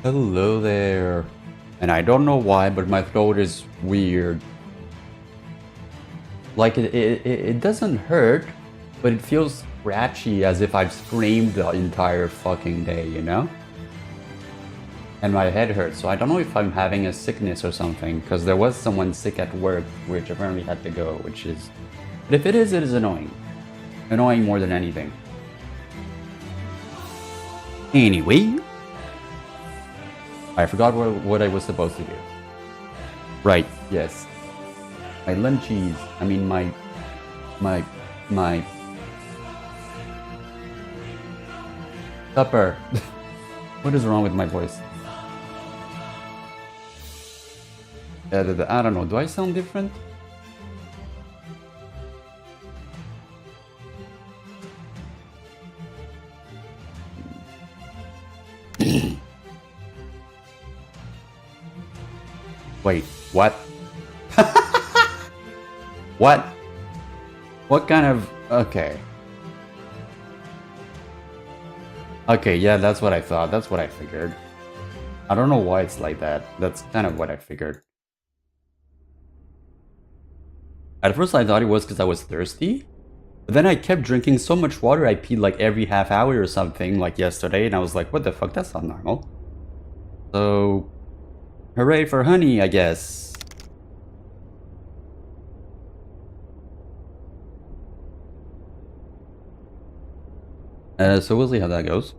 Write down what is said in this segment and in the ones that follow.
Hello there. And I don't know why, but my throat is weird. Like it doesn't hurt, but it feels scratchy as if I've screamed the entire fucking day, you know? And my head hurts, so I don't know if I'm having a sickness or something, because there was someone sick at work, which apparently had to go, which is... But if it is annoying. Annoying more than anything. Anyway... I forgot what I was supposed to do. Right, yes. My lunchies. I mean my supper. What is wrong with my voice? I don't know. Do I sound different? Wait, what? What? What kind of... Okay. Okay, yeah, that's what I thought. That's what I figured. I don't know why it's like that. That's kind of what I figured. At first I thought it was because I was thirsty. But then I kept drinking so much water I peed like every half hour or something, like yesterday. And I was like, what the fuck? That's not normal. So... Hooray for honey, I guess. So we'll see how that goes.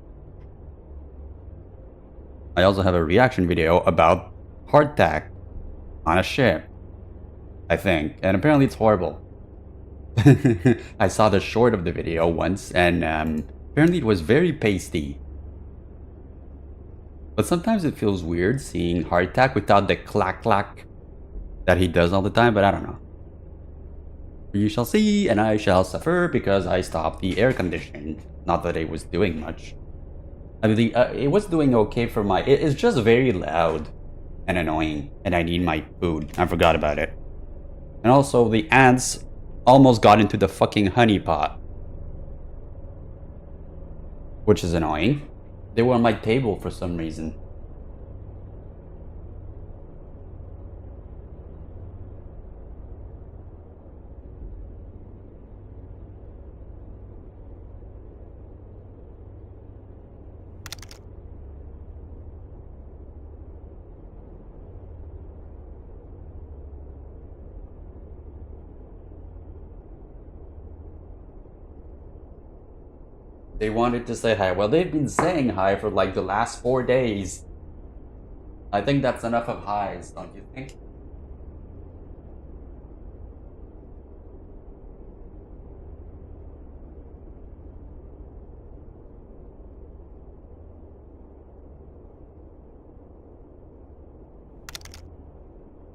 I also have a reaction video about hardtack on a ship, I think, and apparently it's horrible. I saw the short of the video once, and apparently it was very pasty. But sometimes it feels weird seeing hardtack without the clack that he does all the time, but I don't know. You shall see, and I shall suffer because I stopped the air conditioning. Not that it was doing much. I mean, it was doing okay for my... It's just very loud and annoying, and I need my food. I forgot about it. And also, the ants almost got into the fucking honey pot. Which is annoying. They were on my table for some reason. They wanted to say hi. Well, they've been saying hi for like the last 4 days. I think that's enough of highs, don't you think?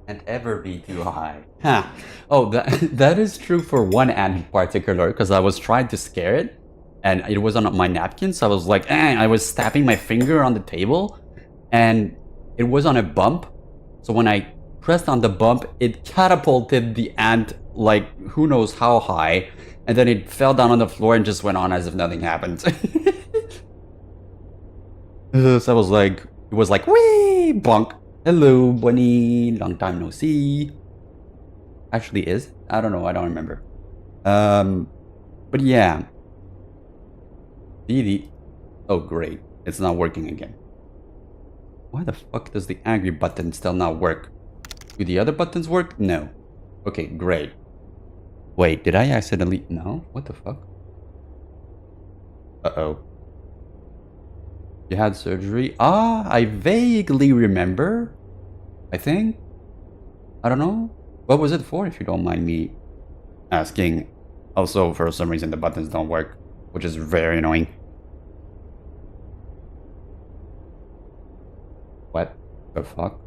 Can't ever be too high. Huh. Oh, that is true for one ant in particular, because I was trying to scare it. And it was on my napkin, so I was like, I was tapping my finger on the table, and it was on a bump. So when I pressed on the bump, it catapulted the ant like who knows how high, and then it fell down on the floor and just went on as if nothing happened. So I was like, it was like, wee, bonk. Hello, bunny, long time no see. Actually is? I don't know, I don't remember. But yeah. Oh great, it's not working again. Why the fuck does the angry button still not work? Do the other buttons work? No. Okay, great. Wait, did I accidentally... No? What the fuck? Uh-oh. You had surgery? Ah, I vaguely remember. I think. I don't know. What was it for, if you don't mind me asking? Also, for some reason, the buttons don't work, which is very annoying. What the fuck?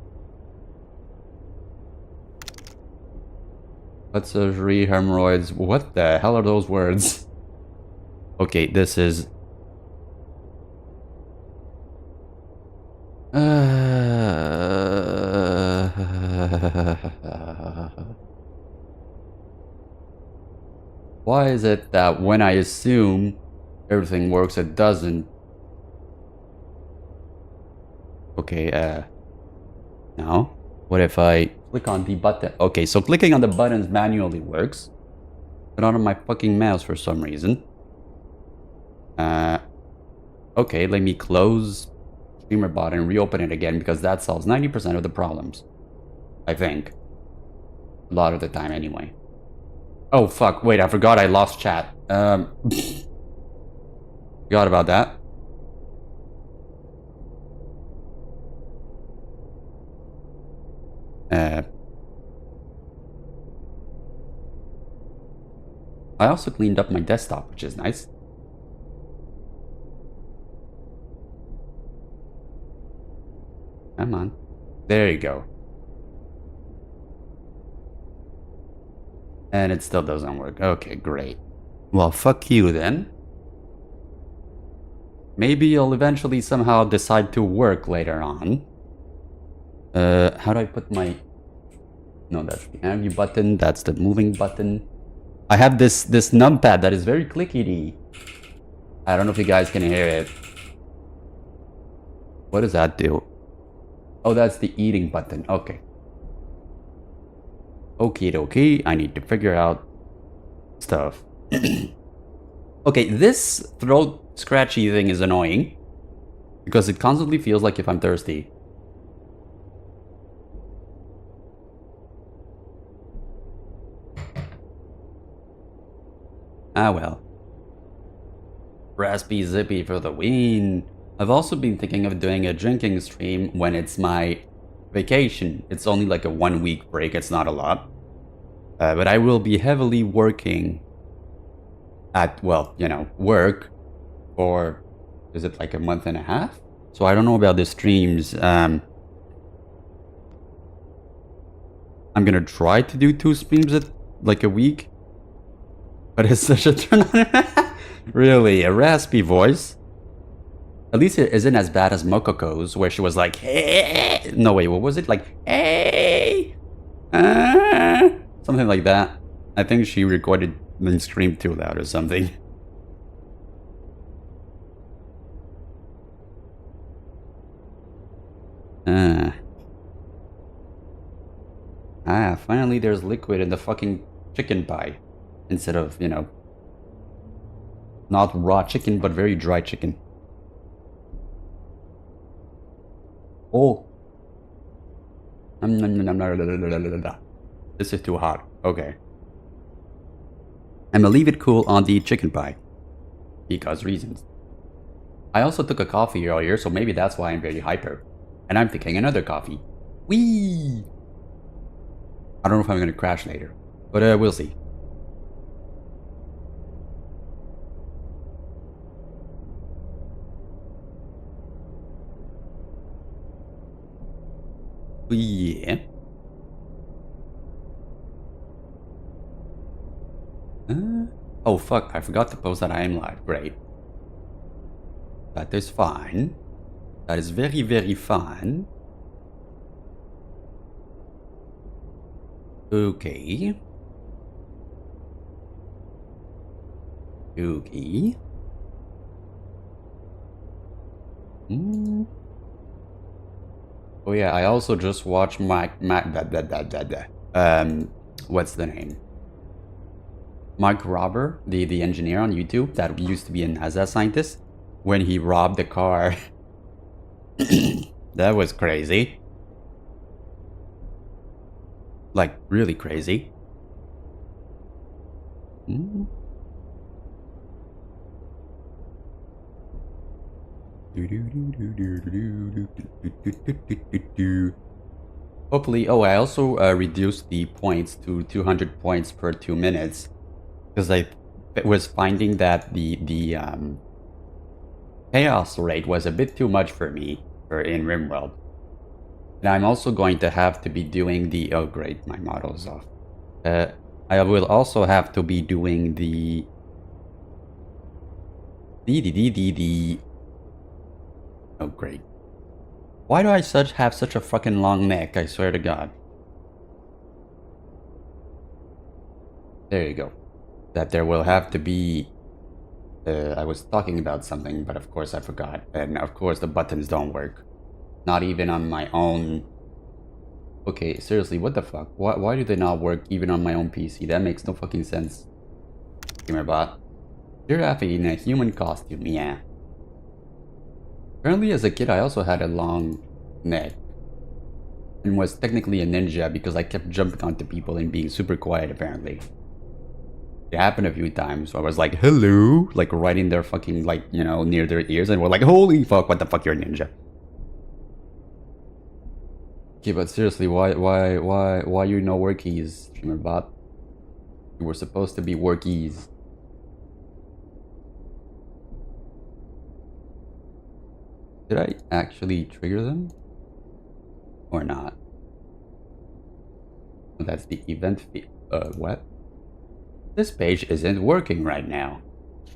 Butt surgery, hemorrhoids. What the hell are those words? Okay, this is... Why is it that when I assume everything works, it doesn't? Okay, now, what if I click on the button? Okay, so clicking on the buttons manually works, but not on my fucking mouse for some reason. Okay, let me close streamer bot and reopen it again, because that solves 90% of the problems. I think. A lot of the time, anyway. Oh, fuck. Wait, I forgot I lost chat. Forgot about that. I also cleaned up my desktop, which is nice. Come on. There you go. And it still doesn't work. Okay, great. Well, fuck you then. Maybe you'll eventually somehow decide to work later on. How do I put my... No, that's the interview button. That's the moving button. I have this numpad that is very clickety. I don't know if you guys can hear it. What does that do? Oh, that's the eating button. Okay. Okie dokie. I need to figure out stuff. Okay, this throat scratchy thing is annoying because it constantly feels like if I'm thirsty. Ah well. Raspy Zippy for the win. I've also been thinking of doing a drinking stream when it's my vacation. It's only like a 1 week break, it's not a lot. But I will be heavily working at, well, you know, work for, is it like a month and a half? So I don't know about the streams. I'm gonna try to do 2 streams at like a week. But it's such a turn on. Really, a raspy voice. At least it isn't as bad as Mokoko's, where she was like, hey! No, wait, what was it? Like, hey! Something like that. I think she recorded and screamed too loud or something. Finally there's liquid in the fucking chicken pie. Instead of, you know, not raw chicken, but very dry chicken. Oh. This is too hot. Okay. I'm gonna leave it cool on the chicken pie. Because reasons. I also took a coffee earlier, so maybe that's why I'm very hyper. And I'm thinking another coffee. Whee! I don't know if I'm gonna crash later. But we'll see. Yeah. Oh fuck, I forgot to post that I am live. Great. That is fine. That is very, very fine. Okay. Okay. Oh yeah, I also just watched what's the name? Mark Robber, the engineer on YouTube that used to be a NASA scientist, when he robbed the car. That was crazy. Like, really crazy. Hopefully, oh, I also reduced the points to 200 points per 2 minutes. Because I was finding that the chaos rate was a bit too much for me in Rimworld. And I'm also going to have to be doing the... Oh great, my model is off. I will also have to be doing the... Oh great. Why do I have such a fucking long neck, I swear to God. There you go. That there will have to be... I was talking about something, but of course I forgot. And of course the buttons don't work. Not even on my own. Okay, seriously, what the fuck? Why do they not work even on my own PC? That makes no fucking sense. Gamerbot. Giraffe in a human costume, yeah. Apparently as a kid I also had a long neck. And was technically a ninja because I kept jumping onto people and being super quiet apparently. It happened a few times where I was like, hello, like right in their fucking, like, you know, near their ears, and we're like, holy fuck, what the fuck, you're a ninja. Okay, but seriously, why you know workies, streamer bot? You were supposed to be workies. Did I actually trigger them? Or not? That's the event feed. What? This page isn't working right now.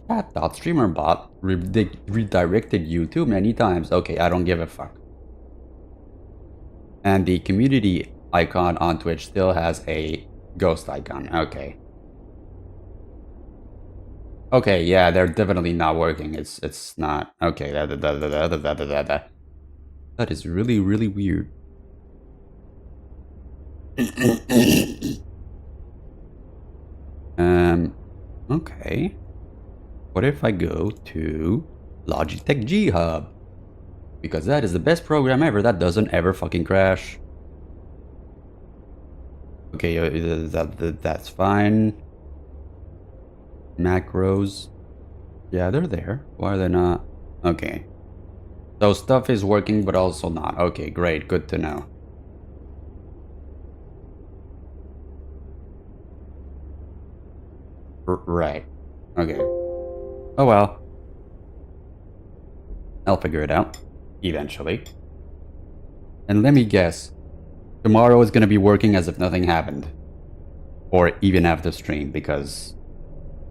Chat.streamerbot redirected you too many times. Okay, I don't give a fuck. And the community icon on Twitch still has a ghost icon. Okay. Okay, yeah, they're definitely not working. It's not. Okay, that is really, really weird. Okay. What if I go to Logitech G Hub? Because that is the best program ever that doesn't ever fucking crash. Okay, that's fine. Macros. Yeah, they're there. Why are they not? Okay. So stuff is working, but also not. Okay, great. Good to know. Right. Okay. Oh well. I'll figure it out. Eventually. And let me guess. Tomorrow is gonna be working as if nothing happened. Or even after stream, because...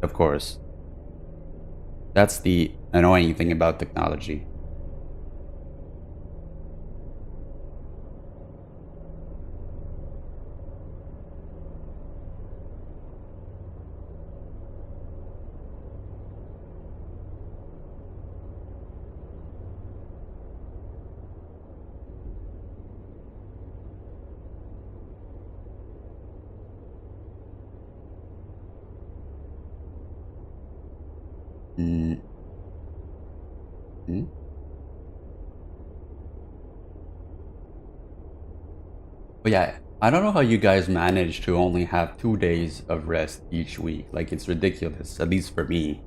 Of course. That's the annoying thing about technology. But yeah, I don't know how you guys manage to only have 2 days of rest each week. Like, it's ridiculous, at least for me.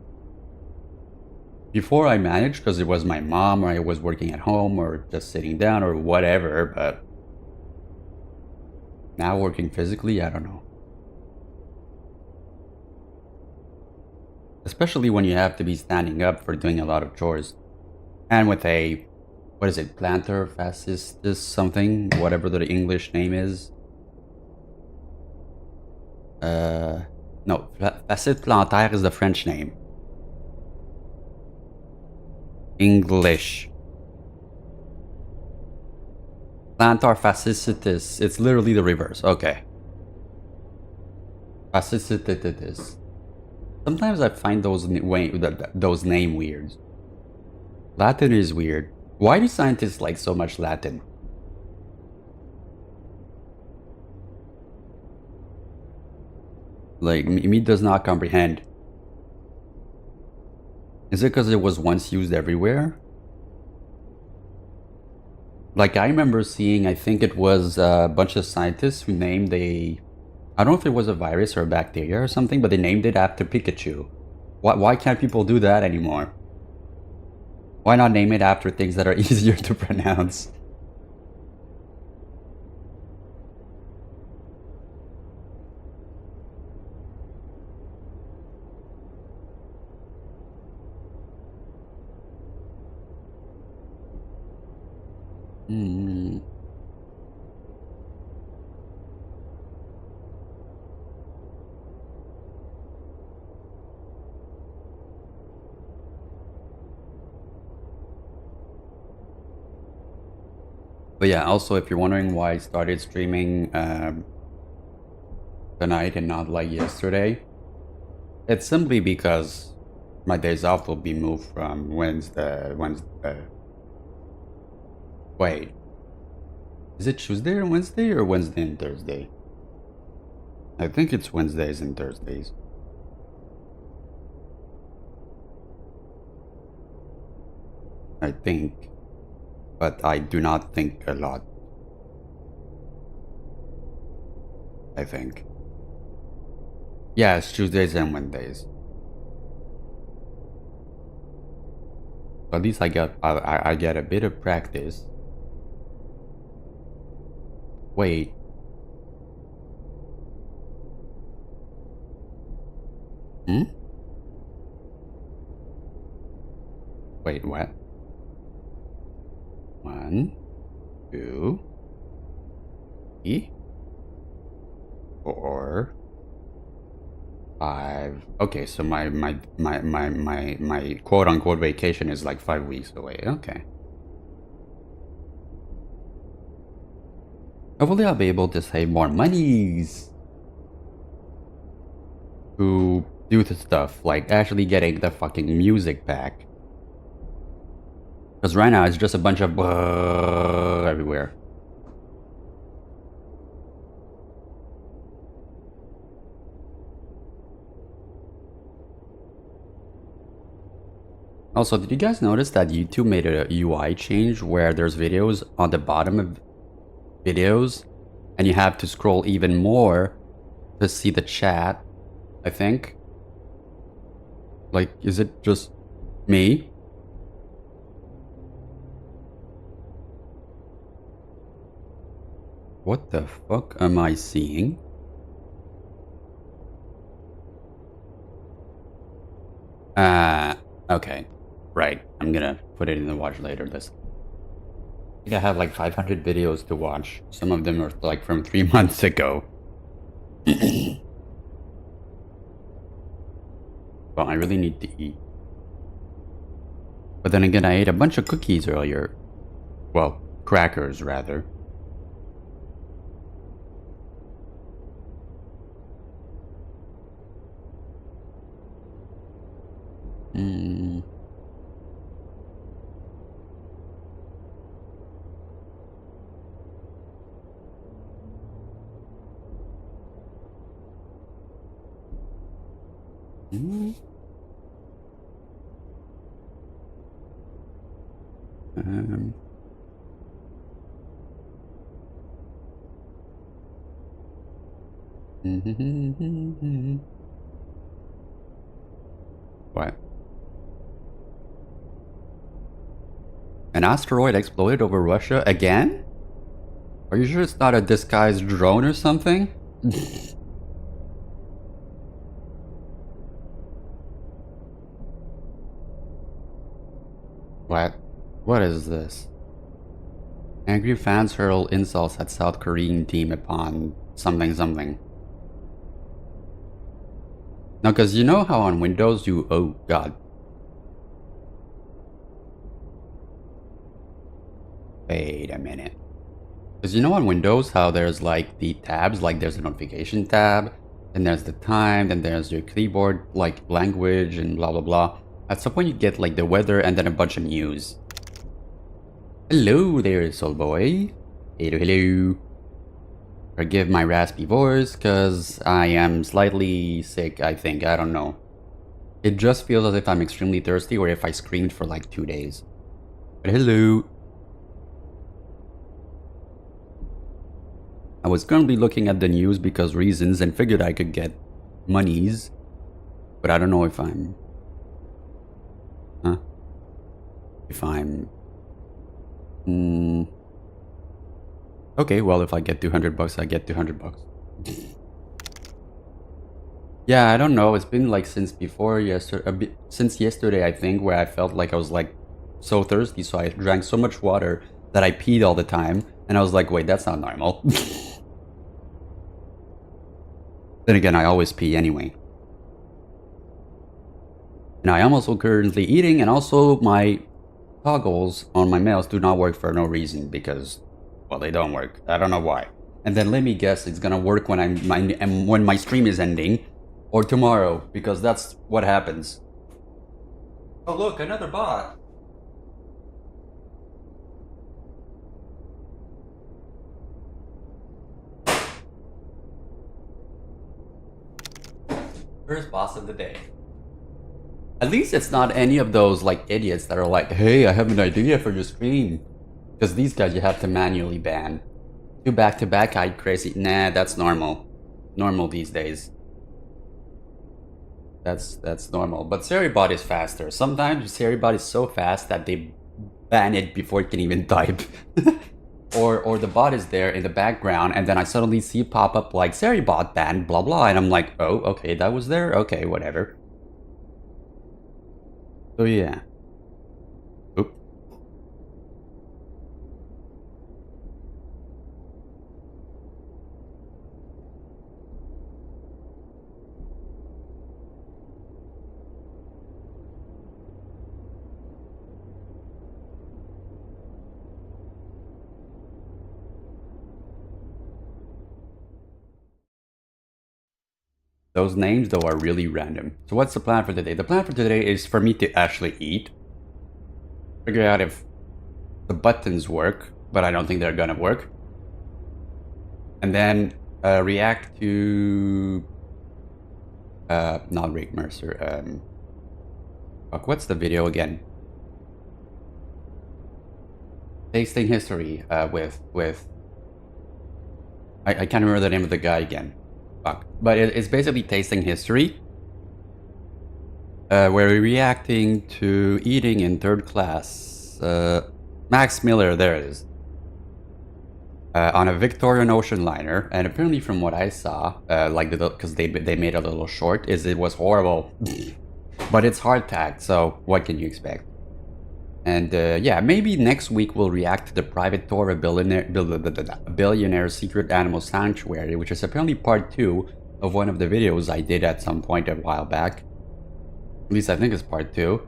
Before I managed because it was my mom, or I was working at home, or just sitting down, or whatever, but... Now working physically, I don't know. Especially when you have to be standing up for doing a lot of chores. And with a... What is it? Plantar fasciitis something? Whatever the English name is. No, facet plantaire is the French name. English. Plantar fasciitis. It's literally the reverse. Okay. Fasciitis. Sometimes I find those name weird. Latin is weird. Why do scientists like so much Latin? Like, me does not comprehend. Is it because it was once used everywhere? Like, I remember seeing, I think it was a bunch of scientists who named I don't know if it was a virus or a bacteria or something, but they named it after Pikachu. Why can't people do that anymore? Why not name it after things that are easier to pronounce? But yeah, also if you're wondering why I started streaming tonight and not like yesterday, it's simply because my days off will be moved from Wednesday. Wait, Is it Tuesday and Wednesday or Wednesday and Thursday? I think it's Wednesdays and Thursdays. I think. But I do not think a lot. I think. Yeah, it's Tuesdays and Wednesdays. At least I get a bit of practice. Wait. Wait, what? 1, 2, 3, 4, 5. Okay, so my quote unquote vacation is like 5 weeks away. Okay. Hopefully I'll be able to save more monies to do the stuff, like actually getting the fucking music back. Because right now it's just a bunch of everywhere. Also, did you guys notice that YouTube made a UI change where there's videos on the bottom of videos and you have to scroll even more to see the chat, I think? Like, is it just me? What the fuck am I seeing? Okay. Right. I'm gonna put it in the watch later list. I think I have like 500 videos to watch. Some of them are like from 3 months ago. Well, I really need to eat. But then again, I ate a bunch of cookies earlier. Well, crackers rather. What? An asteroid exploded over Russia again? Are you sure it's not a disguised drone or something? What? What is this? Angry fans hurl insults at South Korean team upon something something. No, because you know how on Windows you... Oh, God. Wait a minute. Because you know on Windows how there's like the tabs, like there's a notification tab, and there's the time, then there's your keyboard, like language and blah blah blah. At some point you get like the weather and then a bunch of news. Hello there, soul boy. Hello, hello. Forgive my raspy voice, because I am slightly sick, I think. I don't know. It just feels as if I'm extremely thirsty or if I screamed for like 2 days. But hello. I was currently looking at the news because reasons and figured I could get monies. But I don't know if I'm... Huh? If I'm... Okay, well, if I get 200 bucks, I get 200 bucks. Yeah, I don't know. It's been like since before yesterday, since yesterday, I think, where I felt like I was like so thirsty. So I drank so much water that I peed all the time. And I was like, wait, that's not normal. Then again, I always pee anyway. And I am also currently eating, and also my toggles on my mails do not work for no reason because... Well, they don't work. I don't know why. And then let me guess, it's gonna work when when my stream is ending, or tomorrow, because that's what happens. Oh look, another bot. First boss of the day. At least it's not any of those like idiots that are like, hey, I have an idea for your stream. Because these guys you have to manually ban. 2 back-to-back, I'd crazy. Nah, that's normal. Normal these days. That's normal. But Seribot is faster. Sometimes Seribot is so fast that they ban it before it can even type. or the bot is there in the background and then I suddenly see pop up like Seribot banned, blah blah, and I'm like, oh, okay, that was there? Okay, whatever. So yeah. Oop. Those names, though, are really random. So what's the plan for today? The plan for today is for me to actually eat. Figure out if the buttons work, but I don't think they're gonna work. And then react to... not Rick Mercer. Fuck, what's the video again? Tasting history with... I can't remember the name of the guy again. Fuck. But it's basically tasting history. Where we're reacting to eating in 3rd class. Max Miller, there it is. On a Victorian ocean liner. And apparently from what I saw, like because they made a little short, it was horrible. But it's hardtack, so what can you expect? And yeah, maybe next week we'll react to the private tour of billionaire secret animal sanctuary, which is apparently part 2 of one of the videos I did at some point a while back. At least I think it's part 2.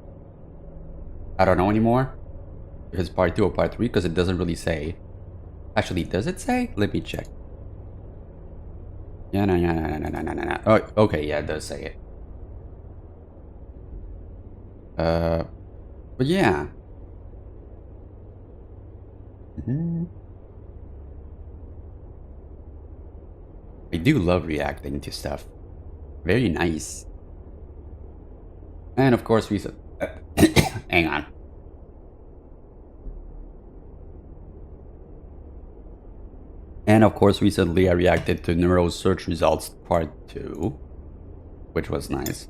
I don't know anymore if it's part 2 or part 3 because it doesn't really say. Actually, does it say? Let me check. Yeah, no. Oh, okay, yeah, it does say it. But yeah. I do love reacting to stuff. Very nice. And of course we said... hang on. And of course recently I reacted to Neuro search results part 2. Which was nice.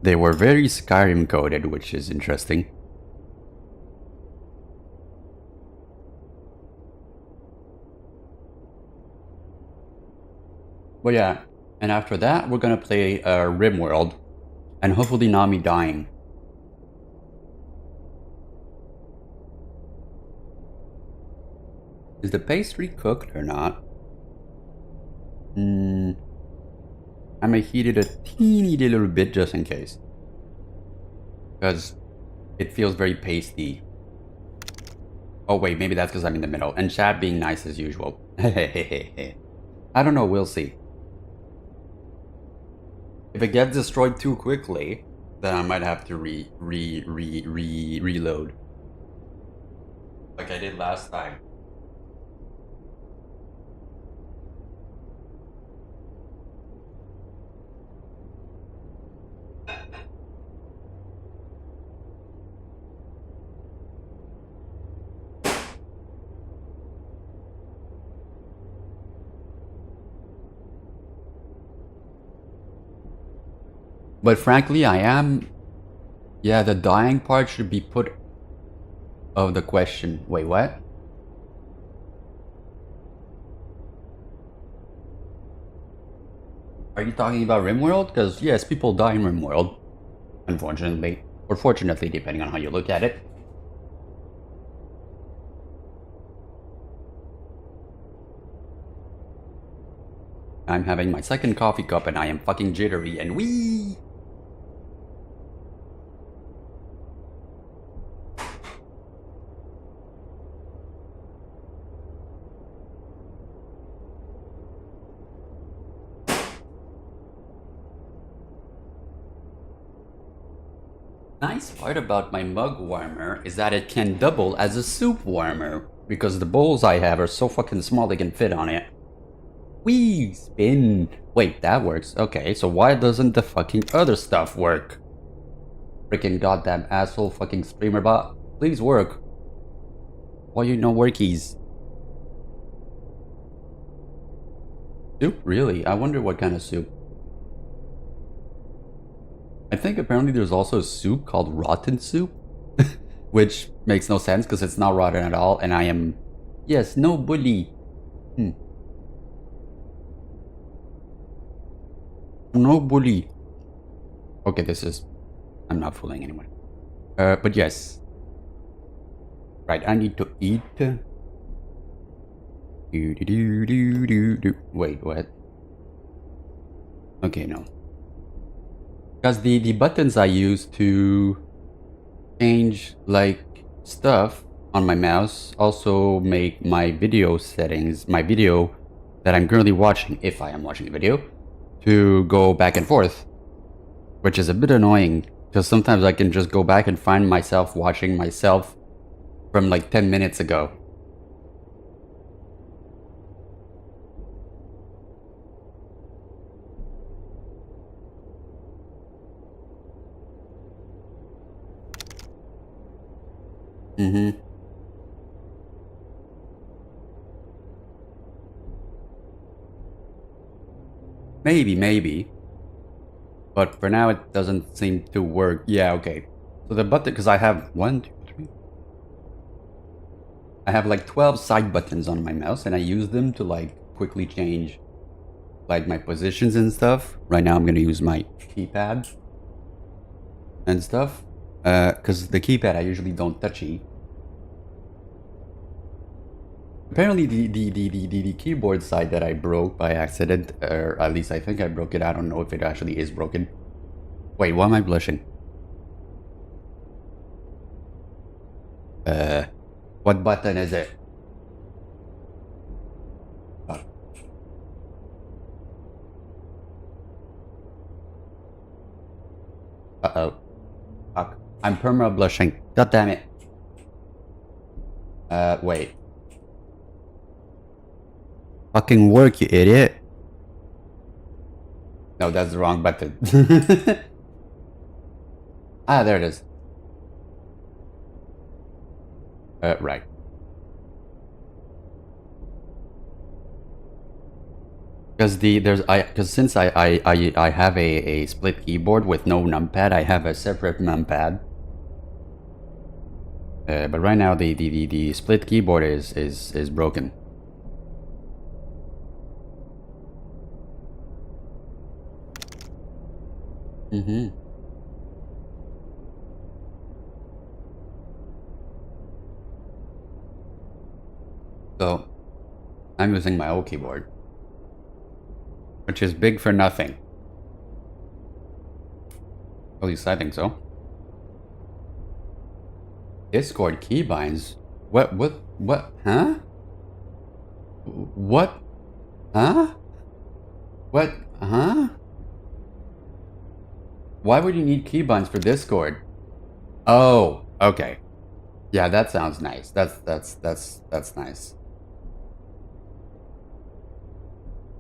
They were very Skyrim coded, which is interesting. But yeah, and after that, we're gonna play Rimworld, and hopefully not me dying. Is the pastry cooked or not? I may heat it a teeny little bit just in case. Because it feels very pasty. Oh wait, maybe that's because I'm in the middle. And chat being nice as usual. I don't know, we'll see. If it gets destroyed too quickly, then I might have to reload. Like I did last time. But frankly, I am... Yeah, the dying part should be put of the question. Wait, what? Are you talking about Rimworld? Because yes, people die in Rimworld. Unfortunately. Or fortunately, depending on how you look at it. I'm having my second coffee cup and I am fucking jittery and wee. Nice part about my mug warmer is that it can double as a soup warmer because the bowls I have are so fucking small they can fit on it. Wee! Spin! Wait, that works. Okay, so why doesn't the fucking other stuff work? Freaking goddamn asshole fucking streamer bot. Please work. Why you no workies? Soup? Really? I wonder what kind of soup. I think apparently there's also a soup called rotten soup. Which makes no sense because it's not rotten at all, and I am... Yes, no bully. No bully. Okay, this is... I'm not fooling anyone. But yes. Right, I need to eat. Wait, what? Okay, no. Because the buttons I use to change like stuff on my mouse also make my video settings, my video that I'm currently watching, if I am watching the video, to go back and forth, which is a bit annoying because sometimes I can just go back and find myself watching myself from like 10 minutes ago. Maybe. But for now it doesn't seem to work. Yeah, okay. So the button, because I have 1, 2, 3. I have like 12 side buttons on my mouse and I use them to like quickly change like my positions and stuff. Right now I'm gonna use my keypad and stuff. Because the keypad I usually don't touchy. Apparently the keyboard side that I broke by accident, or at least I think I broke it, I don't know if it actually is broken. Wait, why am I blushing? What button is it? Oh. Uh-oh. Fuck. I'm perma blushing. God damn it. Wait. Fucking work, you idiot. No, that's the wrong button. Ah, there it is. Right. Because since I have a split keyboard with no numpad, I have a separate numpad. But right now the split keyboard is broken. So, I'm using my old keyboard, which is big for nothing. At least I think so. Discord keybinds? What, huh? What? Huh? What, huh? Why would you need keybinds for Discord? Oh, okay. Yeah, that sounds nice. That's nice.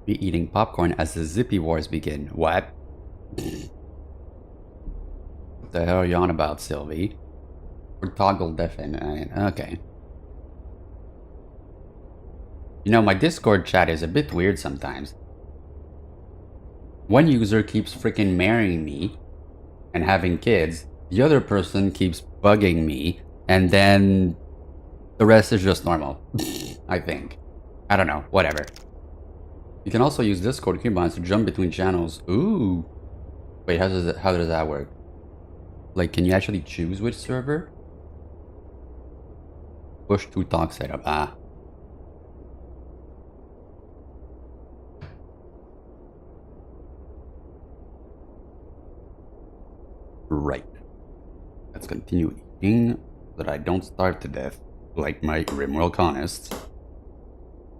Be eating popcorn as the Zippy wars begin. What? What the hell are you on about, Sylvie? Or toggle deafen. Okay. You know, my Discord chat is a bit weird sometimes. One user keeps freaking marrying me and having kids. The other person keeps bugging me. And then the rest is just normal. I think. I don't know. Whatever. You can also use Discord keybinds to jump between channels. Ooh. Wait, how does that work? Like, can you actually choose which server? Push to talk setup. Ah. Right. Let's continue eating so that I don't starve to death like my Rimworld colonists.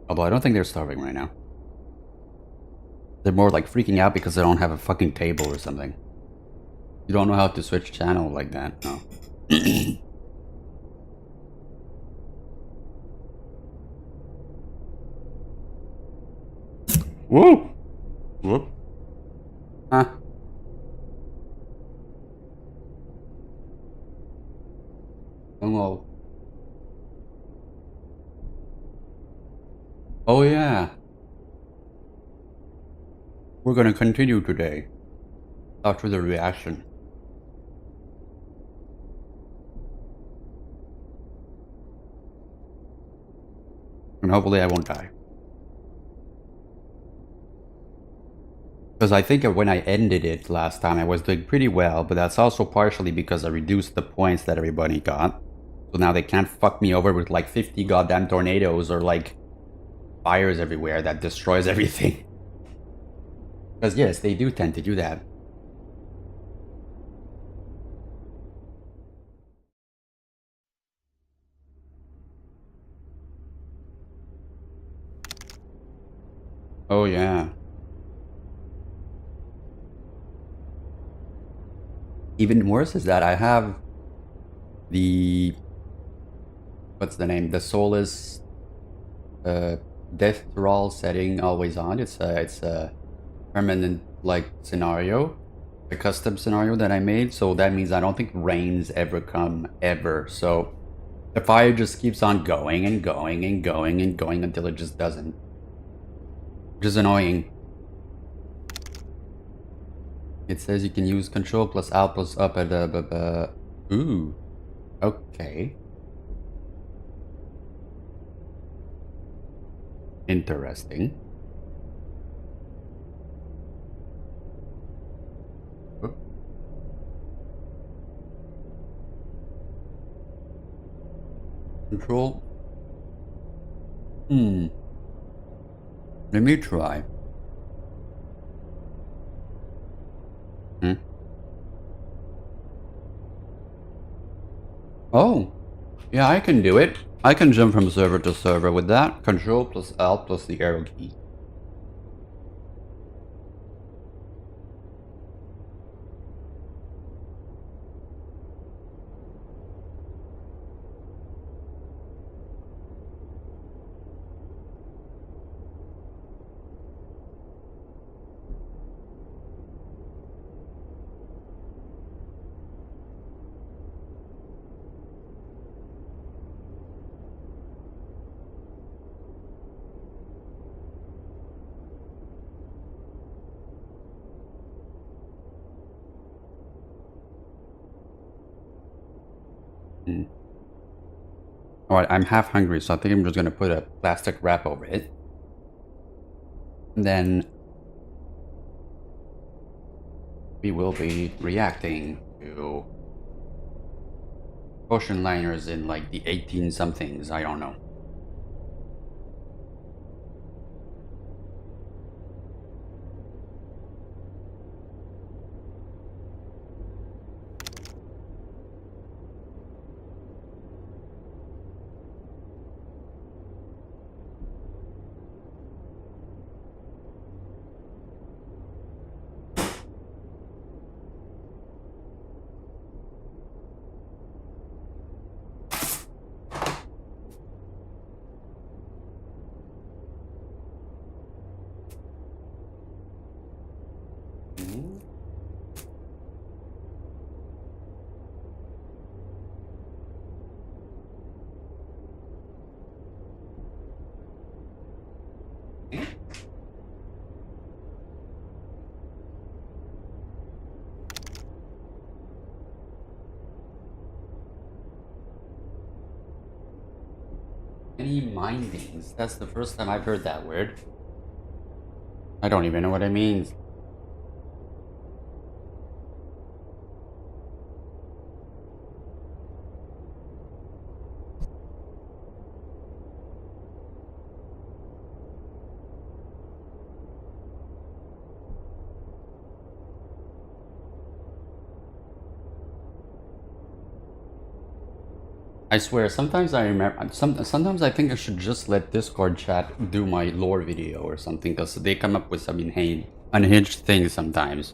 Although I don't think they're starving right now. They're more like freaking out because they don't have a fucking table or something. You don't know how to switch channel like that, no. Woo! Whoop. Huh. Oh. Oh yeah. We're gonna continue today. After the reaction. And hopefully I won't die. Because I think when I ended it last time, I was doing pretty well, but that's also partially because I reduced the points that everybody got. So now they can't fuck me over with like 50 goddamn tornadoes or like fires everywhere that destroys everything. Because yes, they do tend to do that. Oh yeah. Even worse is that I have the... what's the name? The soulless death roll setting always on. It's a permanent like scenario, a custom scenario that I made. So that means I don't think rains ever come ever. So the fire just keeps on going and going and going and going until it just doesn't. Which is annoying. It says you can use Control plus Alt plus up at the... Ooh. Okay. Interesting. Oop. Control. Let me try. Oh, yeah, I can do it. I can jump from server to server with that. Control plus Alt plus the arrow key. Alright, I'm half hungry, so I think I'm just gonna put a plastic wrap over it. And then we will be reacting to ocean liners in like the 18 somethings, I don't know. Any mindings? That's the first time I've heard that word. I don't even know what it means. I swear, sometimes I remember, sometimes I think I should just let Discord chat do my lore video or something, because they come up with some unhinged things sometimes.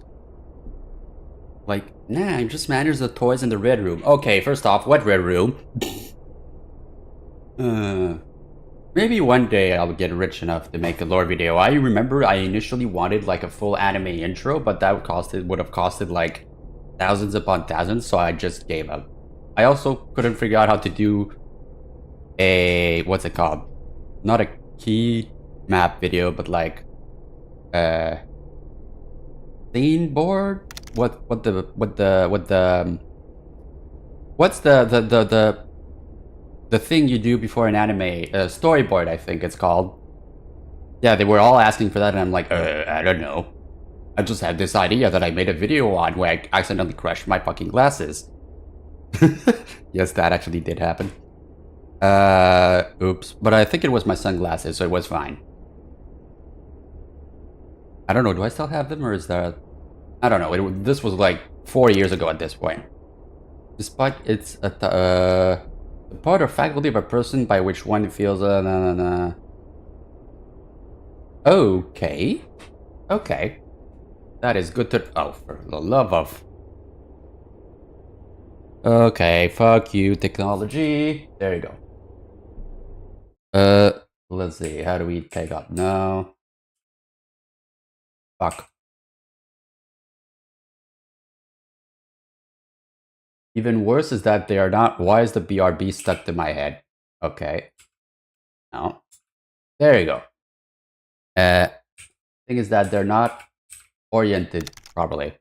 Like, nah, I just manage the toys in the red room. Okay, first off, what red room? Maybe one day I'll get rich enough to make a lore video. I remember I initially wanted like a full anime intro, but that would have costed like thousands upon thousands, so I just gave up. I also couldn't figure out how to do a what's it called? Not a key map video, but like scene board. What's the thing you do before an anime storyboard? I think it's called. Yeah, they were all asking for that, and I'm like, I don't know. I just had this idea that I made a video on where I accidentally crushed my fucking glasses. Yes, that actually did happen. Oops. But I think it was my sunglasses, so it was fine. I don't know, do I still have them, or is that... I don't know, this was like 4 years ago at this point. Despite it's a part or faculty of a person by which one feels... Okay. Okay. That is good to... Oh, for the love of... Okay, fuck you, technology. There you go. Let's see, how do we take up? No. Fuck. Even worse is that they are not... Why is the BRB stuck to my head? Okay. No. There you go. Thing is that they're not oriented properly.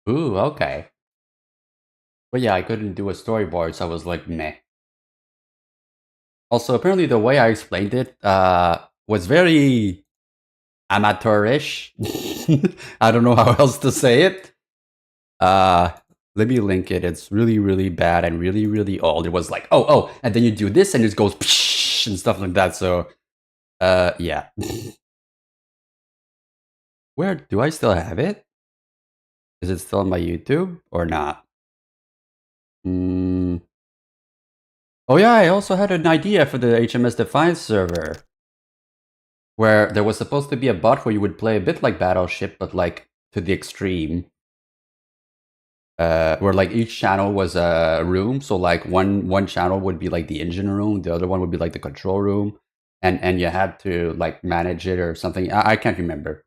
Ooh, okay. But yeah, I couldn't do a storyboard, so I was like, meh. Also, apparently the way I explained it was very amateurish. I don't know how else to say it. Let me link it. It's really, really bad and really, really old. It was like, oh, and then you do this and it goes psh and stuff like that. So, yeah. Where do I still have it? Is it still on my YouTube or not? Oh yeah, I also had an idea for the HMS Defiance server. Where there was supposed to be a bot where you would play a bit like Battleship, but like to the extreme. Where like each channel was a room, so like one channel would be like the engine room, the other one would be like the control room, and you had to like manage it or something. I can't remember.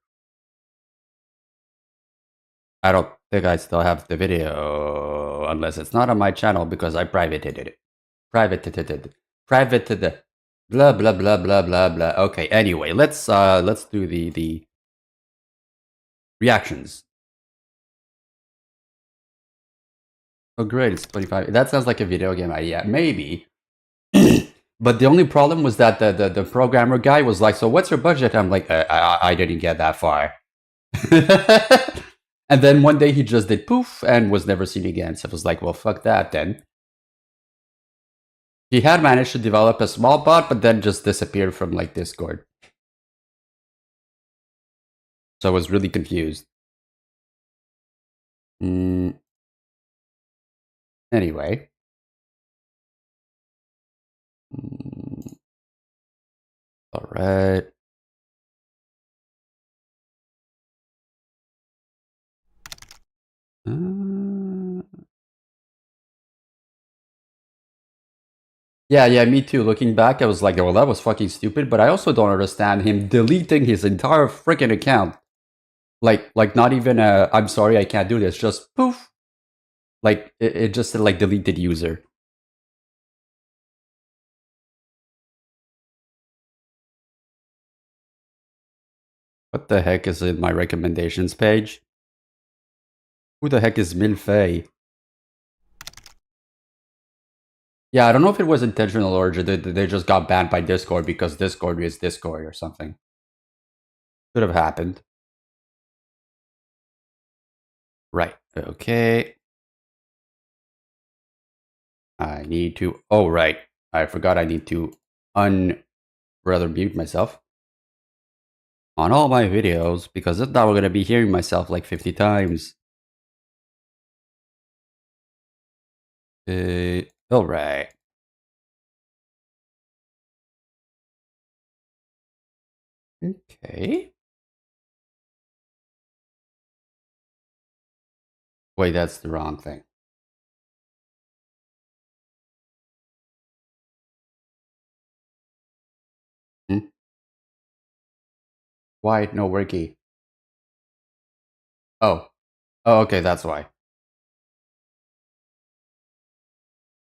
I don't think I still have the video unless it's not on my channel because I privated it. Privated blah blah blah blah blah blah. Okay, anyway, let's do the reactions. Oh great, it's 25. That sounds like a video game idea. Maybe. But the only problem was that the programmer guy was like, so what's your budget? I'm like, I didn't get that far. And then one day he just did poof and was never seen again. So I was like, well, fuck that then. He had managed to develop a small bot, but then just disappeared from like Discord. So I was really confused. Anyway. All right. Yeah, me too. Looking back, I was like, well, that was fucking stupid, but I also don't understand him deleting his entire freaking account. Like not even a, I'm sorry, I can't do this, just poof. Like, it just said, like, deleted user. What the heck is in my recommendations page? Who the heck is Milfei? Yeah, I don't know if it was intentional or they just got banned by Discord because Discord is Discord or something. Could have happened. Right, okay. I need to, oh right, I forgot I need to mute myself on all my videos because if not, we're gonna be hearing myself like 50 times. All right. Okay. Wait, that's the wrong thing. Why no worky? Oh. Oh, okay, that's why.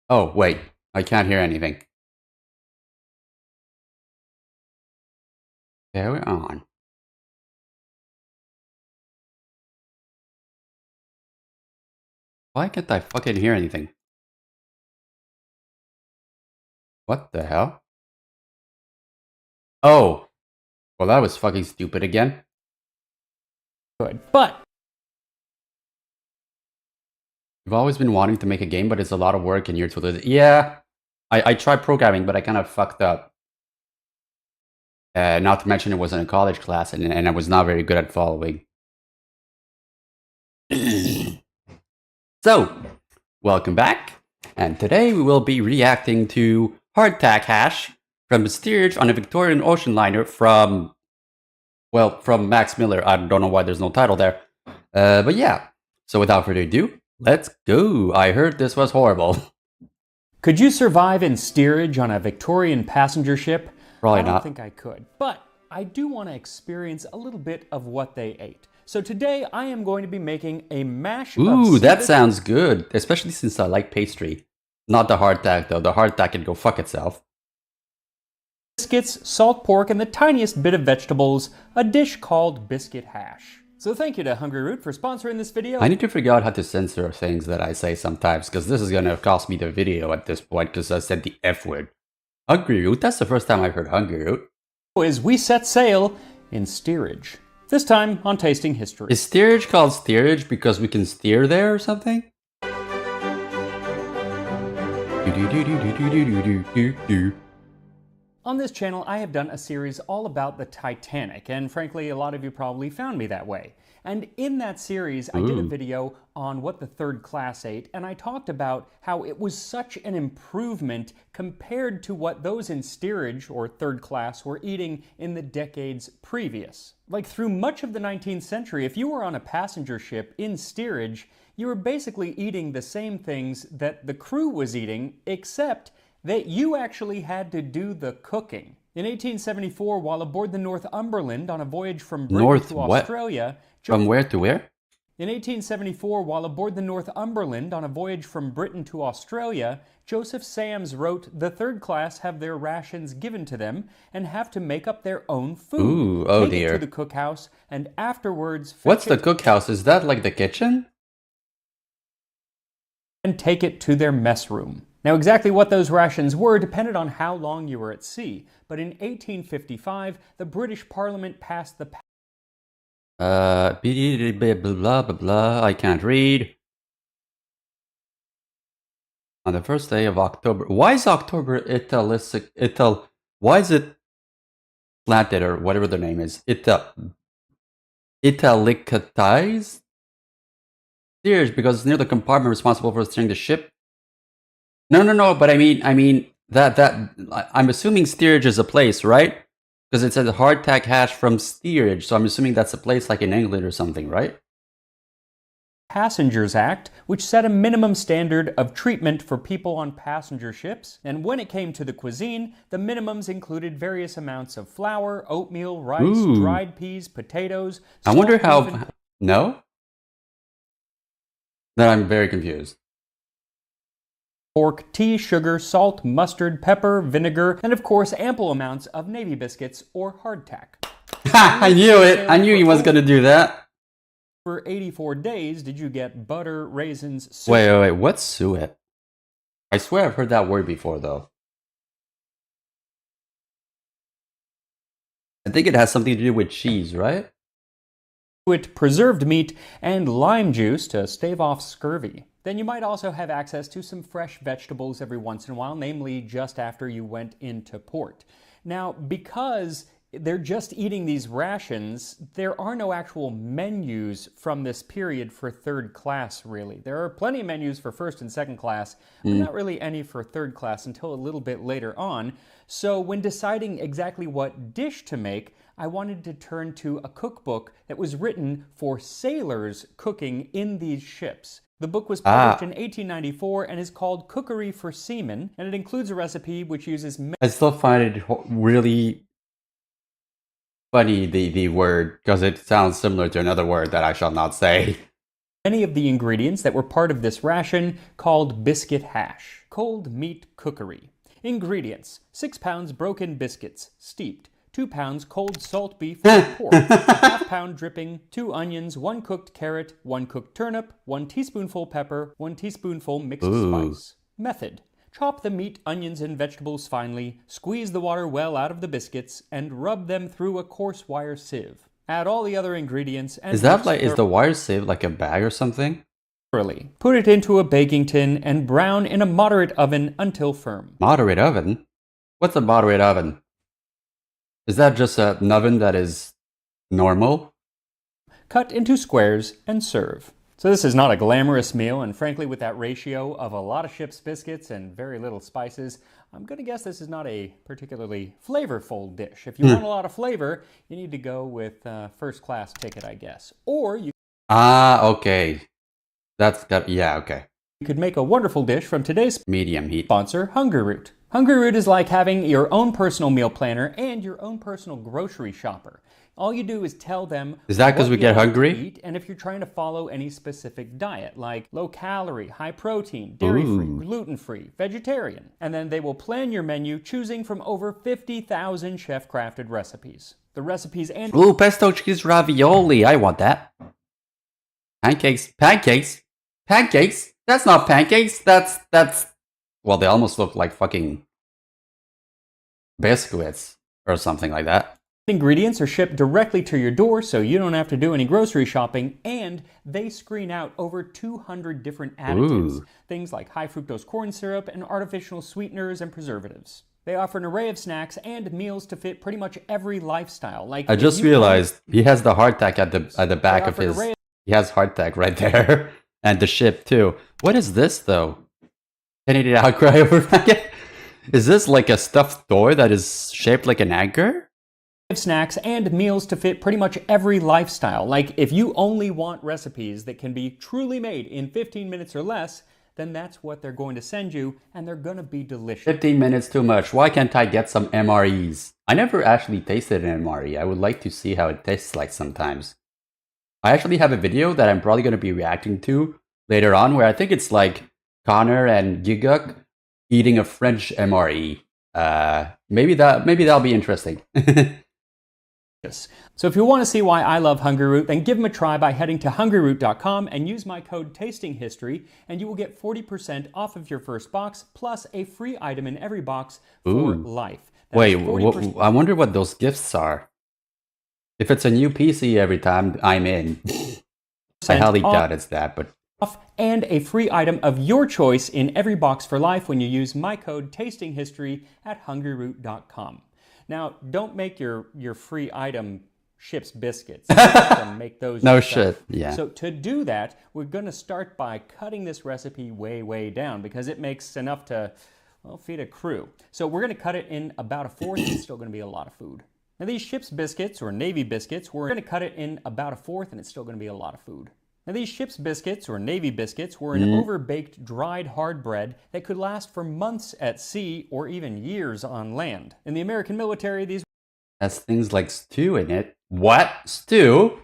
Oh, wait. I can't hear anything. Carry on. Why can't I fucking hear anything? What the hell? Oh. Well, that was fucking stupid again. Good, but You've always been wanting to make a game, but it's a lot of work and you're too lazy. Yeah. I tried programming, but I kind of fucked up. Not to mention it was in a college class and I was not very good at following. So, welcome back. And today we will be reacting to hardtack hash from the steerage on a Victorian ocean liner from Max Miller. I don't know why there's no title there. But yeah. So without further ado, let's go. I heard this was horrible. could you survive in steerage on a Victorian passenger ship? Probably I don't not. think I could, but I do want to experience a little bit of what they ate. So today I am going to be making a mash of Ooh, that sea sounds good. Especially since I like pastry. Not the hardtack though. The hardtack can go fuck itself. biscuits, salt pork, and the tiniest bit of vegetables, a dish called biscuit hash. So thank you to Hungry Root for sponsoring this video. I need to figure out how to censor things that I say sometimes, because this is gonna cost me the video at this point, because I said the F word. Hungry Root? That's the first time I've heard Hungry Root. As we set sail in steerage. This time on Tasting History. Is steerage called steerage because we can steer there or something? On this channel, I have done a series all about the Titanic, and frankly, a lot of you probably found me that way. And in that series, I did a video on what the third class ate, and I talked about how it was such an improvement compared to what those in steerage, or third class, were eating in the decades previous. Like through much of the 19th century, if you were on a passenger ship in steerage, you were basically eating the same things that the crew was eating, except that you actually had to do the cooking. In 1874, while aboard the Northumberland on a voyage from Britain to Australia... From where to where? In 1874, while aboard the Northumberland on a voyage from Britain to Australia, Joseph Sams wrote, "The third class have their rations given to them and have to make up their own food. Ooh, oh Take dear. it to the cookhouse and afterwards... What's the cookhouse? Is that like the kitchen? And take it to their mess room." Now, exactly what those rations were depended on how long you were at sea, but in 1855, the British Parliament passed the... Blah, blah, blah, blah, I can't read. On the first day of October. Why is October why is it planted or whatever the name is? Italicatized? Steerage, because it's near the compartment responsible for steering the ship. No, but I mean I'm assuming steerage is a place, right? Because it says hardtack hash from steerage, so I'm assuming that's a place like in England or something, right? Passengers Act, which set a minimum standard of treatment for people on passenger ships. And when it came to the cuisine, the minimums included various amounts of flour, oatmeal, rice, dried peas, potatoes... I wonder how... No? Then I'm very confused. Pork, tea, sugar, salt, mustard, pepper, vinegar, and of course ample amounts of Navy biscuits or hardtack. Ha! I knew it! I knew he was gonna do that! For 84 days, did you get butter, raisins, suet? Wait, what's suet? I swear I've heard that word before, though. I think it has something to do with cheese, right? Suet, preserved meat, and lime juice to stave off scurvy. Then you might also have access to some fresh vegetables every once in a while, namely just after you went into port. Now, because they're just eating these rations, there are no actual menus from this period for third class, really. There are plenty of menus for first and second class, but not really any for third class until a little bit later on. So when deciding exactly what dish to make, I wanted to turn to a cookbook that was written for sailors cooking in these ships. The book was published in 1894 and is called Cookery for Seamen, and it includes a recipe which uses... I still find it really funny the word because it sounds similar to another word that I shall not say. Many of the ingredients that were part of this ration called biscuit hash. Cold meat cookery. Ingredients: 6 pounds broken biscuits, steeped. 2 pounds cold salt beef or pork, ½ pound dripping, 2 onions, 1 cooked carrot, 1 cooked turnip, 1 teaspoonful pepper, 1 teaspoonful mixed spice. Method: chop the meat, onions, and vegetables finely, squeeze the water well out of the biscuits, and rub them through a coarse wire sieve. Add all the other ingredients and Is the wire sieve like a bag or something? thoroughly. Put it into a baking tin and brown in a moderate oven until firm. Moderate oven? What's a moderate oven? Is that just an oven that is normal? Cut into squares and serve. So this is not a glamorous meal, and frankly, with that ratio of a lot of ship's biscuits and very little spices, I'm going to guess this is not a particularly flavorful dish. If you want a lot of flavor, you need to go with first class ticket, I guess. Or you Okay. Okay. You could make a wonderful dish from today's Medium heat. sponsor, Hungryroot. Hungryroot is like having your own personal meal planner and your own personal grocery shopper. All you do is tell them Is that because we get hungry? eat, and if you're trying to follow any specific diet, like low calorie, high protein, dairy-free, gluten-free, vegetarian. And then they will plan your menu choosing from over 50,000 chef-crafted recipes. The recipes and Ooh, pesto cheese ravioli. I want that. Pancakes. Pancakes? Pancakes? That's not pancakes. That's... Well, they almost look like fucking biscuits or something like that. ingredients are shipped directly to your door, so you don't have to do any grocery shopping, and they screen out over 200 different additives. Things like high fructose corn syrup and artificial sweeteners and preservatives. They offer an array of snacks and meals to fit pretty much every lifestyle. Like I just realized he has the hardtack at the back of his... He has hardtack right there. And the ship too. What is this though? Can you outcry over that? Is this like a stuffed toy that is shaped like an anchor? Snacks and meals to fit pretty much every lifestyle. Like if you only want recipes that can be truly made in 15 minutes or less, then that's what they're going to send you, and they're gonna be delicious. 15 minutes too much. Why can't I get some MREs? I never actually tasted an MRE. I would like to see how it tastes like sometimes. I actually have a video that I'm probably going to be reacting to later on where I think it's like Connor and Giguk eating a French MRE. Maybe that'll be interesting. So if you want to see why I love Hungryroot, then give them a try by heading to hungryroot.com and use my code TASTINGHISTORY, and you will get 40% off of your first box plus a free item in every box for life. Wait, I wonder what those gifts are. If it's a new PC every time, I'm in. I highly doubt it's that, but... And a free item of your choice in every box for life when you use my code TASTINGHISTORY at hungryroot.com. Now, don't make your free item ship's biscuits. Make those no yourself. Shit, yeah. So to do that, we're going to start by cutting this recipe way, way down because it makes enough to, well, feed a crew. So we're going to cut it in about a fourth. It's still going to be a lot of food. Now these ship's biscuits, or Navy biscuits, we're going to cut it in about a fourth, and it's still going to be a lot of food. Now these ship's biscuits, or Navy biscuits, were an over-baked, dried hard bread that could last for months at sea or even years on land. In the American military, these has things like stew in it. What? Stew?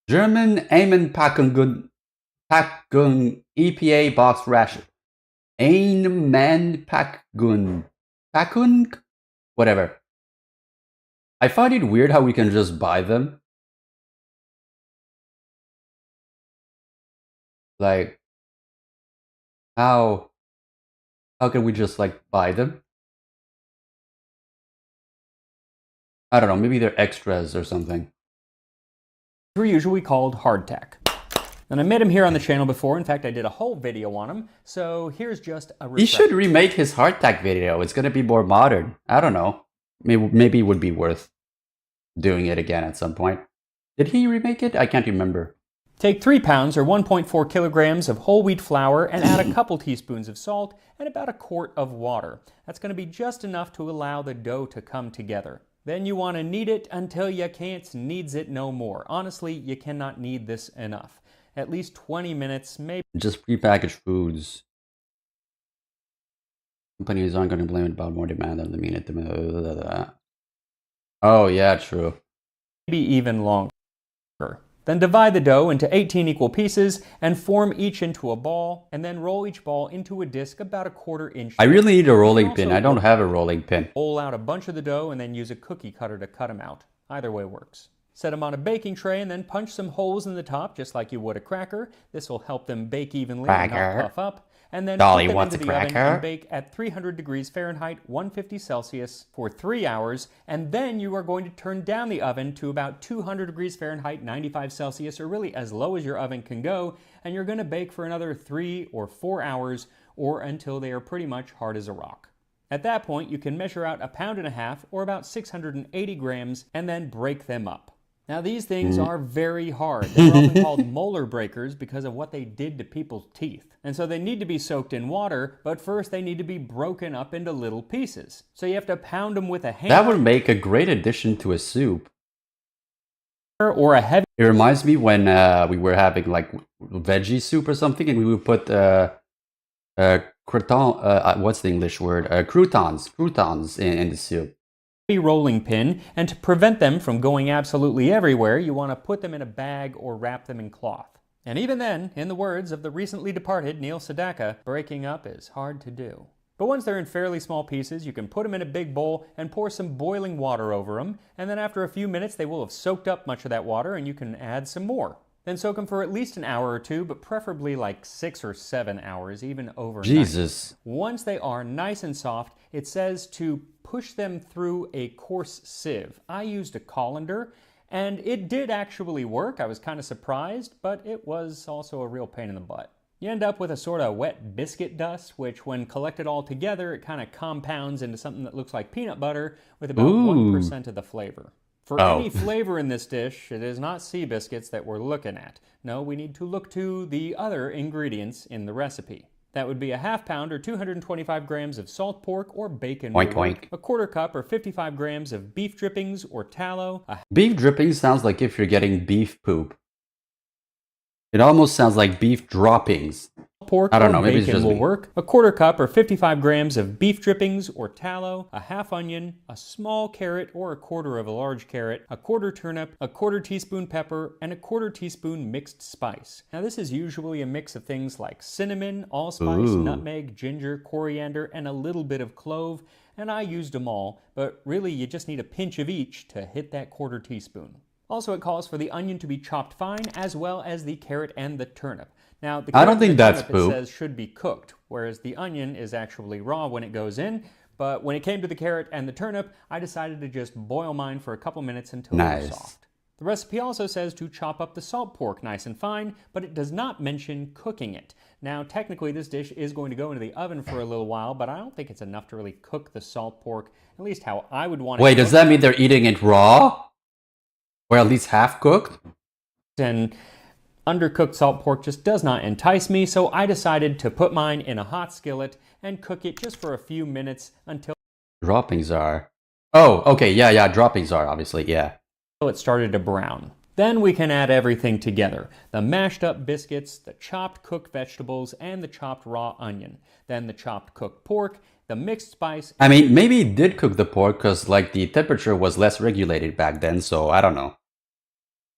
German Packung EPA box ration. Packung. Whatever. I find it weird how we can just buy them. Like, how can we just like buy them? I don't know, maybe they're extras or something. were usually called hardtack. And I made them here on the channel before. In fact, I did a whole video on them. So here's just a refresher. He should remake his hardtack video. It's gonna be more modern. I don't know. Maybe it would be worth doing it again at some point. Did he remake it? I can't remember. Take 3 pounds or 1.4 kilograms of whole wheat flour and add a couple teaspoons of salt and about a quart of water. That's going to be just enough to allow the dough to come together. Then you want to knead it until you can't needs it no more. Honestly, you cannot knead this enough. At least 20 minutes, maybe. Just prepackaged foods. Companies aren't going to blame it about more demand than the minute. Oh, yeah, true. Maybe even longer. Then divide the dough into 18 equal pieces and form each into a ball, and then roll each ball into a disc about a 1/4 inch. I really need a You can rolling pin. also I don't have a rolling pin. roll out a bunch of the dough and then use a cookie cutter to cut them out. Either way works. Set them on a baking tray and then punch some holes in the top just like you would a cracker. This will help them bake evenly and not puff up. And then Dolly put them wants into a the oven cracker. and bake at 300 degrees Fahrenheit, 150 Celsius for 3 hours. And then you are going to turn down the oven to about 200 degrees Fahrenheit, 95 Celsius, or really as low as your oven can go. And you're going to bake for another 3 or 4 hours or until they are pretty much hard as a rock. At that point, you can measure out 1.5 pounds or about 680 grams and then break them up. Now, these things are very hard. They're often called molar breakers because of what they did to people's teeth. And so they need to be soaked in water, but first they need to be broken up into little pieces. So you have to pound them with a hammer. That would make a great addition to a soup. Or a heavy... It reminds me when we were having like veggie soup or something, and we would put crouton, what's the English word? Croutons in the soup. rolling pin, and to prevent them from going absolutely everywhere, you want to put them in a bag or wrap them in cloth. And even then, in the words of the recently departed Neil Sedaka, breaking up is hard to do. But once they're in fairly small pieces, you can put them in a big bowl and pour some boiling water over them, and then after a few minutes they will have soaked up much of that water and you can add some more. Then soak them for at least an hour or two, but preferably like 6 or 7 hours, even overnight. Jesus. Once they are nice and soft, it says to push them through a coarse sieve. I used a colander, and it did actually work. I was kind of surprised, but it was also a real pain in the butt. You end up with a sort of wet biscuit dust, which when collected all together, it kind of compounds into something that looks like peanut butter with about 1% of the flavor. For any flavor in this dish, it is not sea biscuits that we're looking at. No, we need to look to the other ingredients in the recipe. That would be a 1/2 pound or 225 grams of salt pork or bacon, Oink, oink. a 1/4 cup or 55 grams of beef drippings or tallow, Beef dripping sounds like if you're getting beef poop. It almost sounds like beef droppings. pork I don't or know, maybe it's bacon just will me. work, a 1/4 cup or 55 grams of beef drippings or tallow, a 1/2 onion, a small carrot or a 1/4 of a large carrot, a 1/4 turnip, a 1/4 teaspoon pepper, and a 1/4 teaspoon mixed spice. Now this is usually a mix of things like cinnamon, allspice, nutmeg, ginger, coriander, and a little bit of clove, and I used them all, but really you just need a pinch of each to hit that 1/4 teaspoon. Also, it calls for the onion to be chopped fine, as well as the carrot and the turnip. Now, the I carrot don't and think the that's turnip, poop. it says, should be cooked, whereas the onion is actually raw when it goes in. But when it came to the carrot and the turnip, I decided to just boil mine for a couple minutes until they were Nice. soft. The recipe also says to chop up the salt pork nice and fine, but it does not mention cooking it. Now, technically, this dish is going to go into the oven for a little while, but I don't think it's enough to really cook the salt pork, at least how I would want it Wait, cooked. does that mean they're eating it raw? Or at least half cooked? And undercooked salt pork just does not entice me, so I decided to put mine in a hot skillet and cook it just for a few minutes until Droppings are. Oh, okay, yeah, droppings are, obviously, yeah. it started to brown. Then we can add everything together. The mashed up biscuits, the chopped cooked vegetables, and the chopped raw onion. Then the chopped cooked pork, the mixed spice. I mean, maybe it did cook the pork because, like, the temperature was less regulated back then, so I don't know.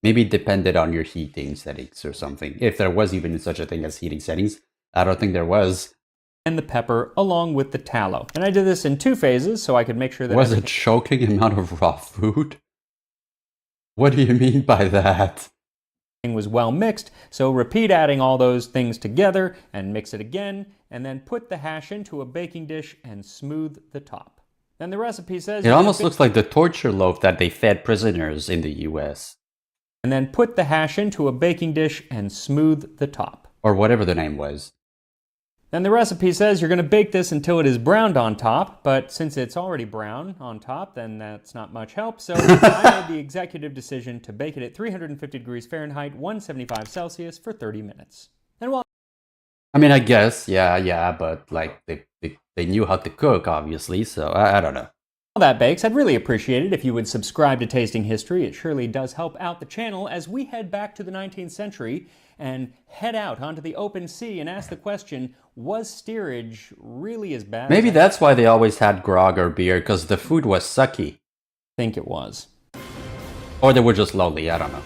Maybe it depended on your heating settings or something. If there was even such a thing as heating settings. I don't think there was. And the pepper, along with the tallow. And I did this in 2 phases so I could make sure that Was it choking amount of raw food? What do you mean by that? everything was well mixed. So repeat adding all those things together and mix it again, and then put the hash into a baking dish and smooth the top. Then the recipe says It almost looks like the torture loaf that they fed prisoners in the US. and then put the hash into a baking dish and smooth the top. Or whatever the name was. Then the recipe says you're going to bake this until it is browned on top, but since it's already brown on top, then that's not much help. So I made the executive decision to bake it at 350 degrees Fahrenheit, 175 Celsius for 30 minutes. And while I mean, I guess, yeah, but like they knew how to cook, obviously, so I don't know. that bakes, I'd really appreciate it if you would subscribe to Tasting History. It surely does help out the channel as we head back to the 19th century and head out onto the open sea and ask the question, was steerage really as bad? Maybe that's why they always had grog or beer, because the food was sucky. think it was. Or they were just lonely, I don't know.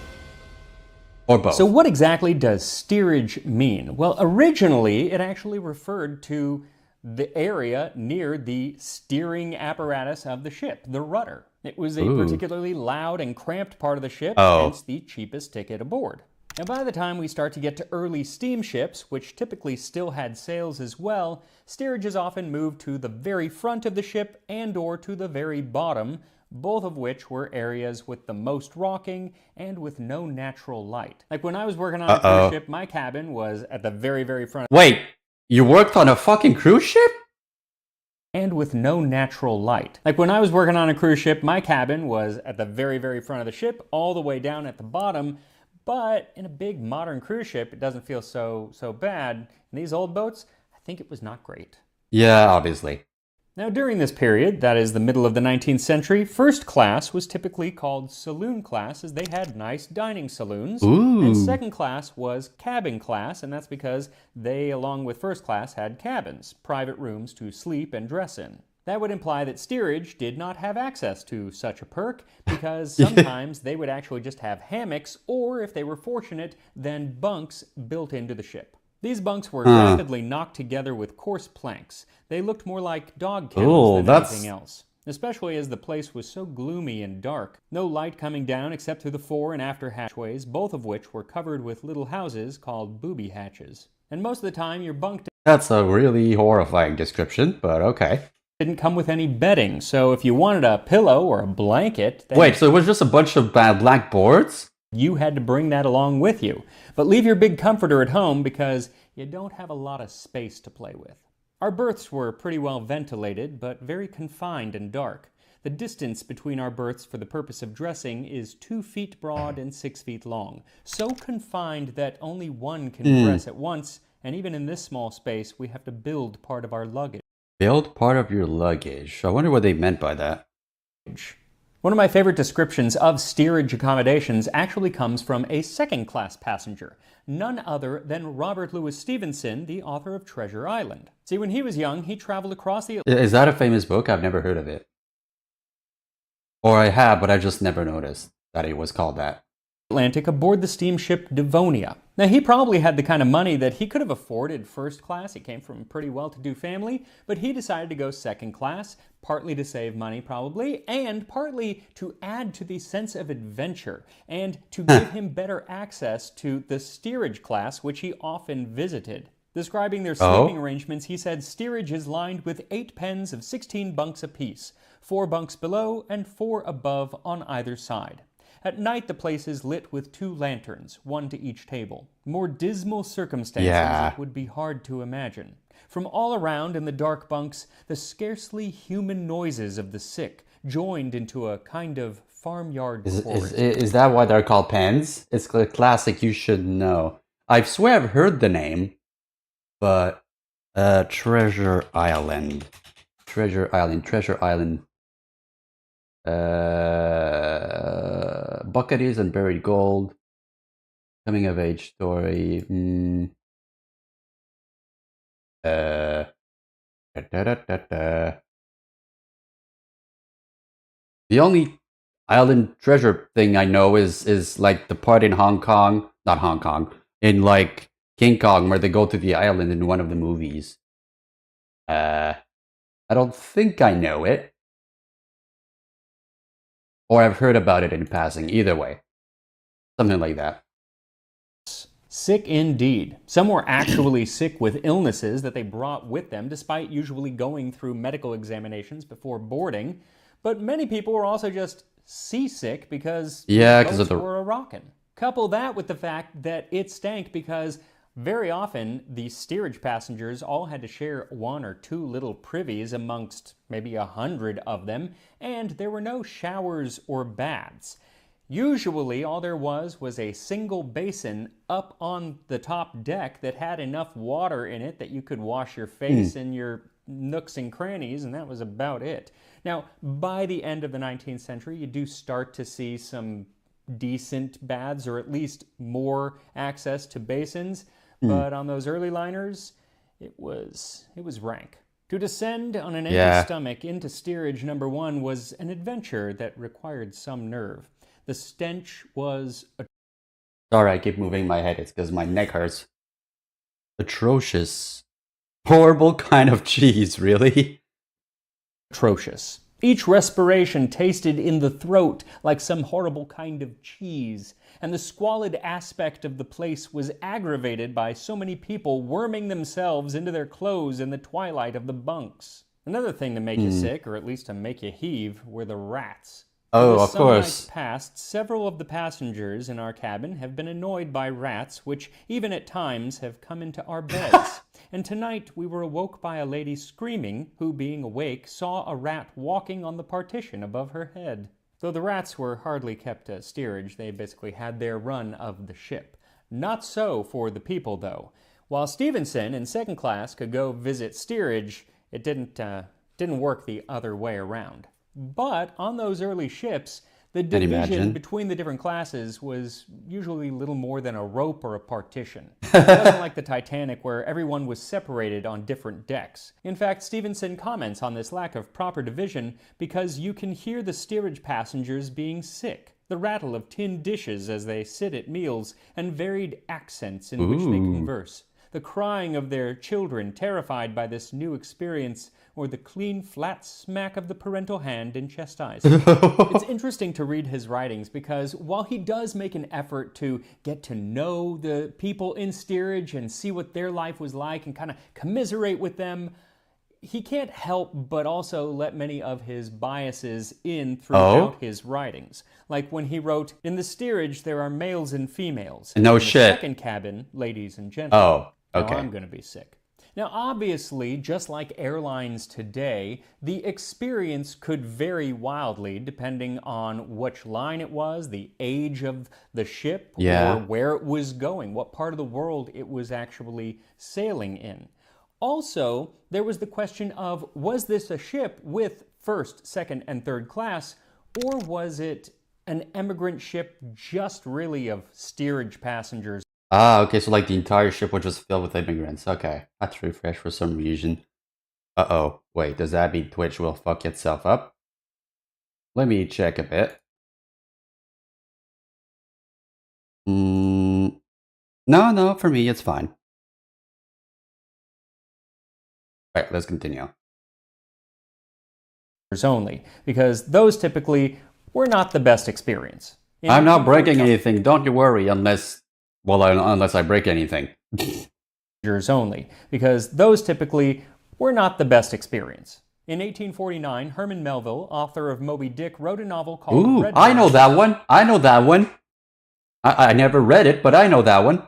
Or both. So what exactly does steerage mean? Well, originally it actually referred to the area near the steering apparatus of the ship, the rudder. It was a particularly loud and cramped part of the ship, hence the cheapest ticket aboard. Now, by the time we start to get to early steamships, which typically still had sails as well, steerage is often moved to the very front of the ship and or to the very bottom, both of which were areas with the most rocking and with no natural light. Like when I was working on a cruise ship, my cabin was at the very, very front. Wait, you worked on a fucking cruise ship? And with no natural light. Like when I was working on a cruise ship, my cabin was at the very, very front of the ship, all the way down at the bottom. But in a big modern cruise ship, it doesn't feel so bad. In these old boats, I think it was not great. Yeah, obviously. Now, during this period, that is the middle of the 19th century, first class was typically called saloon class, as they had nice dining saloons. And second class was cabin class, and that's because they, along with first class, had cabins, private rooms to sleep and dress in. That would imply that steerage did not have access to such a perk, because sometimes they would actually just have hammocks, or if they were fortunate, then bunks built into the ship. These bunks were rapidly knocked together with coarse planks. They looked more like dog kennels than anything else, especially as the place was so gloomy and dark. No light coming down except through the fore and after hatchways, both of which were covered with little houses called booby hatches. And most of the time, your bunk That's a really horrifying description, but okay. Didn't come with any bedding, so if you wanted a pillow or a blanket... Wait, so it was just a bunch of black boards? You had to bring that along with you. But leave your big comforter at home because you don't have a lot of space to play with. Our berths were pretty well ventilated, but very confined and dark. The distance between our berths for the purpose of dressing is 2 feet broad and 6 feet long. So confined that only one can dress at once, and even in this small space, we have to build part of our luggage. Build part of your luggage. I wonder what they meant by that. One of my favorite descriptions of steerage accommodations actually comes from a second-class passenger, none other than Robert Louis Stevenson, the author of Treasure Island. See, when he was young, he traveled across the... Is that a famous book? I've never heard of it. Or I have, but I just never noticed that it was called that. Atlantic aboard the steamship Devonia. Now, he probably had the kind of money that he could have afforded first class. He came from a pretty well-to-do family, but he decided to go second class, partly to save money probably, and partly to add to the sense of adventure, and to give him better access to the steerage class, which he often visited. Describing their sleeping arrangements, he said, "Steerage is lined with 8 pens of 16 bunks apiece, 4 bunks below and 4 above on either side. At night, the place is lit with 2 lanterns, 1 to each table. More dismal circumstances it would be hard to imagine. From all around in the dark bunks, the scarcely human noises of the sick joined into a kind of farmyard chorus." Is that why they're called pens? It's a classic you should know. I swear I've heard the name, but Treasure Island. Treasure Island. Buccaneers and Buried Gold. Coming of age story. The only island treasure thing I know is like the part in Hong Kong, not Hong Kong, in like King Kong where they go to the island in one of the movies. I don't think I know it. Or I've heard about it in passing, either way. Something like that. Sick indeed. Some were actually sick with illnesses that they brought with them, despite usually going through medical examinations before boarding. But many people were also just seasick because boats were a-rockin'. Couple that with the fact that it stank because very often the steerage passengers all had to share 1 or 2 little privies amongst maybe 100 of them, and there were no showers or baths. Usually all there was a single basin up on the top deck that had enough water in it that you could wash your face and your nooks and crannies, and that was about it. Now, by the end of the 19th century, you do start to see some decent baths, or at least more access to basins. But on those early liners, it was rank. To descend on an empty Yeah. stomach into steerage number 1 was an adventure that required some nerve. The stench was Sorry, I keep moving my head. It's because my neck hurts. Atrocious. Horrible kind of cheese, really? atrocious. Each respiration tasted in the throat like some horrible kind of cheese, and the squalid aspect of the place was aggravated by so many people worming themselves into their clothes in the twilight of the bunks. Another thing to make you sick, or at least to make you heave, were the rats. Oh, In the of some course. nights past, several of the passengers in our cabin have been annoyed by rats, which even at times have come into our beds. And tonight we were awoke by a lady screaming, who, being awake, saw a rat walking on the partition above her head. Though the rats were hardly kept to steerage, they basically had their run of the ship. Not so for the people, though. While Stevenson in second class could go visit steerage, it didn't work the other way around. But on those early ships, the division imagine? between the different classes was usually little more than a rope or a partition. It wasn't like the Titanic where everyone was separated on different decks. In fact, Stevenson comments on this lack of proper division because you can hear the steerage passengers being sick, the rattle of tin dishes as they sit at meals, and varied accents in which they converse, the crying of their children terrified by this new experience, or the clean, flat smack of the parental hand in chastisement. It's interesting to read his writings because while he does make an effort to get to know the people in steerage and see what their life was like and kind of commiserate with them, he can't help but also let many of his biases in throughout his writings. Like when he wrote, "In the steerage there are males and females. No in shit. the second cabin, ladies and gentlemen." Oh, okay. Now I'm going to be sick. Now, obviously, just like airlines today, the experience could vary wildly depending on which line it was, the age of the ship, Yeah. or where it was going, what part of the world it was actually sailing in. Also, there was the question of, was this a ship with first, second, and third class, or was it an emigrant ship just really of steerage passengers? Ah, okay, so like the entire ship was just filled with immigrants. Okay, that's refresh for some reason. Uh-oh, wait, does that mean Twitch will fuck itself up? Let me check a bit. No, for me it's fine. Alright, let's continue. Only, because those typically were not the best experience. I'm not breaking anything, don't you worry, unless I break anything. Only, because those typically were not the best experience. In 1849, Herman Melville, author of Moby Dick, wrote a novel called Ooh, Red I know Bird. that one. I know that one. I never read it, but I know that one.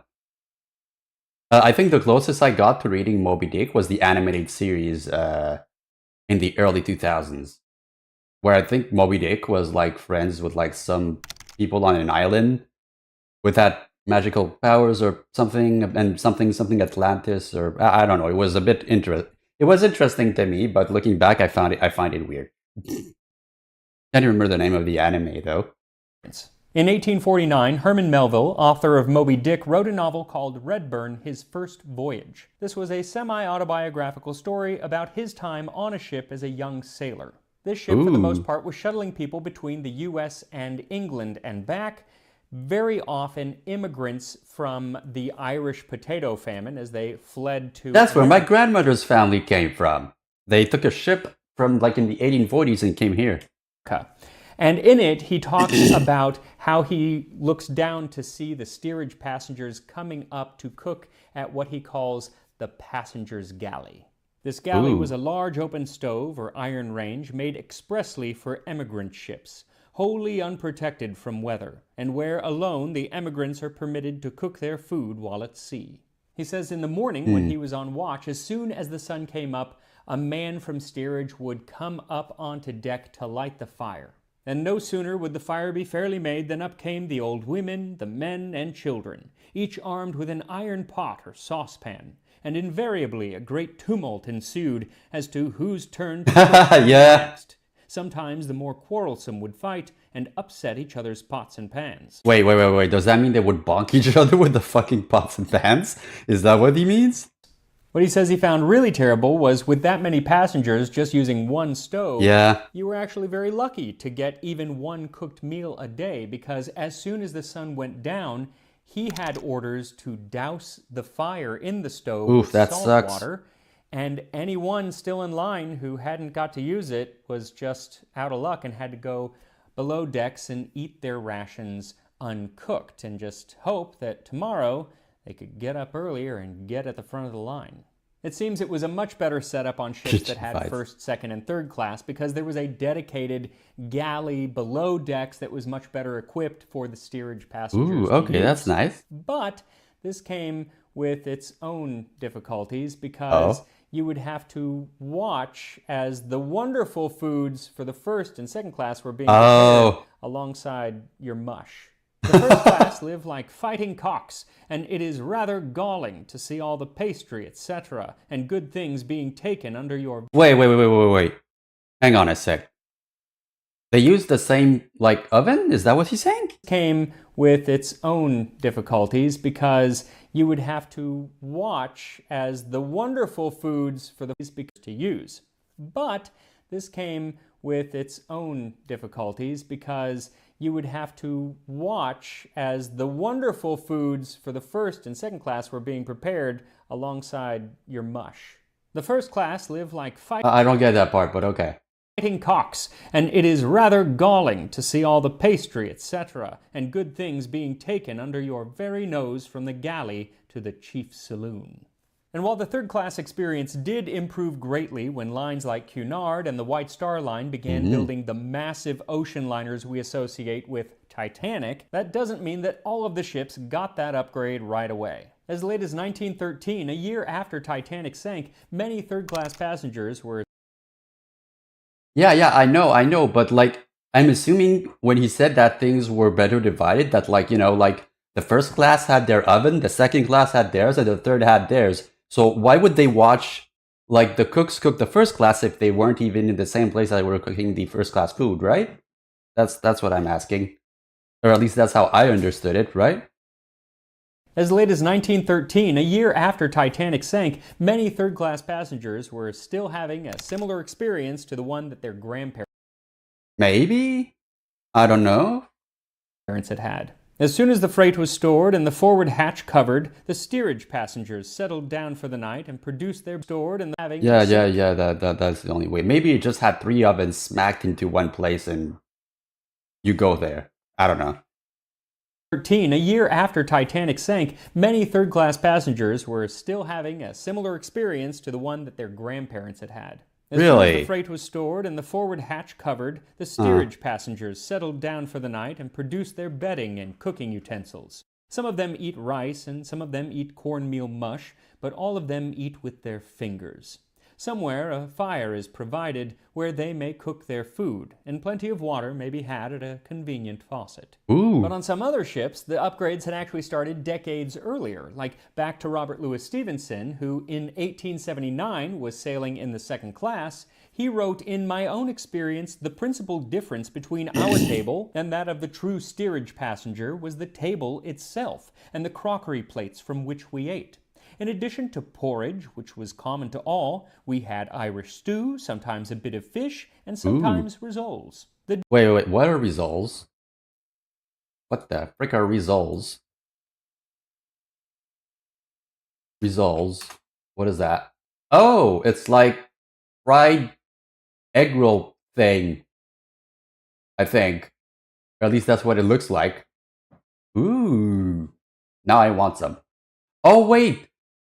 I think the closest I got to reading Moby Dick was the animated series in the early 2000s, where I think Moby Dick was like friends with like some people on an island with that magical powers or something, and something Atlantis, or I don't know. It was a bit It was interesting to me, but looking back, I find it weird. Can't remember the name of the anime though. In 1849, Herman Melville, author of Moby Dick, wrote a novel called Redburn, His First Voyage. This was a semi-autobiographical story about his time on a ship as a young sailor. This ship, for the most part, was shuttling people between the US and England and back, very often immigrants from the Irish potato famine as they fled to... That's where my grandmother's family came from. They took a ship from like in the 1840s and came here. And in it, he talks about how he looks down to see the steerage passengers coming up to cook at what he calls the passenger's galley. This galley was a large open stove or iron range made expressly for emigrant ships, wholly unprotected from weather, and where alone the emigrants are permitted to cook their food while at sea. He says in the morning when he was on watch, as soon as the sun came up, a man from steerage would come up onto deck to light the fire. And no sooner would the fire be fairly made than up came the old women, the men, and children, each armed with an iron pot or saucepan, and invariably a great tumult ensued as to whose turn to cook next. Sometimes the more quarrelsome would fight and upset each other's pots and pans. Wait. Does that mean they would bonk each other with the fucking pots and pans? Is that what he means? What he says he found really terrible was with that many passengers just using one stove, you were actually very lucky to get even one cooked meal a day, because as soon as the sun went down, he had orders to douse the fire in the stove with salt water, and anyone still in line who hadn't got to use it was just out of luck and had to go below decks and eat their rations uncooked and just hope that tomorrow they could get up earlier and get at the front of the line. It seems it was a much better setup on ships that had first, second, and third class, because there was a dedicated galley below decks that was much better equipped for the steerage passengers. Ooh, okay, that's nice. But this came with its own difficulties, because you would have to watch as the wonderful foods for the first and second class were being prepared alongside your mush. The first class live like fighting cocks, and it is rather galling to see all the pastry, etc., and good things being taken under your... Wait. Hang on a sec. They use the same, like, oven? Is that what he's saying? Came with its own difficulties, because you would have to watch as the wonderful foods for the speakers to use. But this came with its own difficulties, because you would have to watch as the wonderful foods for the first and second class were being prepared alongside your mush. The first class live like I don't get that part, but okay. Fighting cocks, and it is rather galling to see all the pastry, etc., and good things being taken under your very nose from the galley to the chief saloon. And while the third class experience did improve greatly when lines like Cunard and the White Star Line began building the massive ocean liners we associate with Titanic, that doesn't mean that all of the ships got that upgrade right away. As late as 1913, a year after Titanic sank, many third class passengers were... Yeah, I know, but like, I'm assuming when he said that things were better divided, that like, you know, like the first class had their oven, the second class had theirs, and the third had theirs. So why would they watch, like, the cooks cook the first class if they weren't even in the same place that they were cooking the first class food, right? That's what I'm asking. Or at least that's how I understood it, right? As late as 1913, a year after Titanic sank, many third class passengers were still having a similar experience to the one that their grandparents... Maybe? I don't know. ...had had. As soon as the freight was stored and the forward hatch covered, the steerage passengers settled down for the night and produced their stored and having... Yeah, that's the only way. Maybe it just had 3 ovens smacked into one place and you go there. I don't know. A year after Titanic sank, many third-class passengers were still having a similar experience to the one that their grandparents had had. As soon as the freight was stored and the forward hatch covered, the steerage passengers settled down for the night and produced their bedding and cooking utensils. Some of them eat rice and some of them eat cornmeal mush, but all of them eat with their fingers. Somewhere a fire is provided where they may cook their food, and plenty of water may be had at a convenient faucet. Ooh. But on some other ships, the upgrades had actually started decades earlier, like back to Robert Louis Stevenson, who in 1879 was sailing in the second class. He wrote, "In my own experience, the principal difference between our table and that of the true steerage passenger was the table itself, and the crockery plates from which we ate. In addition to porridge, which was common to all, we had Irish stew, sometimes a bit of fish, and sometimes rissoles." Wait, what are rissoles? What the frick are rissoles? Rissoles? What is that? Oh, it's like fried egg roll thing, I think. Or at least that's what it looks like. Ooh. Now I want some. Oh, wait!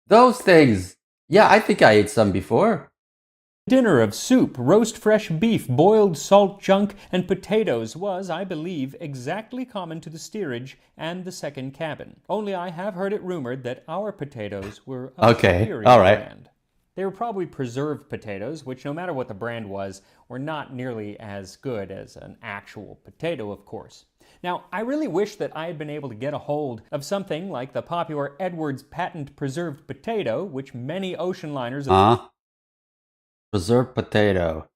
Those things! Yeah, I think I ate some before. Dinner of soup, roast fresh beef, boiled salt junk, and potatoes was, I believe, exactly common to the steerage and the second cabin. Only I have heard it rumored that our potatoes were of superior brand. They were probably preserved potatoes, which no matter what the brand was, were not nearly as good as an actual potato, of course. Now, I really wish that I had been able to get a hold of something like the popular Edwards patent preserved potato, which many ocean liners... Preserved potato.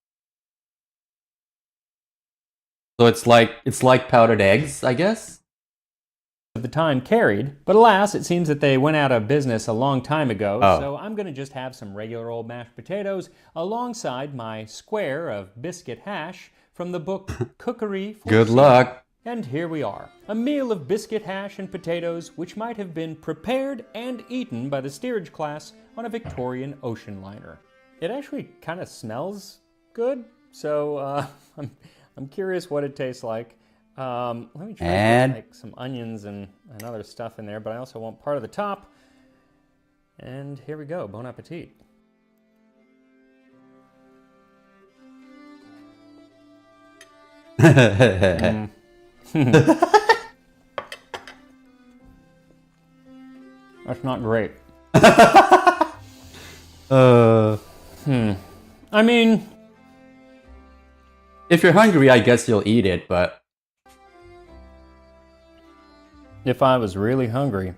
So it's like powdered eggs, I guess? of the time carried, but alas, it seems that they went out of business a long time ago, Oh. so I'm going to just have some regular old mashed potatoes alongside my square of biscuit hash from the book Cookery for Good Seamen. luck. And here we are, a meal of biscuit hash and potatoes which might have been prepared and eaten by the steerage class on a Victorian ocean liner. It actually kind of smells good, so I'm curious what it tastes like. Let me try to put like some onions and other stuff in there, but I also want part of the top. And here we go, bon appetit. That's not great. I mean, if you're hungry, I guess you'll eat it, but if I was really hungry,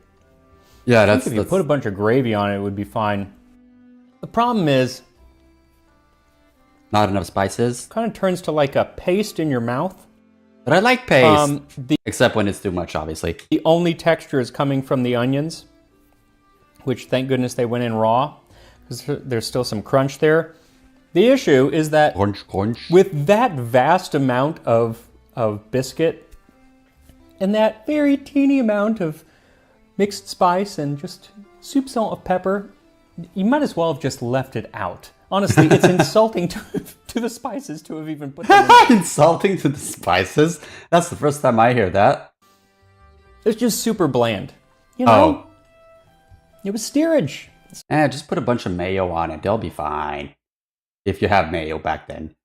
yeah, I think if you put a bunch of gravy on it, it would be fine. The problem is, not enough spices. kind of turns to like a paste in your mouth. But I like paste, except when it's too much, obviously. The only texture is coming from the onions, which thank goodness they went in raw, because there's still some crunch there. The issue is that Crunch. with that vast amount of biscuit and that very teeny amount of mixed spice and just soup, salt, of pepper, you might as well have just left it out. Honestly, it's insulting to the spices to have even put them in. Insulting to the spices? That's the first time I hear that. It's just super bland. You know? It was steerage. Just put a bunch of mayo on it. They'll be fine. If you have mayo back then.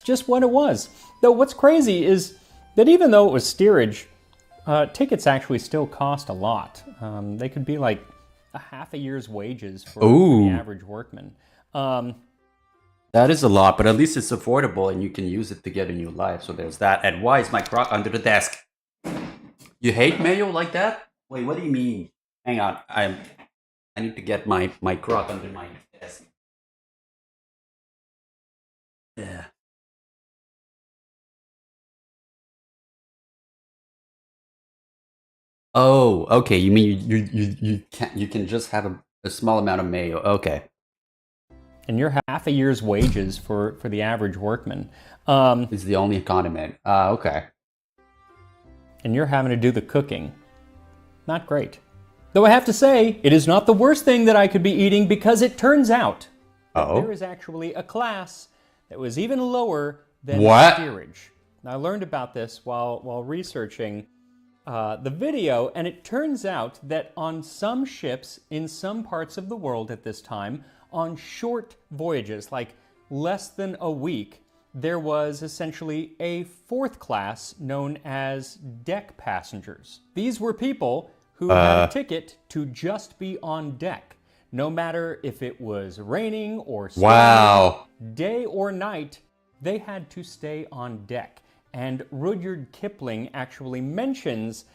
Just what it was. Though what's crazy is that even though it was steerage, tickets actually still cost a lot. They could be like a half a year's wages for the average workman. That is a lot, but at least it's affordable and you can use it to get a new life. So there's that. And why is my crock under the desk? You hate mayo like that? Wait, what do you mean? Hang on. I need to get my crock under my desk. Yeah. Oh, okay. You mean you can just have a small amount of mayo. Okay. And you're half a year's wages for the average workman. It's the only condiment. Okay. And you're having to do the cooking. Not great. Though I have to say, it is not the worst thing that I could be eating, because it turns out that there is actually a class that was even lower than steerage. Now, I learned about this while researching the video, and it turns out that on some ships in some parts of the world at this time, on short voyages, like less than a week, there was essentially a fourth class known as deck passengers. These were people who had a ticket to just be on deck, no matter if it was raining or storming, day or night, they had to stay on deck. And Rudyard Kipling actually mentions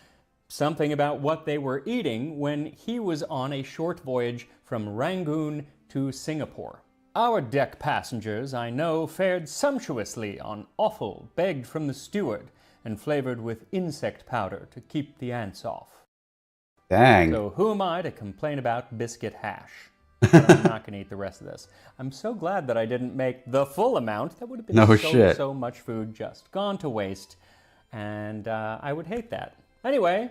something about what they were eating when he was on a short voyage from Rangoon to Singapore. Our deck passengers, I know, fared sumptuously on offal begged from the steward and flavored with insect powder to keep the ants off. Dang. So who am I to complain about biscuit hash? But I'm not going to eat the rest of this. I'm so glad that I didn't make the full amount. That would have been so much food just gone to waste. And I would hate that. Anyway,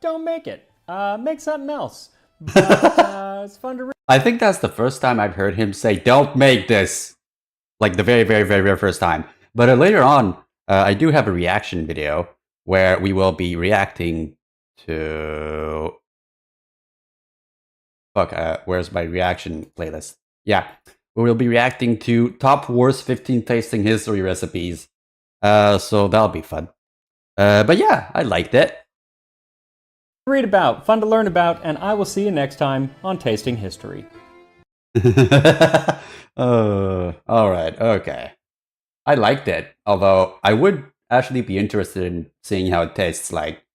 don't make it. Make something else. But it's fun to read. I think that's the first time I've heard him say, don't make this. Like the very, very, very, very first time. But later on, I do have a reaction video where we will be reacting to... where's my reaction playlist? Yeah, we will be reacting to top worst 15 tasting history recipes. So that'll be fun. But yeah, I liked it. Read about, fun to learn about, and I will see you next time on Tasting History. Alright, okay. I liked it, although I would actually be interested in seeing how it tastes like.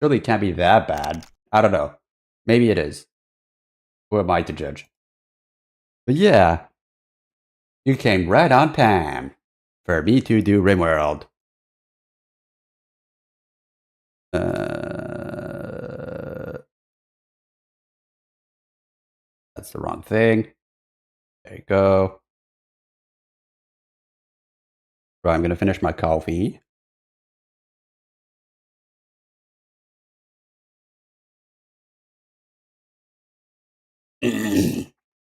Surely it can't be that bad. I don't know. Maybe it is. Who am I to judge? But yeah, you came right on time for me to do Rimworld. That's the wrong thing. There you go. Right, I'm gonna finish my coffee.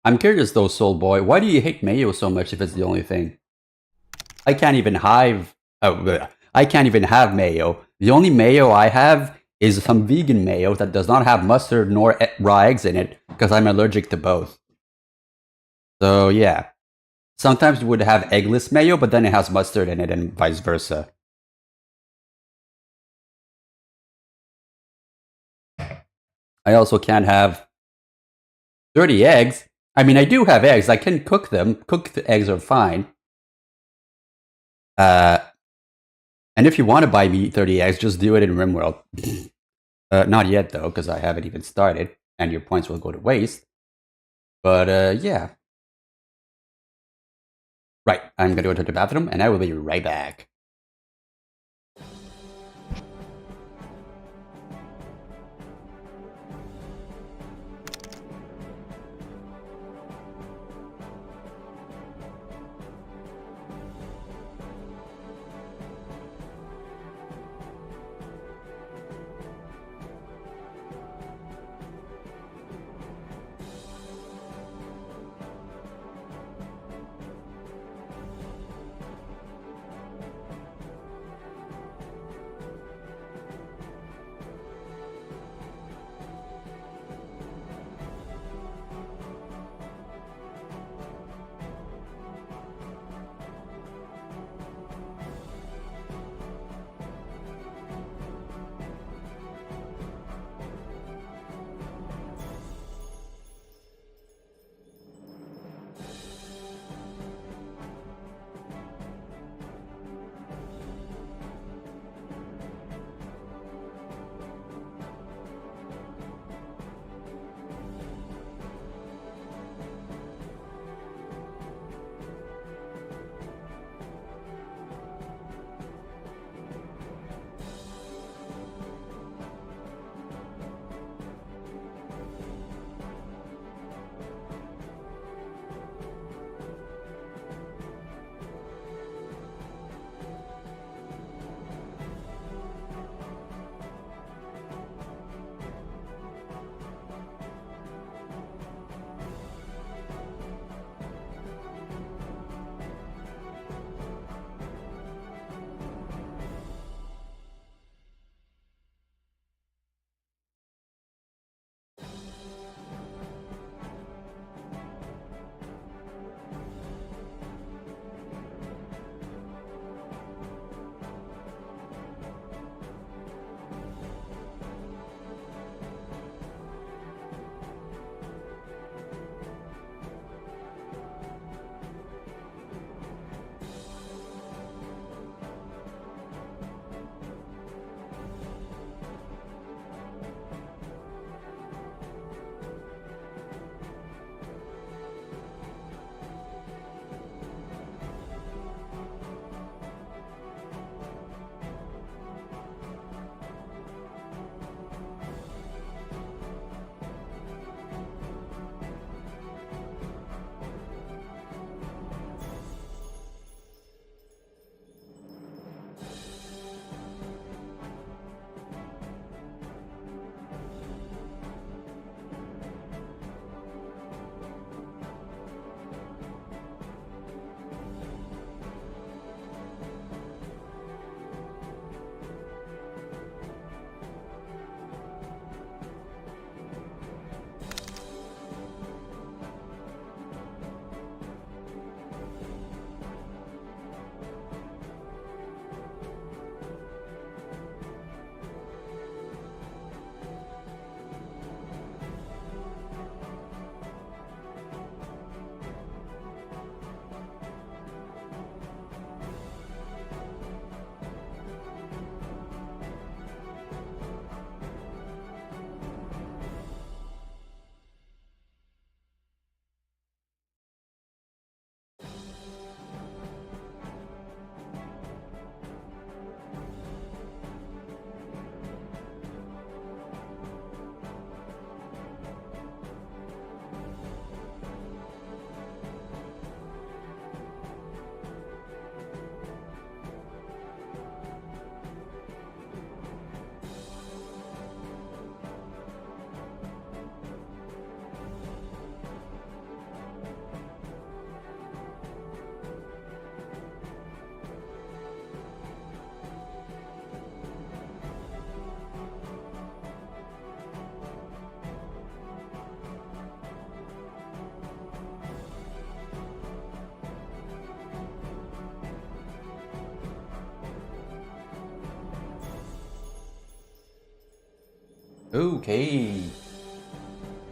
I'm curious though, Soul Boy, why do you hate mayo so much if it's the only thing? I can't even I can't even have mayo. The only mayo I have is some vegan mayo that does not have mustard nor raw eggs in it because I'm allergic to both. So yeah, sometimes we would have eggless mayo, but then it has mustard in it and vice versa. I also can't have dirty eggs. I mean, I do have eggs. I can cook them. Cooked eggs are fine. And if you want to buy me 30 eggs, just do it in Rimworld. Not yet, though, because I haven't even started, and your points will go to waste. But, yeah. Right, I'm gonna go to the bathroom, and I will be right back. Okay.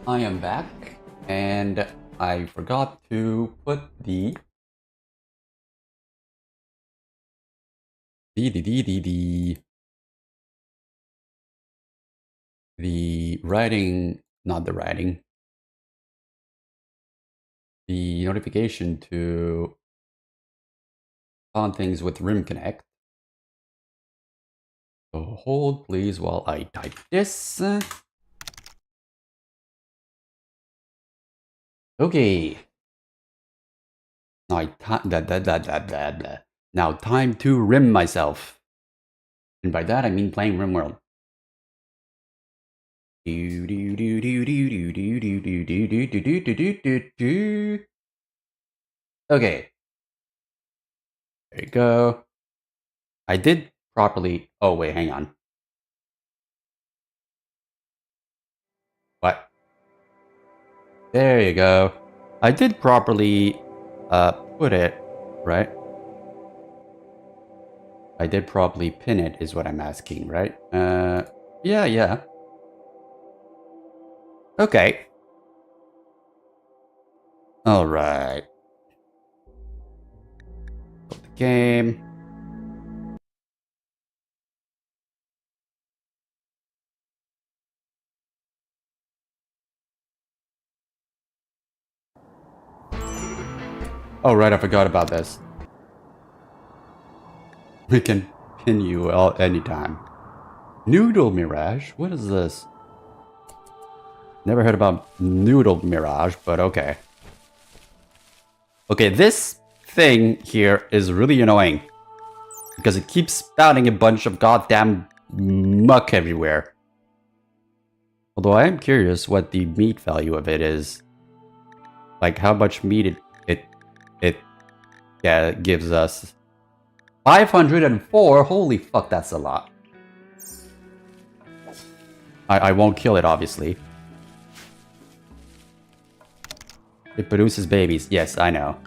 I am back, and I forgot to put the writing, not the writing, the notification to on things with Rim Connect. So hold please while I type this. Okay. Now time to rim myself. And by that I mean playing Rimworld. Okay. There you go. I did properly. Oh wait, hang on. What? There you go. I did properly put it, right? I did properly pin it is what I'm asking, right? Yeah. Okay. Alright. Put the game. Oh right, I forgot about this. We can pin you anytime. Noodle Mirage? What is this? Never heard about Noodle Mirage, but okay. Okay, this thing here is really annoying. Because it keeps spouting a bunch of goddamn muck everywhere. Although I am curious what the meat value of it is. Like how much meat it gives us. 504? Holy fuck, that's a lot. I won't kill it, obviously. It produces babies. Yes, I know.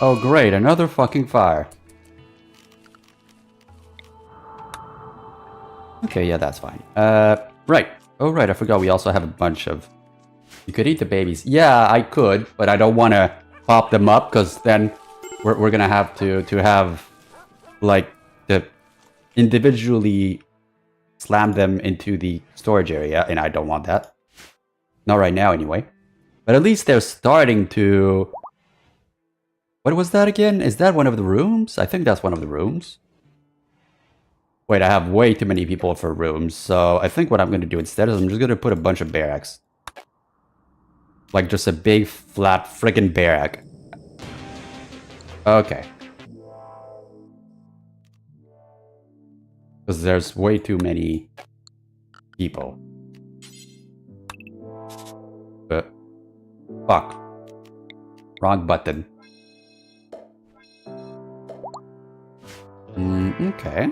Oh great, another fucking fire. Okay, yeah, that's fine. Right. Oh right, I forgot we also have a bunch of... You could eat the babies. Yeah, I could, but I don't want to pop them up, because then we're gonna have to have, like, the individually slam them into the storage area, and I don't want that. Not right now, anyway. But at least they're starting to... What was that again? Is that one of the rooms? I think that's one of the rooms. Wait, I have way too many people for rooms, so I think what I'm going to do instead is I'm just going to put a bunch of barracks. Like just a big, flat, friggin' barrack. Okay. Because there's way too many people. But... Fuck. Wrong button. Okay.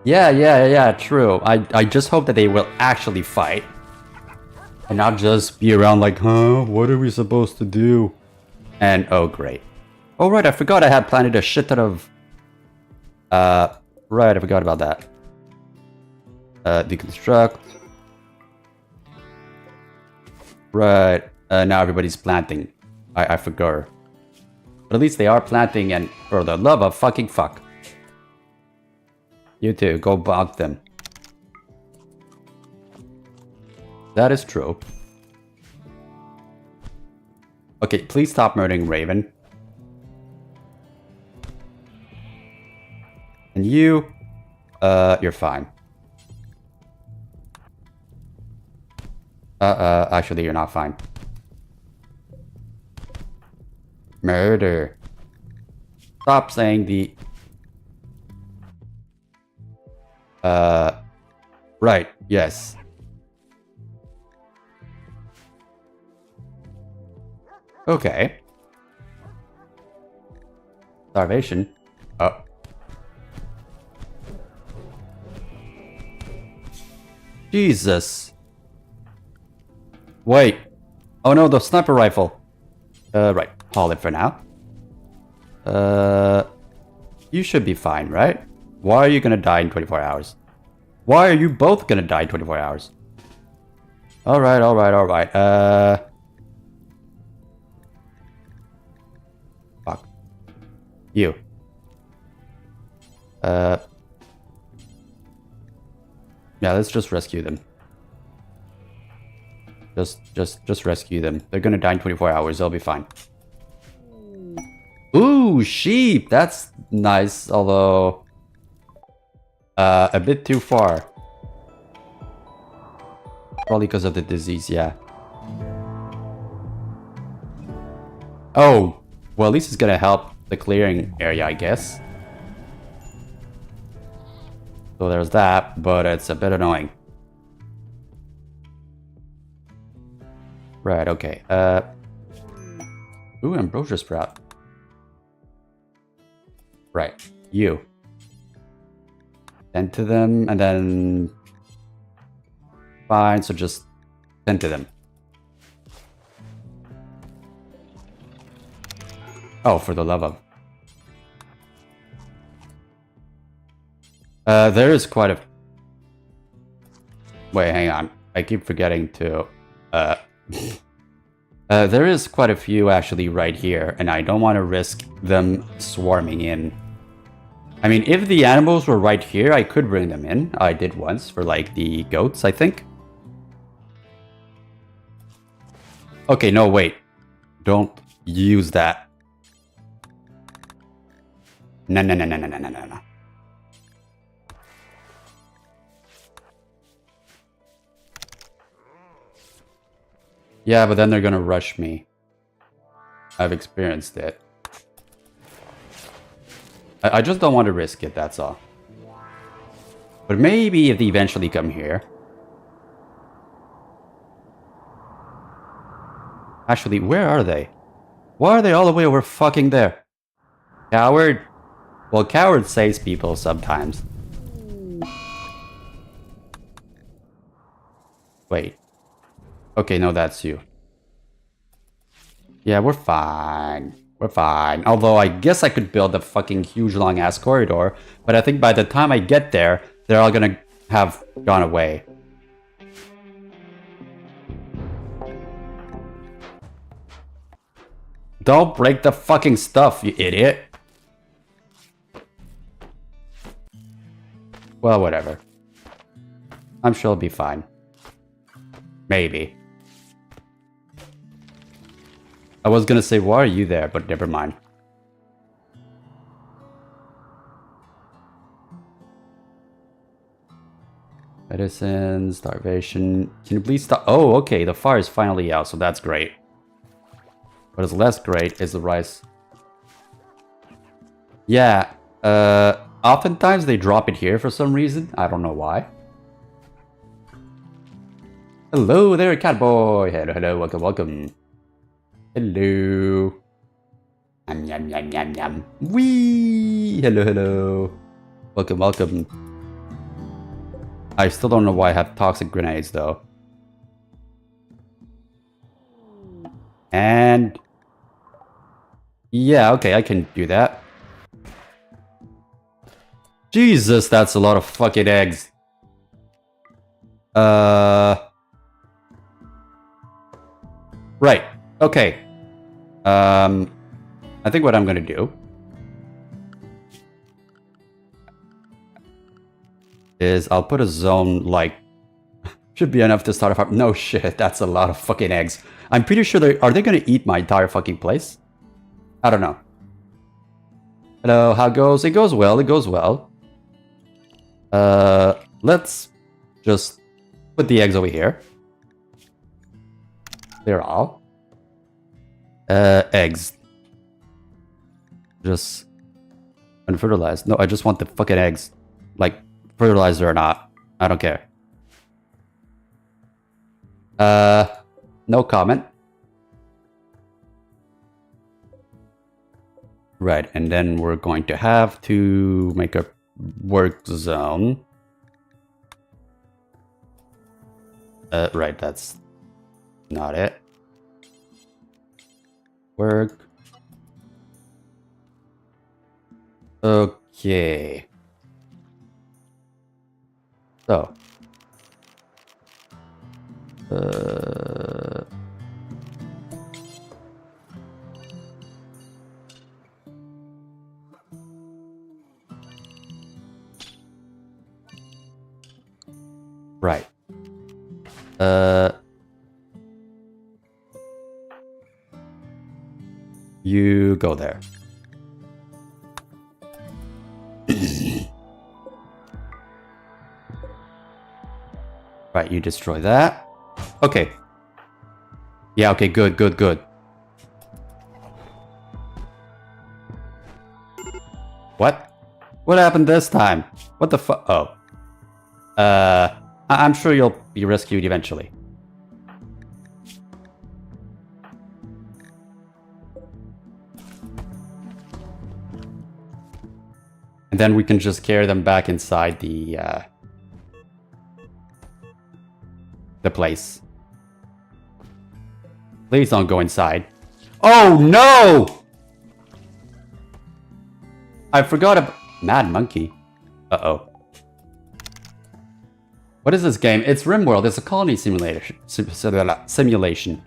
Yeah, true. I just hope that they will actually fight. And not just be around like, huh, what are we supposed to do? And, oh great. Oh right, I forgot I had planned a shit ton of... right, I forgot about that. Deconstruct. Right, now everybody's planting. I forgot. But at least they are planting, and for the love of fucking fuck. You too, go bonk them. That is true. Okay, please stop murdering Raven. And you, you're fine. Actually you're not fine. Murder. Stop saying the... Right, yes. Okay. Starvation. Oh. Jesus. Wait, Oh no, the sniper rifle. Right. Hold it for now. You should be fine, right? Why are you gonna die in 24 hours? Why are you both gonna die in 24 hours? Alright, alright, alright. Fuck. You. Yeah, let's just rescue them. Just rescue them. They're gonna die in 24 hours. They'll be fine. Ooh, sheep. That's nice, although a bit too far. Probably because of the disease, yeah. Oh, well, at least it's gonna help the clearing area, I guess. So there's that, but it's a bit annoying. Right, okay. Ooh, ambrosia sprout. Right, you. Tend to them, and then... Fine, so just tend to them. Oh, for the love of... there is quite a... Wait, hang on. I keep forgetting to... there is quite a few actually right here, and I don't want to risk them swarming in. I mean, if the animals were right here, I could bring them in. I did once for, like, the goats, I think. Okay, no, wait. Don't use that. No, no, no, no, no, no, no, no. Yeah, but then they're gonna rush me. I've experienced it. I just don't want to risk it, that's all. But maybe if they eventually come here... Actually, where are they? Why are they all the way over fucking there? Coward? Well, coward saves people sometimes. Wait. Okay, no, that's you. Yeah, we're fine. We're fine. Although I guess I could build a fucking huge long ass corridor, but I think by the time I get there, they're all gonna have gone away. Don't break the fucking stuff, you idiot. Well, whatever. I'm sure it'll be fine. Maybe. I was gonna say, why are you there? But never mind. Medicine, starvation. Can you please stop? Oh, okay. The fire is finally out, so that's great. What is less great is the rice. Yeah. Oftentimes they drop it here for some reason. I don't know why. Hello there, catboy. Hello, hello. Welcome, welcome. Hello. Yum, yum, yum, yum, yum. Wee. Hello, hello. Welcome, welcome. I still don't know why I have toxic grenades, though. And... yeah, okay, I can do that. Jesus, that's a lot of fucking eggs. Right. Okay. I think what I'm gonna do is I'll put a zone, like, should be enough to start a farm. No shit, that's a lot of fucking eggs. I'm pretty sure are they gonna eat my entire fucking place? I don't know. Hello, how goes? It goes well, it goes well. Let's just put the eggs over here. They're all. Eggs. Just unfertilized. No, I just want the fucking eggs. Like, fertilizer or not. I don't care. No comment. Right, and then we're going to have to make a work zone. Right, that's not it. Work. Okay. So. Right. You go there. Right, you destroy that. Okay. Yeah, okay, good, good, good. What? What happened this time? What the fuck? Oh. I'm sure you'll be rescued eventually. And then we can just carry them back inside the place. Please don't go inside. Oh no! I forgot about Mad Monkey. Uh-oh. What is this game? It's Rimworld. It's a colony simulation. Simulation.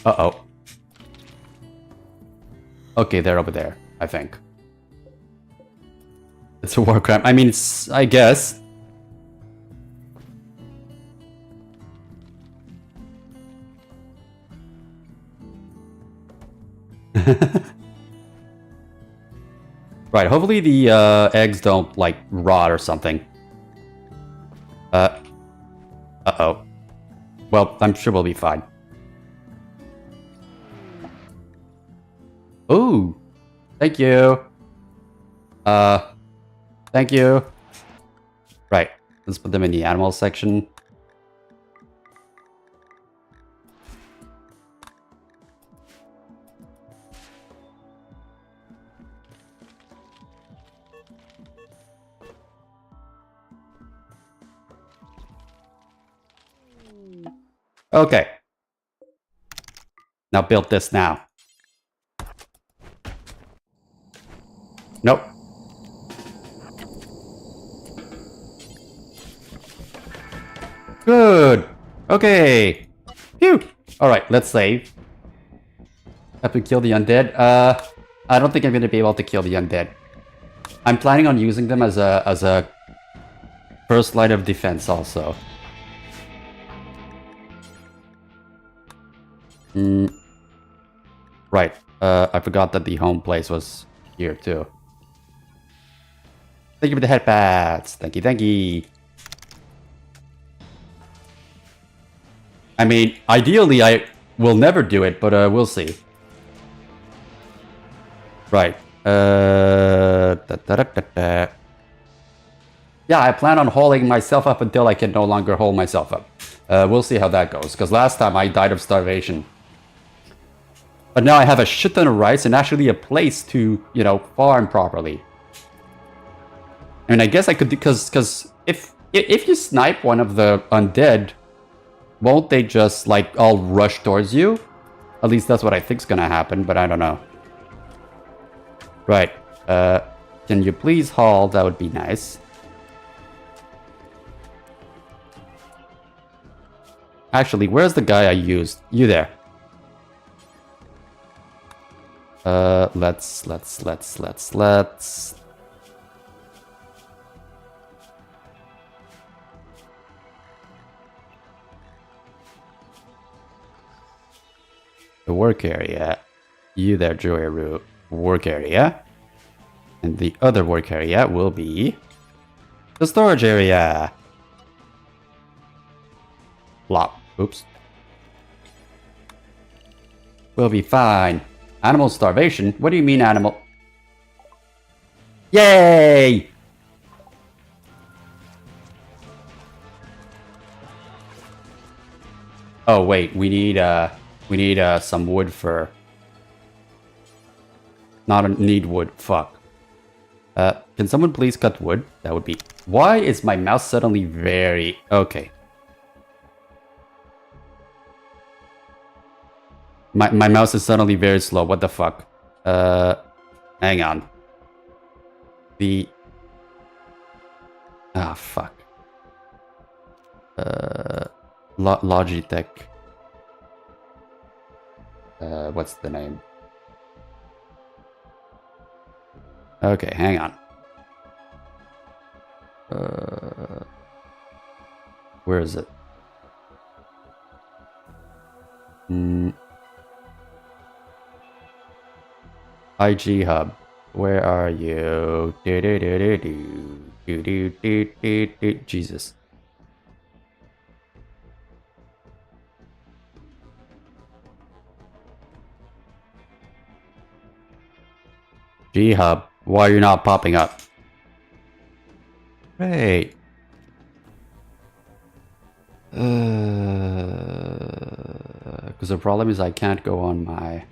Uh-oh. Okay, they're over there, I think. It's a war crime. I mean, it's, I guess. Right, hopefully the eggs don't, like, rot or something. Uh-oh. Well, I'm sure we'll be fine. Ooh! Thank you! Thank you! Right, let's put them in the animal section. Okay. Now build this now. Nope. Good. Okay. Phew. Alright, let's save. Have to kill the undead. I don't think I'm gonna be able to kill the undead. I'm planning on using them as a first line of defense also. Right. I forgot that the home place was here too. Thank you for the headpats. Thank you, thank you. I mean, ideally I will never do it, but we'll see. Right. Yeah, I plan on hauling myself up until I can no longer haul myself up. We'll see how that goes, because last time I died of starvation. But now I have a shit ton of rice and actually a place to, you know, farm properly. I mean, I guess I could, because if you snipe one of the undead, won't they just, like, all rush towards you? At least that's what I think's gonna happen, but I don't know. Right. Can you please haul? That would be nice. Actually, where's the guy I used? You there. Let's. The work area. You there, Joeru. Work area. And the other work area will be the storage area. Plop. Oops. We'll be fine. Animal starvation? What do you mean animal? Yay! Oh wait, we need some wood for. Need wood. Fuck. Can someone please cut wood? That would be. Why is my mouse suddenly very okay? My mouse is suddenly very slow. What the fuck? Hang on. Fuck. Logitech. What's the name? Okay, hang on. Where is it? IG Hub. Where are you? Jesus. G Hub. Why are you not popping up? Great. Because the problem is I can't go on my...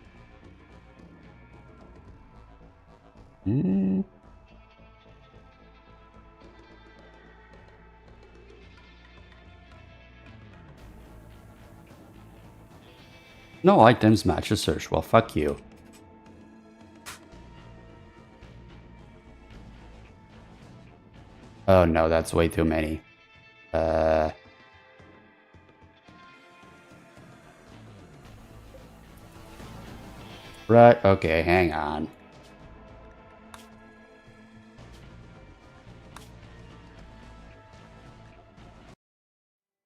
No items match the search. Well, fuck you. Oh no, that's way too many. Right, okay, hang on.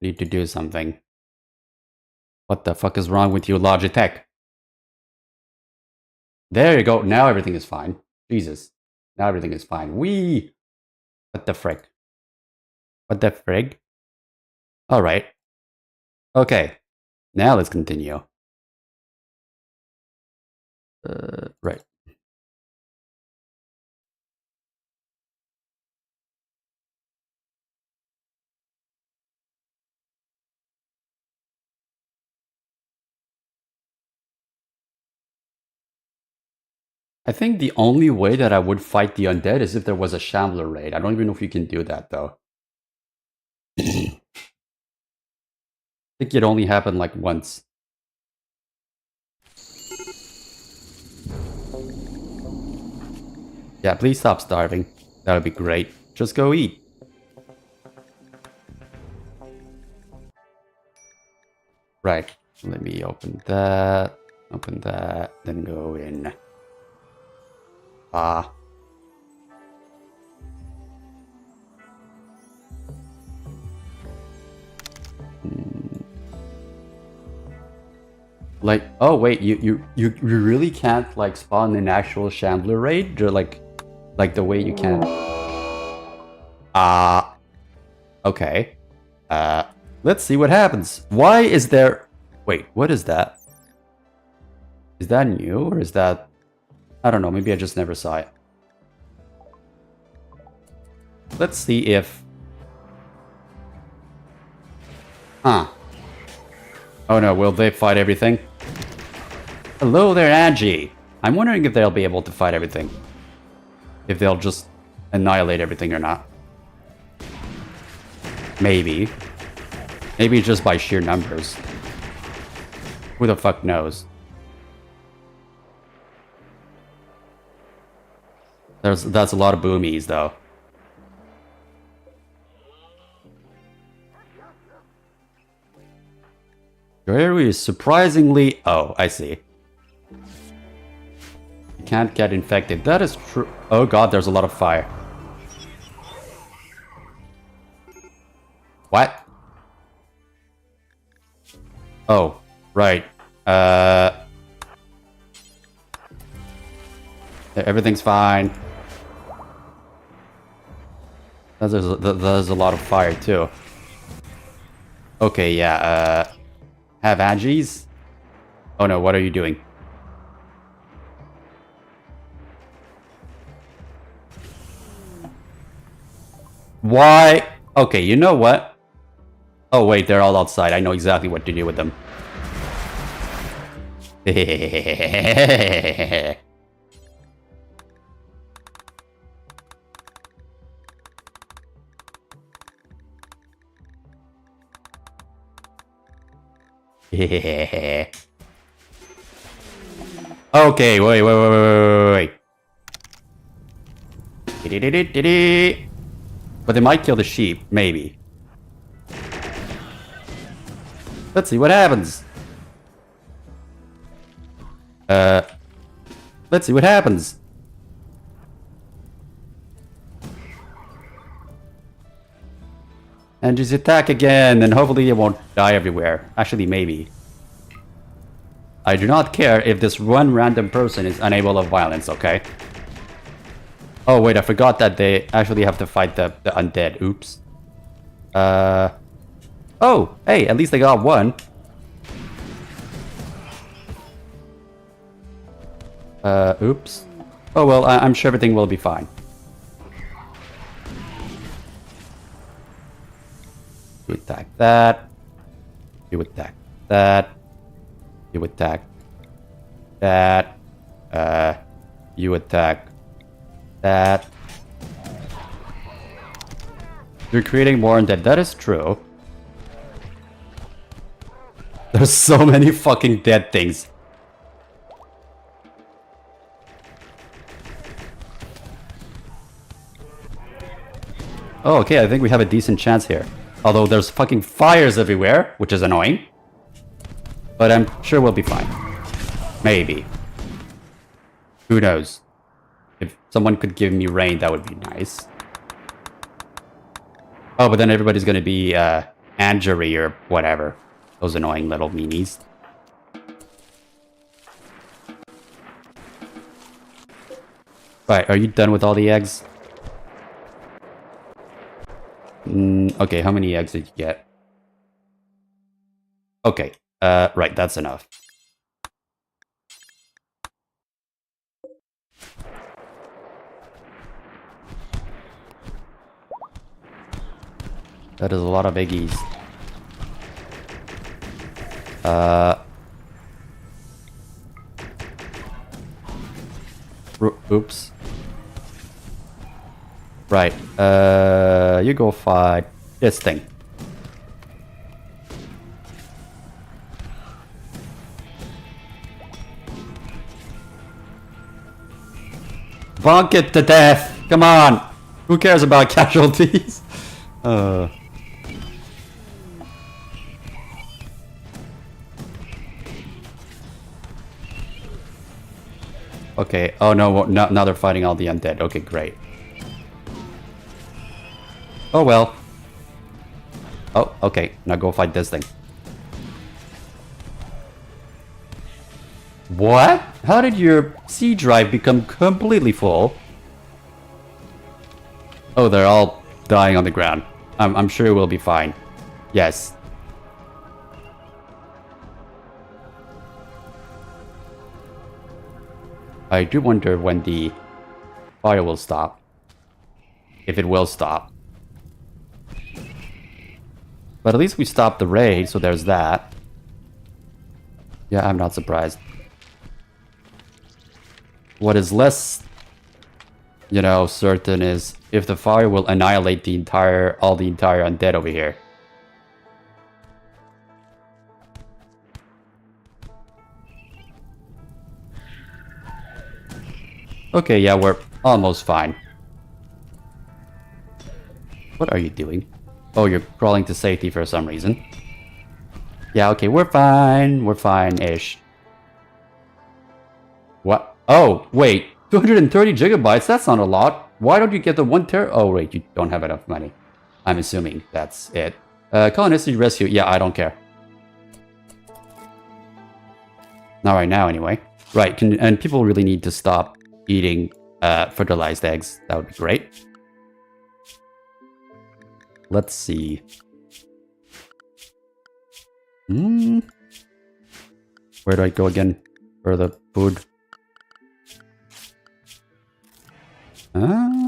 Need to do something. What the fuck is wrong with you, Logitech? There you go, now everything is fine. Jesus. Now everything is fine. Wee! What the frick? What the frig? Alright. Okay. Now let's continue. Right. I think the only way that I would fight the undead is if there was a Shambler raid. I don't even know if you can do that, though. I think it only happened like once. Yeah, please stop starving. That would be great. Just go eat. Right. Let me open that, then go in. Like, oh wait, you really can't like spawn an actual Shambler raid, or like the way you can. Okay. Let's see what happens. Why is there? Wait, what is that? Is that new or is that? I don't know. Maybe I just never saw it. Let's see if. Huh. Oh no, will they fight everything? Hello there, Angie. I'm wondering if they'll be able to fight everything. If they'll just annihilate everything or not. Maybe. Maybe just by sheer numbers. Who the fuck knows? That's a lot of boomies, though. Your area is surprisingly... Oh, I see. You can't get infected. That is true. Oh god, there's a lot of fire. What? Oh, right. Everything's fine. There's a lot of fire, too. Okay, yeah, have Aggies? Oh no, what are you doing? Why? Okay, you know what? Oh wait, they're all outside. I know exactly what to do with them. Okay, wait. But they might kill the sheep, maybe. Let's see what happens. Let's see what happens. And just attack again, and hopefully it won't die everywhere. Actually, maybe. I do not care if this one random person is unable of violence, okay? Oh wait, I forgot that they actually have to fight the undead. Oops. Oh, hey, at least they got one. Oops. Oh well, I'm sure everything will be fine. You attack that. You attack that. You attack that. You attack that. You're creating more undead. That is true. There's so many fucking dead things. Oh, okay, I think we have a decent chance here. Although there's fucking fires everywhere, which is annoying. But I'm sure we'll be fine. Maybe. Who knows? If someone could give me rain, that would be nice. Oh, but then everybody's gonna be, Angery or whatever. Those annoying little meanies. Right, are you done with all the eggs? Okay, how many eggs did you get? Okay, right, that's enough. That is a lot of eggies. Oops. Right, you go fight this thing. Bonk it to death! Come on! Who cares about casualties? Okay, oh no, now they're fighting all the undead. Okay, great. Oh well. Oh, okay, now go fight this thing. What? How did your C drive become completely full? Oh, they're all dying on the ground. I'm sure we'll be fine. Yes. I do wonder when the fire will stop. If it will stop. But at least we stopped the raid, so there's that. Yeah, I'm not surprised. What is less, you know, certain is if the fire will annihilate all the entire undead over here. Okay, yeah, we're almost fine. What are you doing? Oh, you're crawling to safety for some reason. Yeah, okay, we're fine. We're fine-ish. What? Oh, wait. 230 gigabytes? That's not a lot. Why don't you get the 1 tera? Oh, wait, you don't have enough money. I'm assuming that's it. Colonist rescue. Yeah, I don't care. Not right now, anyway. Right, and people really need to stop eating fertilized eggs. That would be great. Let's see. Where do I go again for the food? I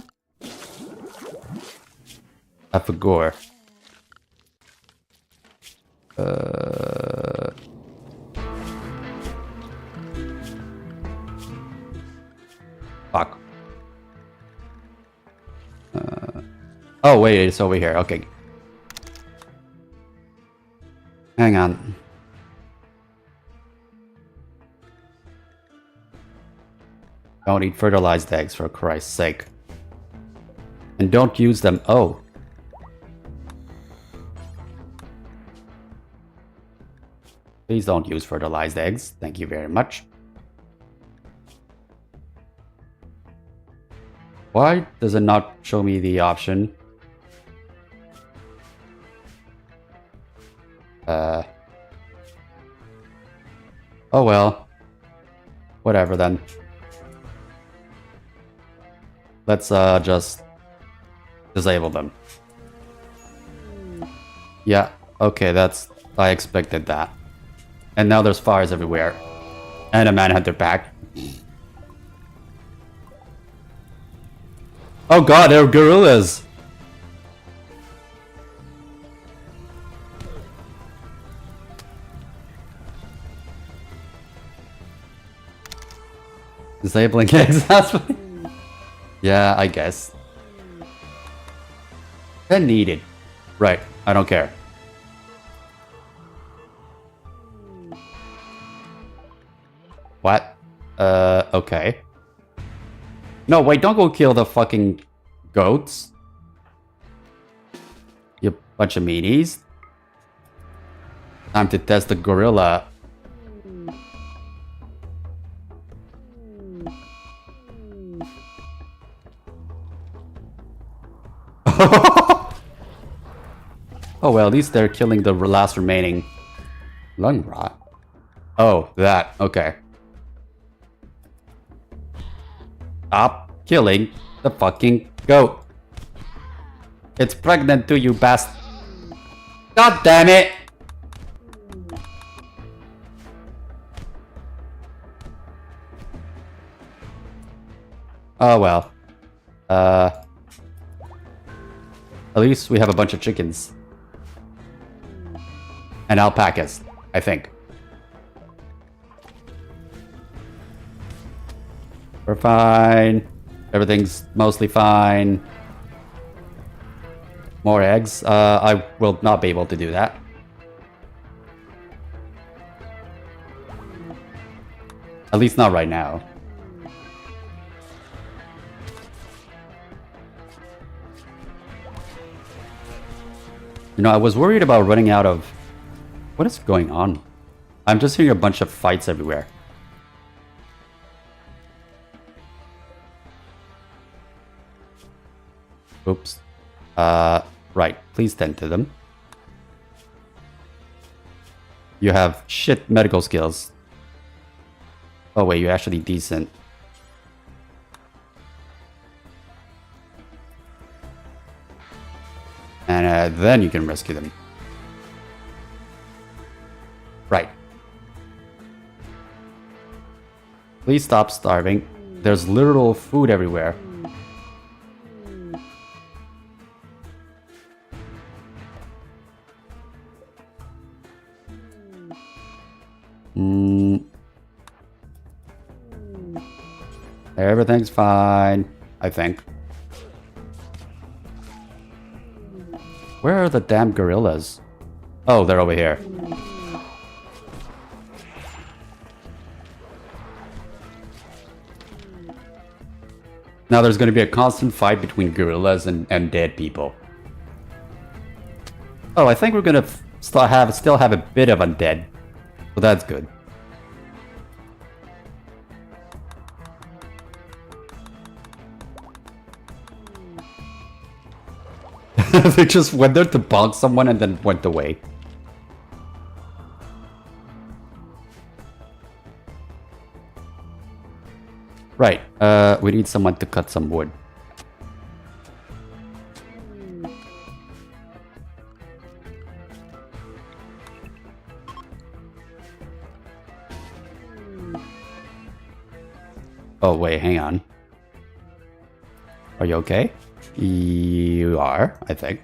forgot. Fuck. Oh wait, it's over here. Okay. Hang on. Don't eat fertilized eggs, for Christ's sake. And don't use them. Oh. Please don't use fertilized eggs. Thank you very much. Why does it not show me the option? Oh well. Whatever then. Let's just disable them. Yeah, okay, that's... I expected that. And now there's fires everywhere. And a manhunter pack. Oh god, they're gorillas! Disabling eggs, that's funny. Yeah, I guess. And needed. Right, I don't care. What? Okay. No, wait, don't go kill the fucking goats. You bunch of meanies. Time to test the gorilla. Oh well, at least they're killing the last remaining lung rot. Oh, that. Okay. Stop killing the fucking goat. It's pregnant too, you bastard. God damn it! Oh well. At least we have a bunch of chickens. And alpacas, I think. We're fine. Everything's mostly fine. More eggs. I will not be able to do that. At least not right now. You know, I was worried about running out of... What is going on? I'm just hearing a bunch of fights everywhere. Oops. Right. Please tend to them. You have shit medical skills. Oh wait, you're actually decent. And then you can rescue them. Right. Please stop starving. There's literal food everywhere. Everything's fine, I think. Where are the damn gorillas? Oh, they're over here. Now there's going to be a constant fight between gorillas and dead people. Oh, I think we're going to still have a bit of undead. So that's good. They just went there to bonk someone and then went away. Right, we need someone to cut some wood. Oh wait, hang on. Are you okay? You are, I think.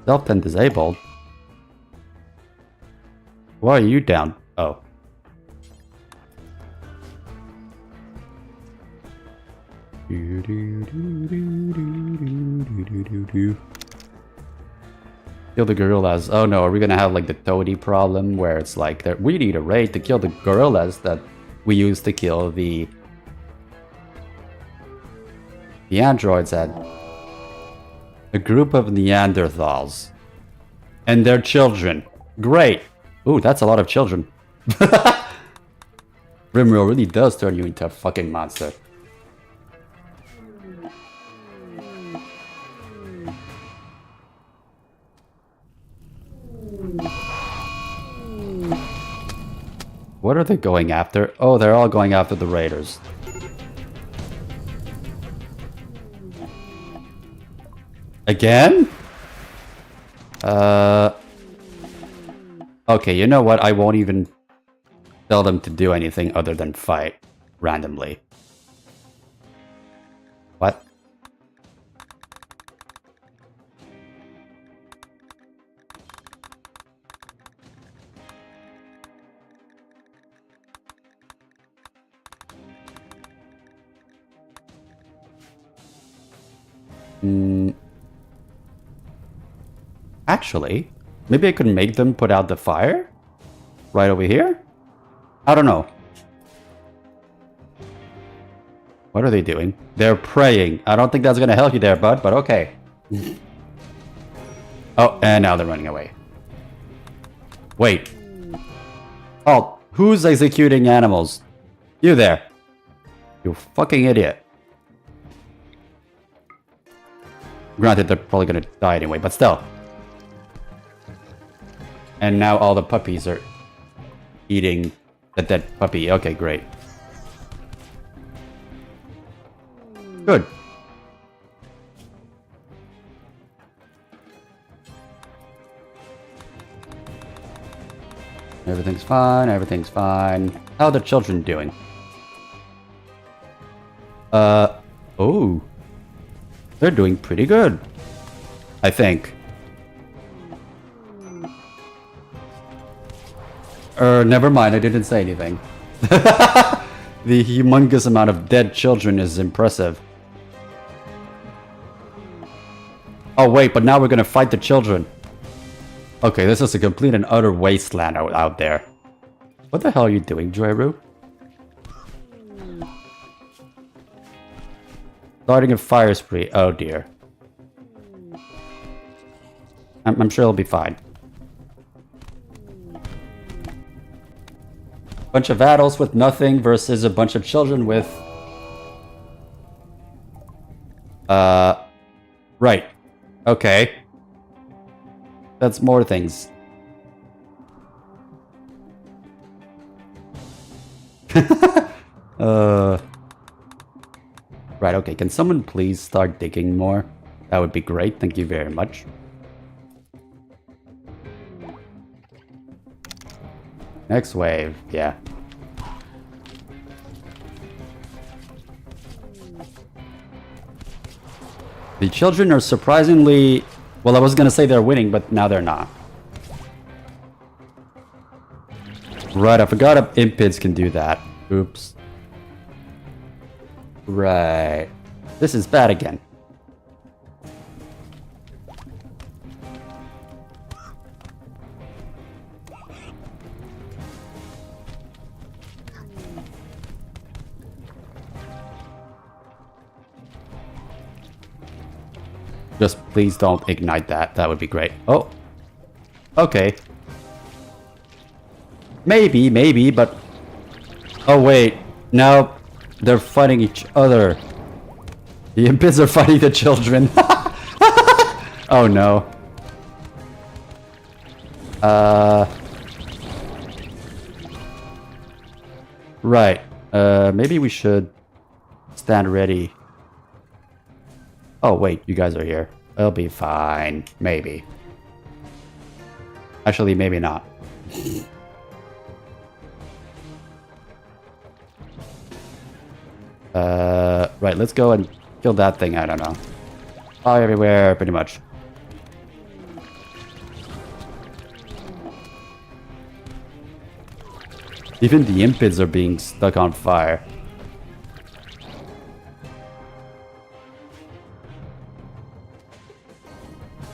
Self and disabled. Why are you down? Oh. Kill the gorillas. Oh no, are we gonna have like the toady problem where it's like we need a raid to kill the gorillas that we used to kill the androids had a group of Neanderthals and their children. Great. Ooh, that's a lot of children. Rimworld really does turn you into a fucking monster. What are they going after? Oh, they're all going after the raiders. Again? Okay, you know what? I won't even tell them to do anything other than fight randomly. What? Actually, maybe I could make them put out the fire? Right over here? I don't know. What are they doing? They're praying. I don't think that's gonna help you there, bud, but okay. Oh, and now they're running away. Wait. Oh, who's executing animals? You there. You fucking idiot. Granted, they're probably gonna die anyway, but still. And now all the puppies are eating the dead puppy. Okay, great. Good. Everything's fine, everything's fine. How are the children doing? Oh. They're doing pretty good. I think. Never mind, I didn't say anything. The humongous amount of dead children is impressive. Oh wait, but now we're gonna fight the children. Okay, this is a complete and utter wasteland out there. What the hell are you doing, Joyru? Starting a fire spree. Oh dear. I'm sure it'll be fine. Bunch of adults with nothing versus a bunch of children with... Right. Okay. That's more things. Right, okay. Can someone please start digging more? That would be great. Thank you very much. Next wave, yeah. The children are surprisingly... Well, I was gonna say they're winning, but now they're not. Right, I forgot impids can do that. Oops. Right. This is bad again. Just please don't ignite that. That would be great. Oh. Okay. Maybe, but... Oh, wait. Now they're fighting each other. The impids are fighting the children. Oh, no. Right. Maybe we should stand ready. Oh, wait, you guys are here. It'll be fine. Maybe. Actually, maybe not. Right, let's go and kill that thing. I don't know. Fire everywhere, pretty much. Even the impids are being stuck on fire.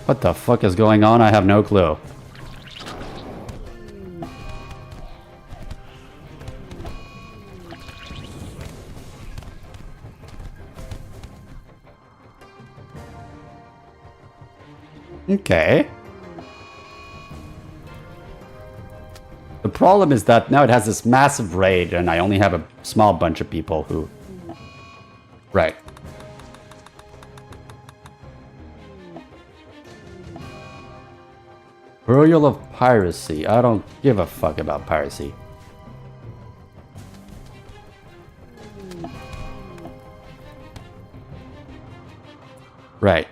What the fuck is going on? I have no clue. Okay. The problem is that now it has this massive raid, and I only have a small bunch of people who... Right. Burial of piracy. I don't give a fuck about piracy. Right.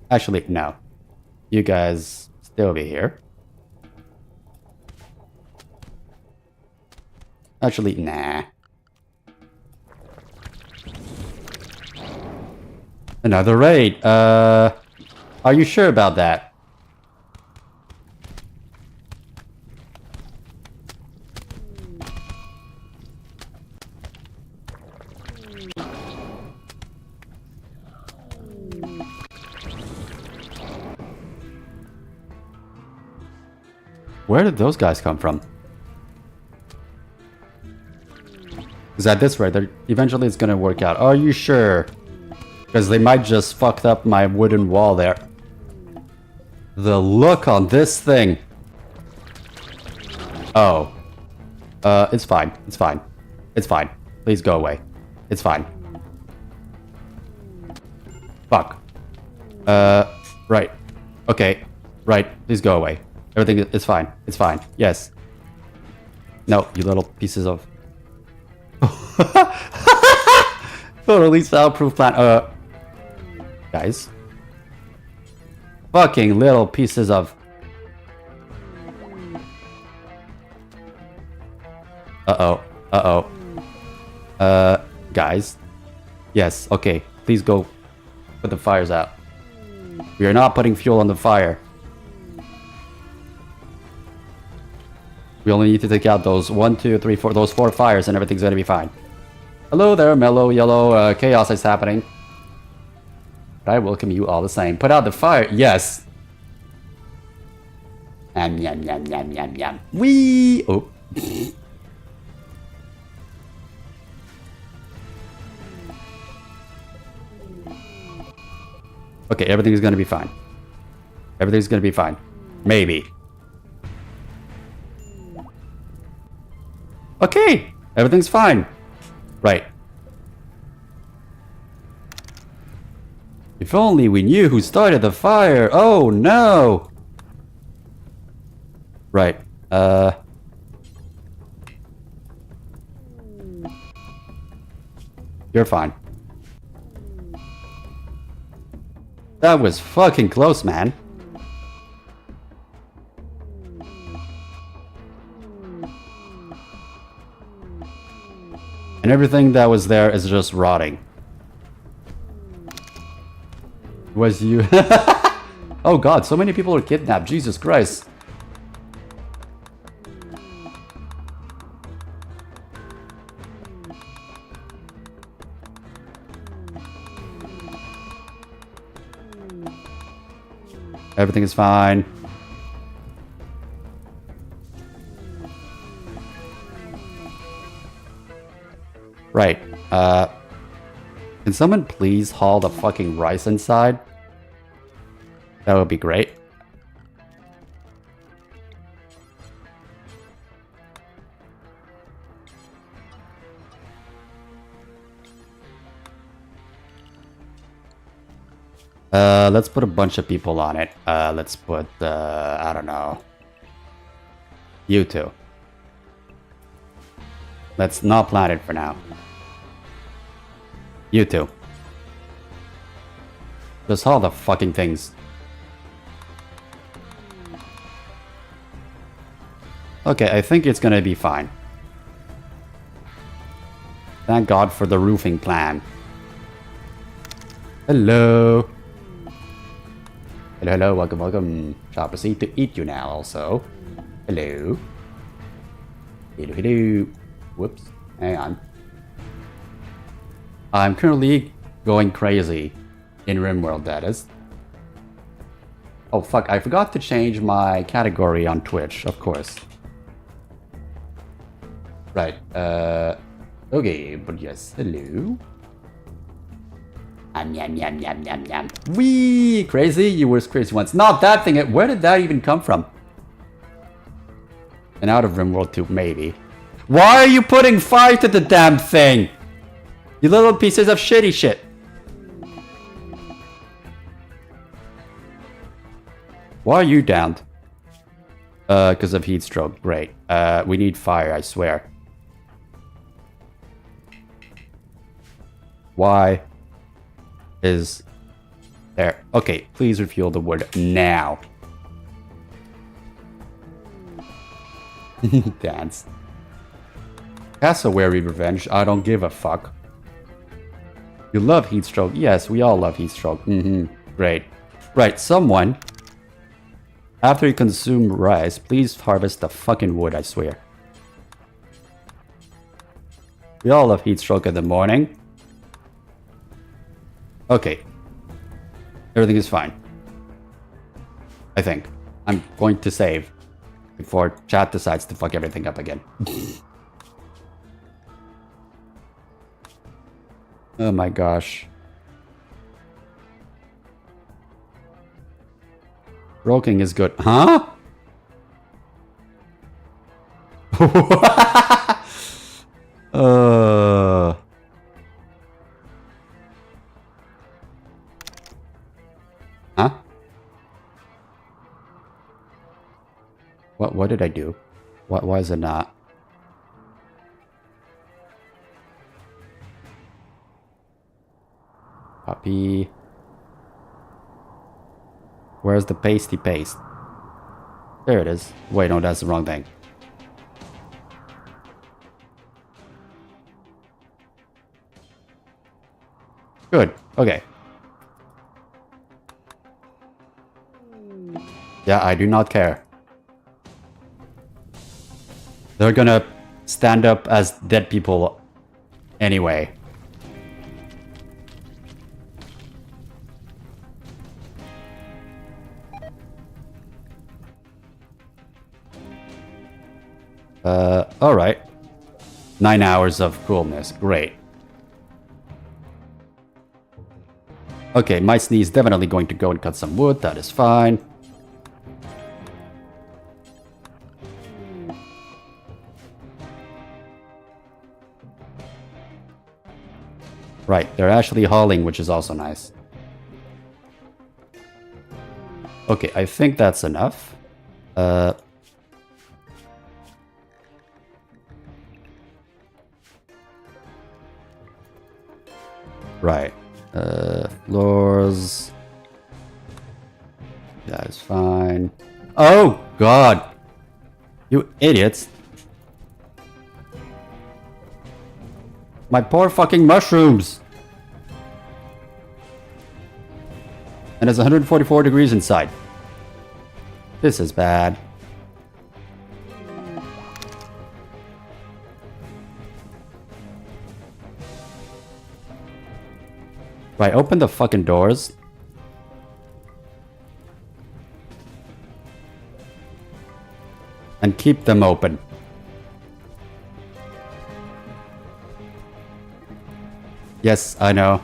Actually, no. You guys stay over here. Actually, nah. Another raid. Are you sure about that? Where did those guys come from? Because at this rate, eventually it's gonna work out. Are you sure? Because they might just fucked up my wooden wall there. The look on this thing. Oh. It's fine. It's fine. It's fine. Please go away. It's fine. Fuck. Right. Okay. Right. Please go away. Everything is fine. It's fine. Yes. No, you little pieces of... Totally soundproof plan. Guys. Fucking little pieces of... Uh-oh. Uh-oh. Guys. Yes, okay. Please go put the fires out. We are not putting fuel on the fire. We only need to take out those 1, 2, 3, 4, those 4 fires and everything's gonna be fine. Hello there, mellow, yellow, chaos is happening. But I welcome you all the same. Put out the fire, yes! Yum, yum, yum, yum, yum, yum. Wee! Oh. Okay, everything's gonna be fine. Everything's gonna be fine. Maybe. Okay, everything's fine. Right. If only we knew who started the fire. Oh no. Right. You're fine. That was fucking close, man. And everything that was there is just rotting. Was you... Oh god, so many people are kidnapped. Jesus Christ. Everything is fine. Right. Can someone please haul the fucking rice inside? That would be great. Let's put a bunch of people on it. Let's put, I don't know. You two. Let's not plan it for now. You two. Just haul the fucking things. Okay, I think it's gonna be fine. Thank God for the roofing plan. Hello. Hello, hello, welcome, welcome. Shall proceed to eat you now also. Hello. Hello, hello. Whoops, hang on. I'm currently going crazy in Rimworld, that is. Oh fuck, I forgot to change my category on Twitch, of course. Right, Okay, but yes, hello. Yum, yum, yum, yum, yum. Wee! Crazy? You were crazy once. Not that thing. Where did that even come from? And out of Rimworld 2, maybe. Why are you putting fire to the damn thing? You little pieces of shitty shit. Why are you downed? Because of heat stroke. Great. We need fire, I swear. Why is there? Okay, please refuel the wood now. Dance. Cassowary revenge. I don't give a fuck. You love heat stroke. Yes, we all love heat stroke. Great. Right, someone. After you consume rice, please harvest the fucking wood, I swear. We all love heat stroke in the morning. Okay. Everything is fine. I think. I'm going to save before chat decides to fuck everything up again. Oh my gosh. Broking is good. Huh? Huh? What did I do? Why is it not? Copy. Where's the pasty paste? There it is. Wait, no, that's the wrong thing. Good. Okay. Yeah, I do not care. They're gonna stand up as dead people anyway. Alright. 9 hours of coolness. Great. Okay, my sneeze definitely going to go and cut some wood. That is fine. Right, they're actually hauling, which is also nice. Okay, I think that's enough. Right. Floors. That is fine. Oh, God. You idiots. My poor fucking mushrooms. And it's 144 degrees inside. This is bad. Right, open the fucking doors. And keep them open. Yes, I know.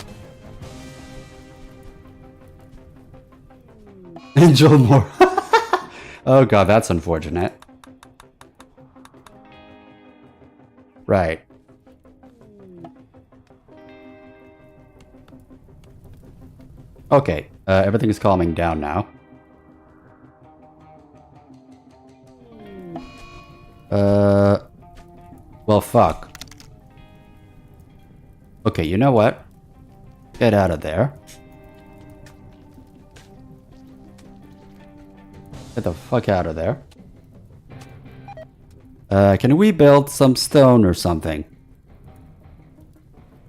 Angel more. Oh god, that's unfortunate. Right. Okay, everything is calming down now. Well, fuck. Okay, you know what? Get out of there. Get the fuck out of there. Can we build some stone or something?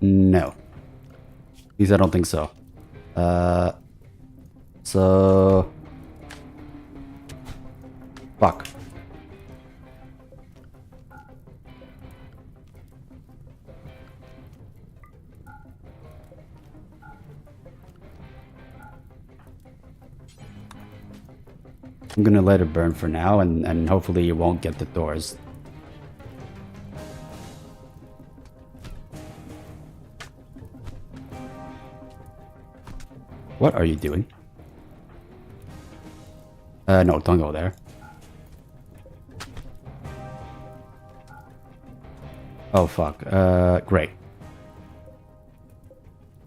No. At least I don't think so. So... Fuck. I'm gonna let it burn for now, and hopefully you won't get the doors. What are you doing? No, don't go there. Oh, fuck. Great.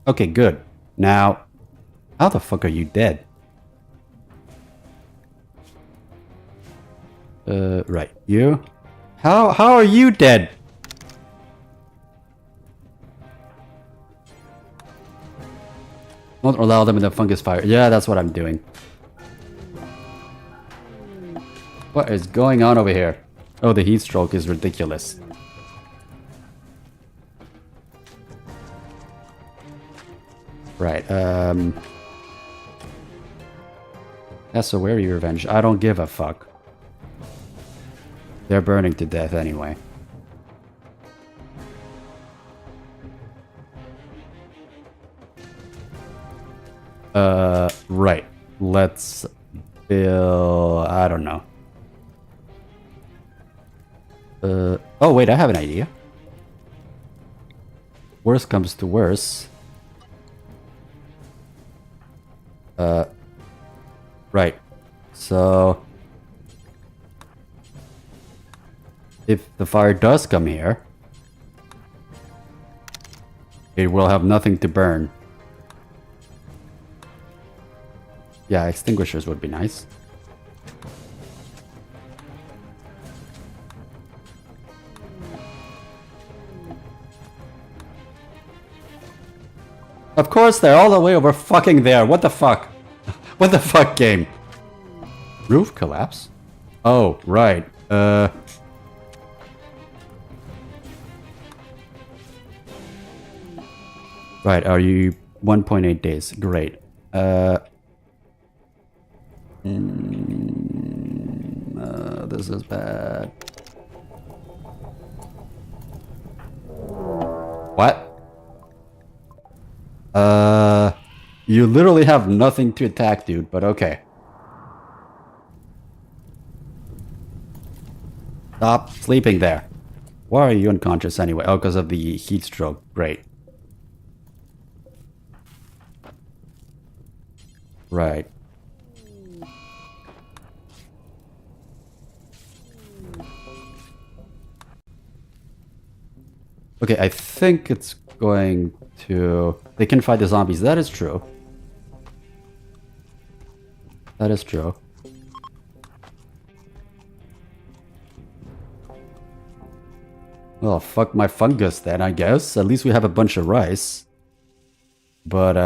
Okay, good. Now, how the fuck are you dead? Right. You? How are you dead? Won't allow them in the fungus fire. Yeah, that's what I'm doing. What is going on over here? Oh, the heat stroke is ridiculous. Right, cassowary revenge. I don't give a fuck. They're burning to death anyway. Right. Let's build... I don't know. Oh wait, I have an idea. Worst comes to worst. Right. So... if the fire does come here, it will have nothing to burn. Yeah, extinguishers would be nice. Of course, they're all the way over fucking there. What the fuck? What the fuck, game? Roof collapse? Oh, right. Right, are you 1.8 days? Great. This is bad. What? You literally have nothing to attack, dude, but okay. Stop sleeping there. Why are you unconscious anyway? Oh, because of the heat stroke. Great. Right. Okay, I think it's going to... They can fight the zombies. That is true. That is true. Well, fuck my fungus then, I guess. At least we have a bunch of rice. But,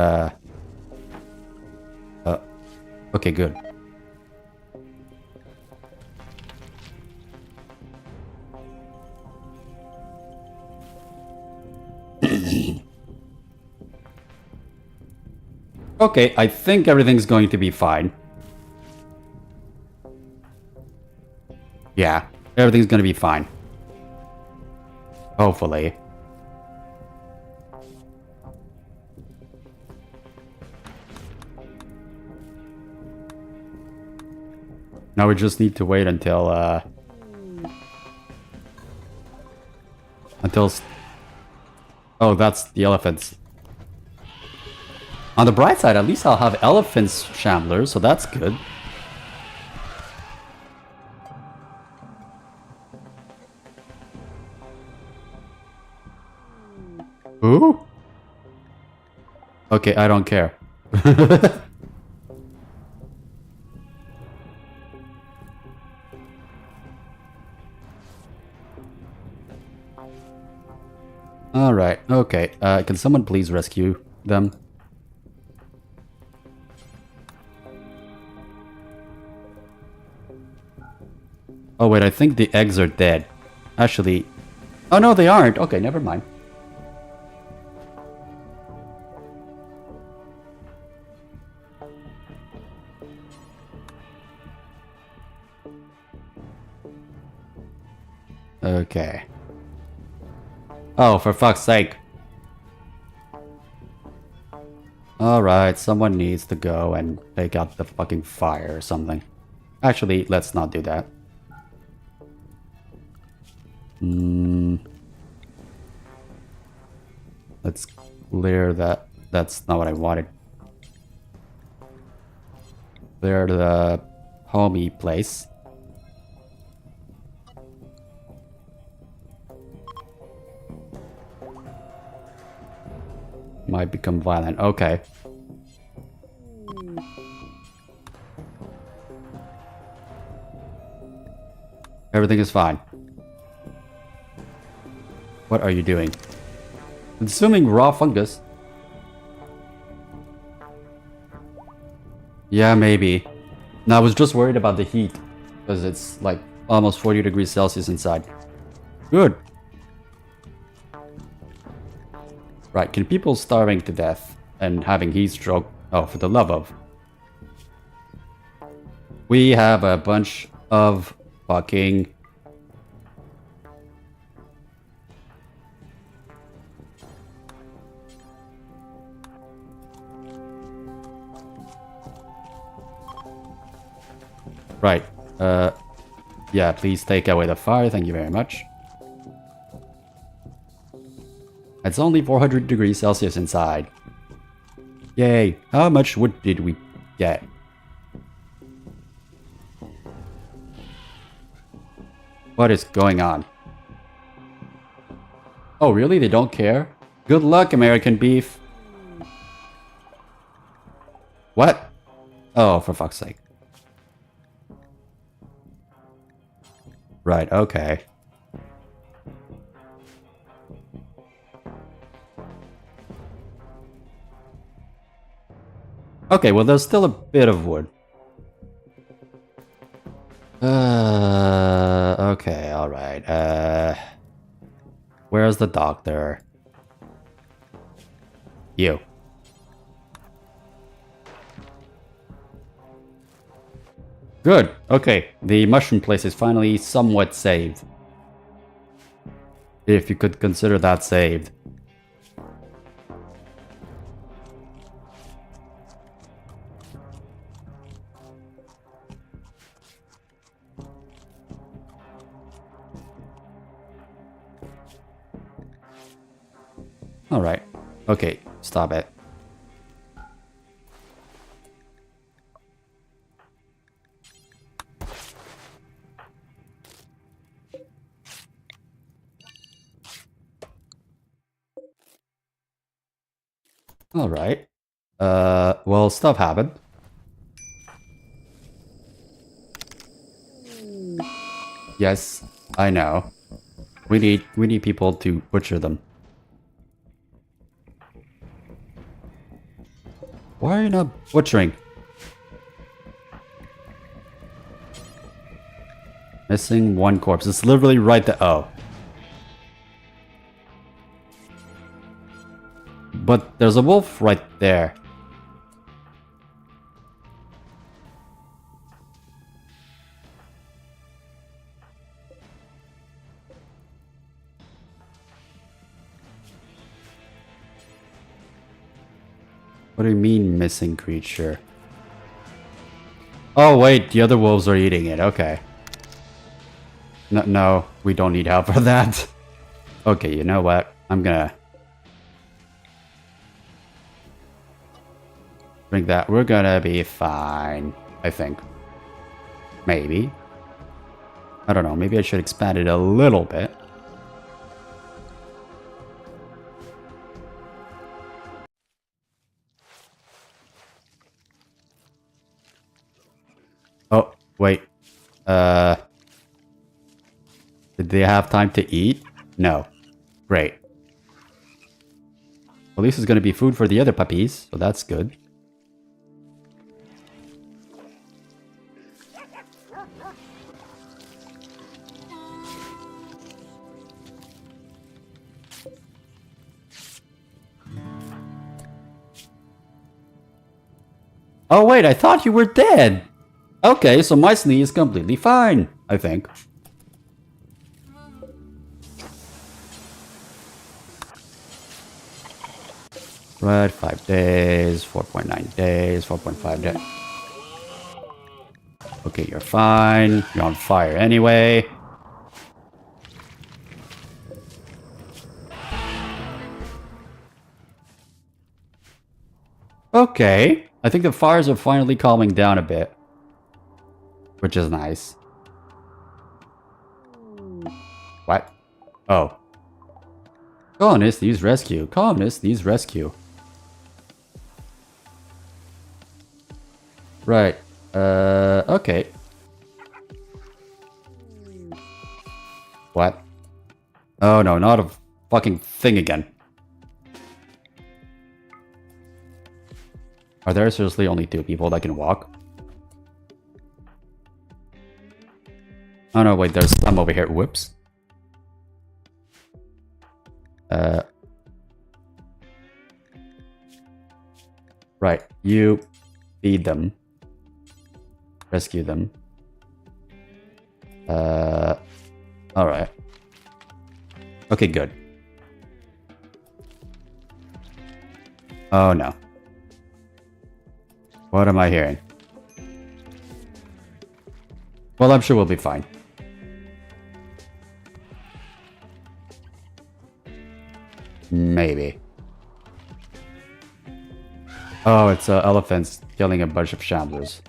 okay, good. Okay, I think everything's going to be fine. Yeah, everything's gonna be fine. Hopefully. Now we just need to wait until, oh, that's the elephants. On the bright side, at least I'll have elephants shamblers, so that's good. Who? Okay, I don't care. Alright, okay. Can someone please rescue them? Oh wait, I think the eggs are dead. Actually... Oh no, they aren't! Okay, never mind. Okay. Oh, for fuck's sake. Alright, someone needs to go and take out the fucking fire or something. Actually, let's not do that. Let's clear that. That's not what I wanted. Clear the homey place. Might become violent. Okay. Everything is fine. What are you doing? Consuming raw fungus. Yeah, maybe. No, I was just worried about the heat. Because it's like almost 40 degrees Celsius inside. Good. Right, can people starving to death and having heat stroke? Oh, for the love of. We have a bunch of fucking... Right. Yeah, please take away the fire. Thank you very much. It's only 400 degrees Celsius inside. Yay. How much wood did we get? What is going on? Oh, really? They don't care? Good luck, American beef. What? Oh, for fuck's sake. Right, okay. Okay, well, there's still a bit of wood. Okay, alright. Where's the doctor? You. Good. Okay. The mushroom place is finally somewhat saved. If you could consider that saved. Alright. Okay. Stop it. Alright. Well, stuff happened. Yes, I know. We need people to butcher them. Why are you not butchering? Missing one corpse. It's literally right there. Oh. But there's a wolf right there. What do you mean, missing creature? Oh, wait, the other wolves are eating it. Okay. No, we don't need help for that. Okay, you know what? I'm gonna... drink that. We're gonna be fine, I think. Maybe. I don't know. Maybe I should expand it a little bit. Oh, wait. Did they have time to eat? No. Great. Well, this is gonna be food for the other puppies, so that's good. Oh wait, I thought you were dead! Okay, so my sneeze is completely fine, I think. Right, 5 days, 4.9 days, 4.5 days. Okay, you're fine. You're on fire anyway. Okay. I think the fires are finally calming down a bit. Which is nice. What? Oh. Colonist needs rescue. Colonist needs rescue. Right. Okay. What? Oh no, not a fucking thing again. Are there seriously only 2 people that can walk? Oh no, wait, there's some over here. Whoops. Right, you feed them. Rescue them. Alright. Okay, good. Oh no. What am I hearing? Well, I'm sure we'll be fine. Maybe. Oh, it's elephants killing a bunch of shamblers.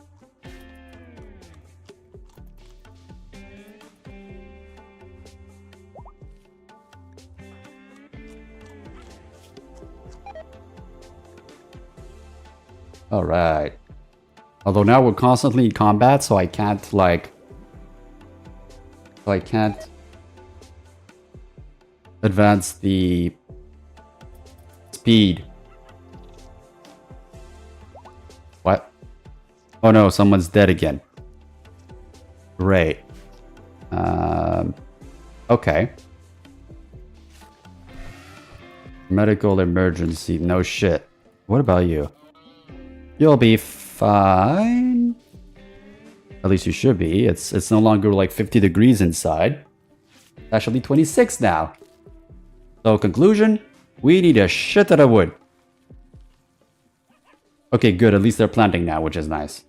Alright. Although now we're constantly in combat, so I can't, like... So I can't... advance the... speed. What? Oh no, someone's dead again. Great. Okay. Medical emergency, no shit. What about you? You'll be fine. At least you should be. It's no longer like 50 degrees inside. It's actually 26 now. So conclusion, we need a shit ton of wood. Okay, good. At least they're planting now, which is nice.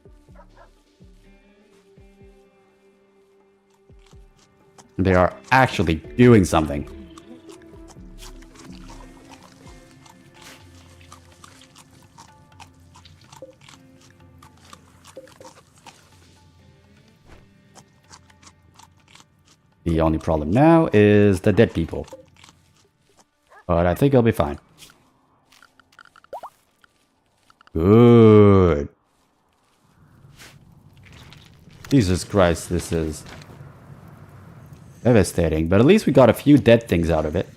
They are actually doing something. The only problem now is the dead people. But I think I'll be fine. Good. Jesus Christ, this is devastating. But at least we got a few dead things out of it.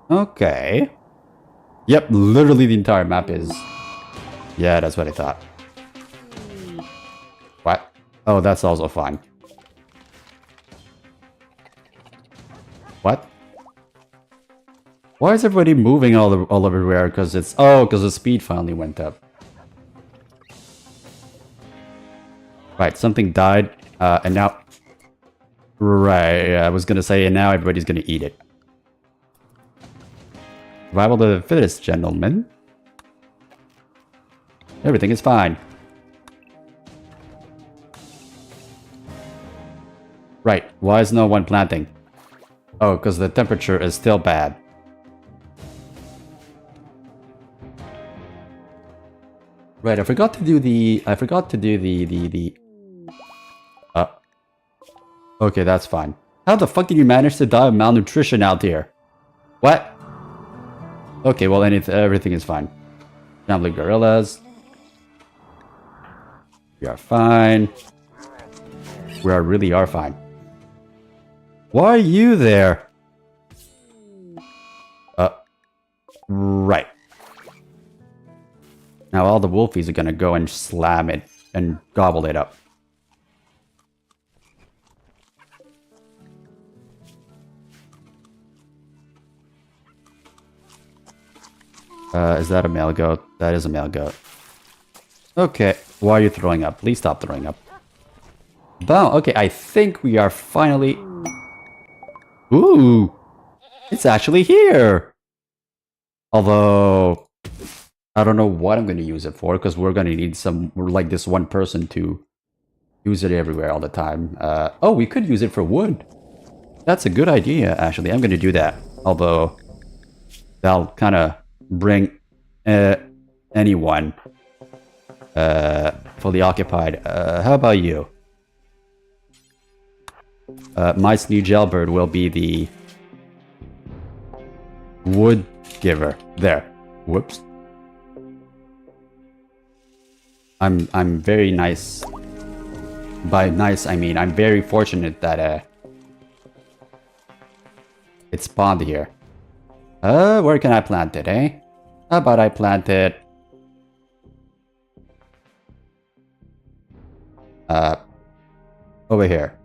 Okay. Yep, literally the entire map is... Yeah, that's what I thought. What? Oh, that's also fine. What? Why is everybody moving all everywhere? Because it's... Oh, because the speed finally went up. Right, something died. And now... Right, I was gonna say, and now everybody's gonna eat it. Survival of the fittest, gentlemen. Everything is fine. Right, why is no one planting? Oh, because the temperature is still bad. Right, I forgot to do the... Okay, that's fine. How the fuck did you manage to die of malnutrition out here? What? Okay, well, everything is fine. Family gorillas. We are fine. We really are fine. Why are you there? Right. Now all the wolfies are gonna go and slam it and gobble it up. Is that a male goat? That is a male goat. Okay, why are you throwing up? Please stop throwing up. Boom, okay, I think we are finally... Ooh! It's actually here! Although... I don't know what I'm going to use it for, because we're going to need some... like this one person to use it everywhere all the time. Oh, we could use it for wood. That's a good idea, actually. I'm going to do that. Although... that'll kind of bring anyone fully occupied. How about you? Mice new jailbird will be the wood giver. There. Whoops. I'm very nice. By nice, I mean I'm very fortunate that it spawned here. Where can I plant it, eh? How about I plant it over here?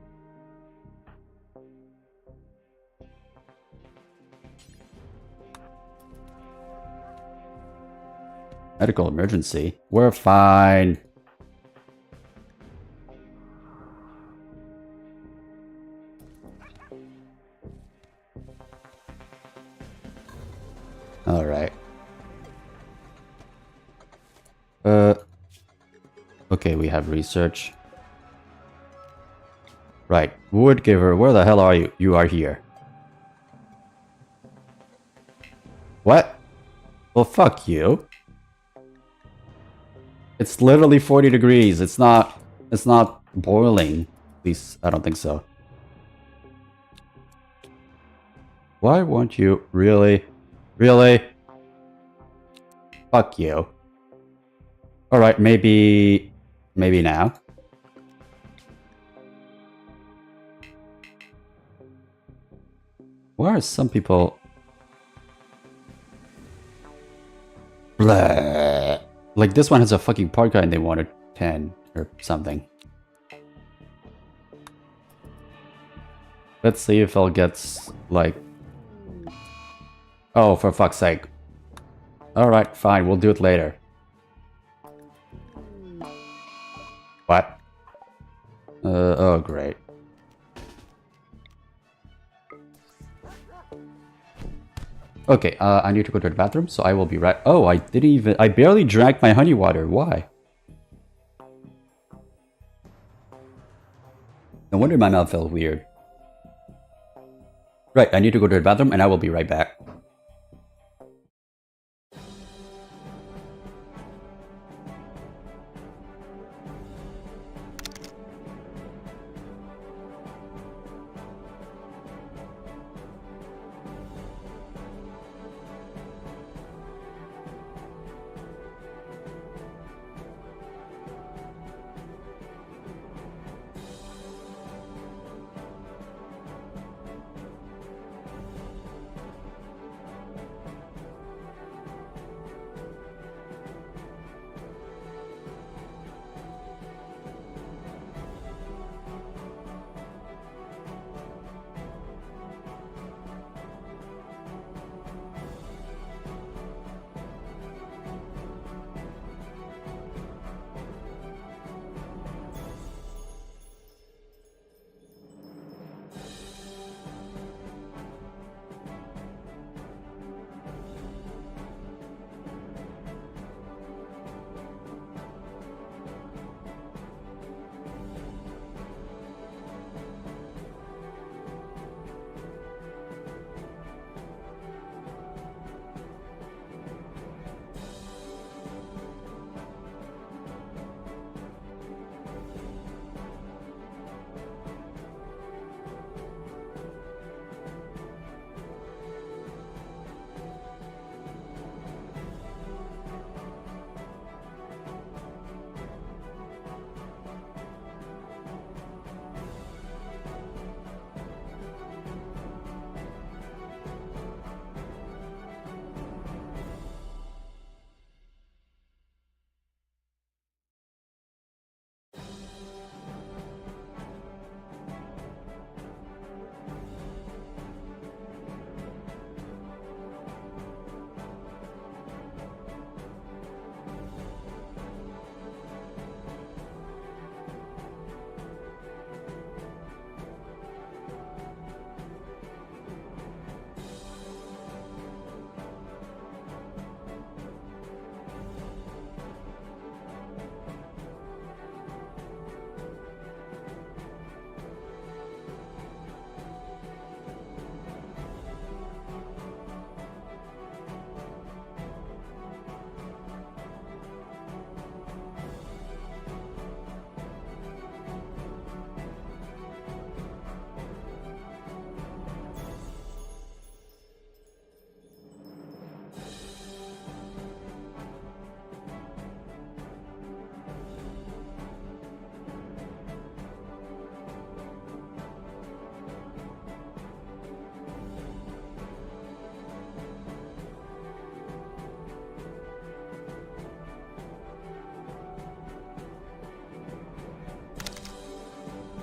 Medical emergency? We're fine. Alright. Okay, we have research. Right. Wood giver, where the hell are you? You are here. What? Well, fuck you. It's literally 40 degrees. It's not boiling. At least, I don't think so. Why won't you? Really? Really? Fuck you. Alright, maybe now. Why are some people... Blah. Like this one has a fucking parka and they wanted 10 or something. Let's see if I'll get like... Oh, for fuck's sake. Alright, fine, we'll do it later. What? Oh great. Okay, I need to go to the bathroom, so I will be right... Oh, I barely drank my honey water. Why? No wonder my mouth felt weird. Right, I need to go to the bathroom, and I will be right back.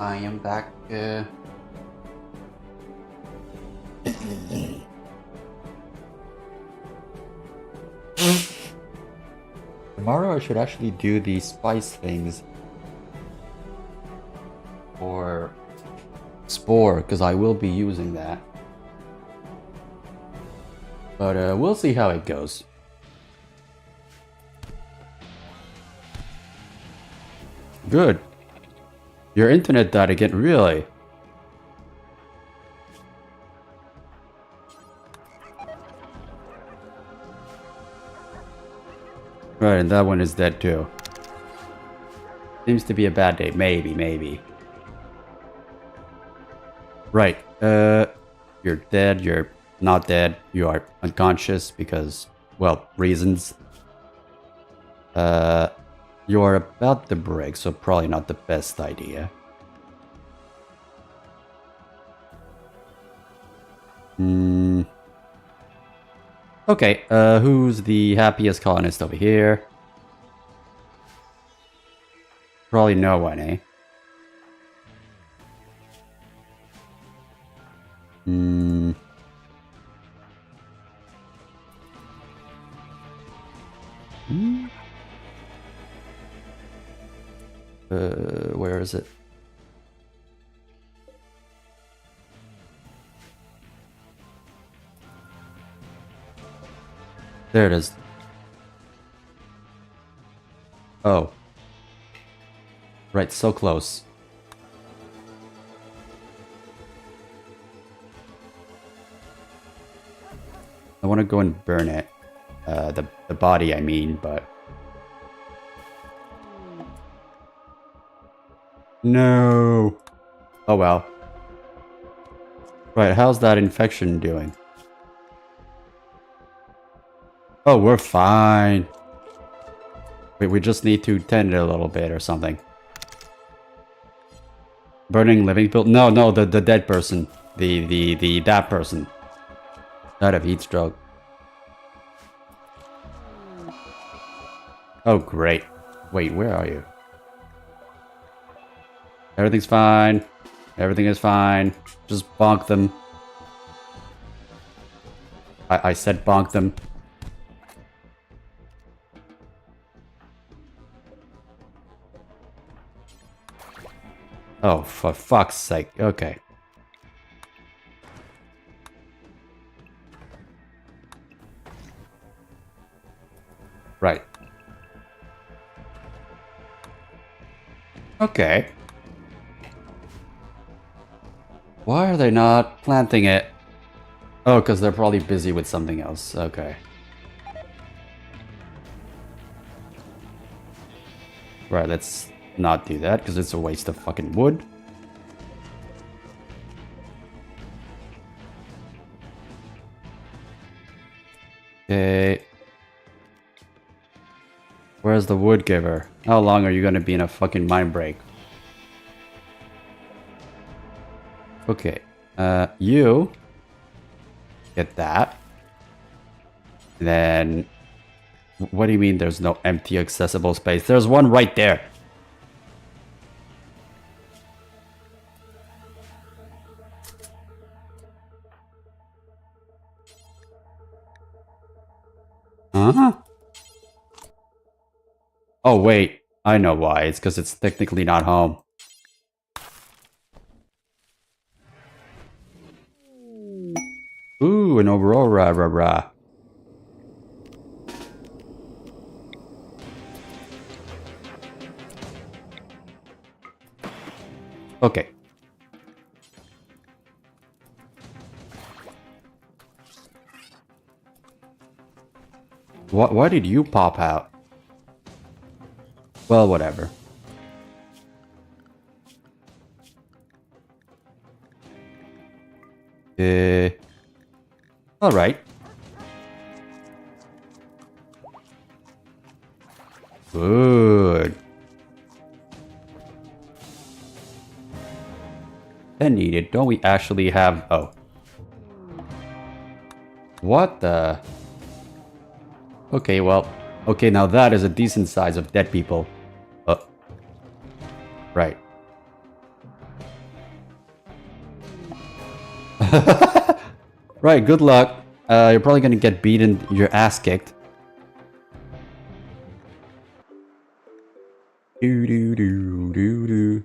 I am back. Tomorrow I should actually do the spice things. Or spore, because I will be using that. But we'll see how it goes. Good. Your internet died again, really? Right, and that one is dead too. Seems to be a bad day. Maybe. Right, you're dead, you're not dead, you are unconscious because, well, reasons. You are about to break, so probably not the best idea. Okay, who's the happiest colonist over here? Probably no one, eh? Where is it? There it is. Oh. Right, so close. I want to go and burn it. The body, I mean, but... No! Oh well. Right, how's that infection doing? Oh, we're fine. Wait, we just need to tend it a little bit or something. Burning living pill? No, the dead person. That person. Died of heat stroke. Oh, great. Wait, where are you? Everything's fine. Everything is fine. Just bonk them. I said bonk them. Oh, for fuck's sake. Okay. Right. Okay. Why are they not planting it? Oh, because they're probably busy with something else. Okay. Right, let's not do that because it's a waste of fucking wood. Okay. Where's the wood giver? How long are you gonna be in a fucking mind break? Okay. You get that. Then what do you mean there's no empty accessible space? There's one right there. Huh? Oh wait, I know why. It's because it's technically not home. Ooh, an aurora, rah, rah. Okay. Why did you pop out? Well, whatever. Alright. Good. Then needed. Don't we actually have... Oh. What the... Okay, well... Okay, now that is a decent size of dead people. Right. Right, good luck. You're probably gonna get beaten, your ass kicked. Do do do do do.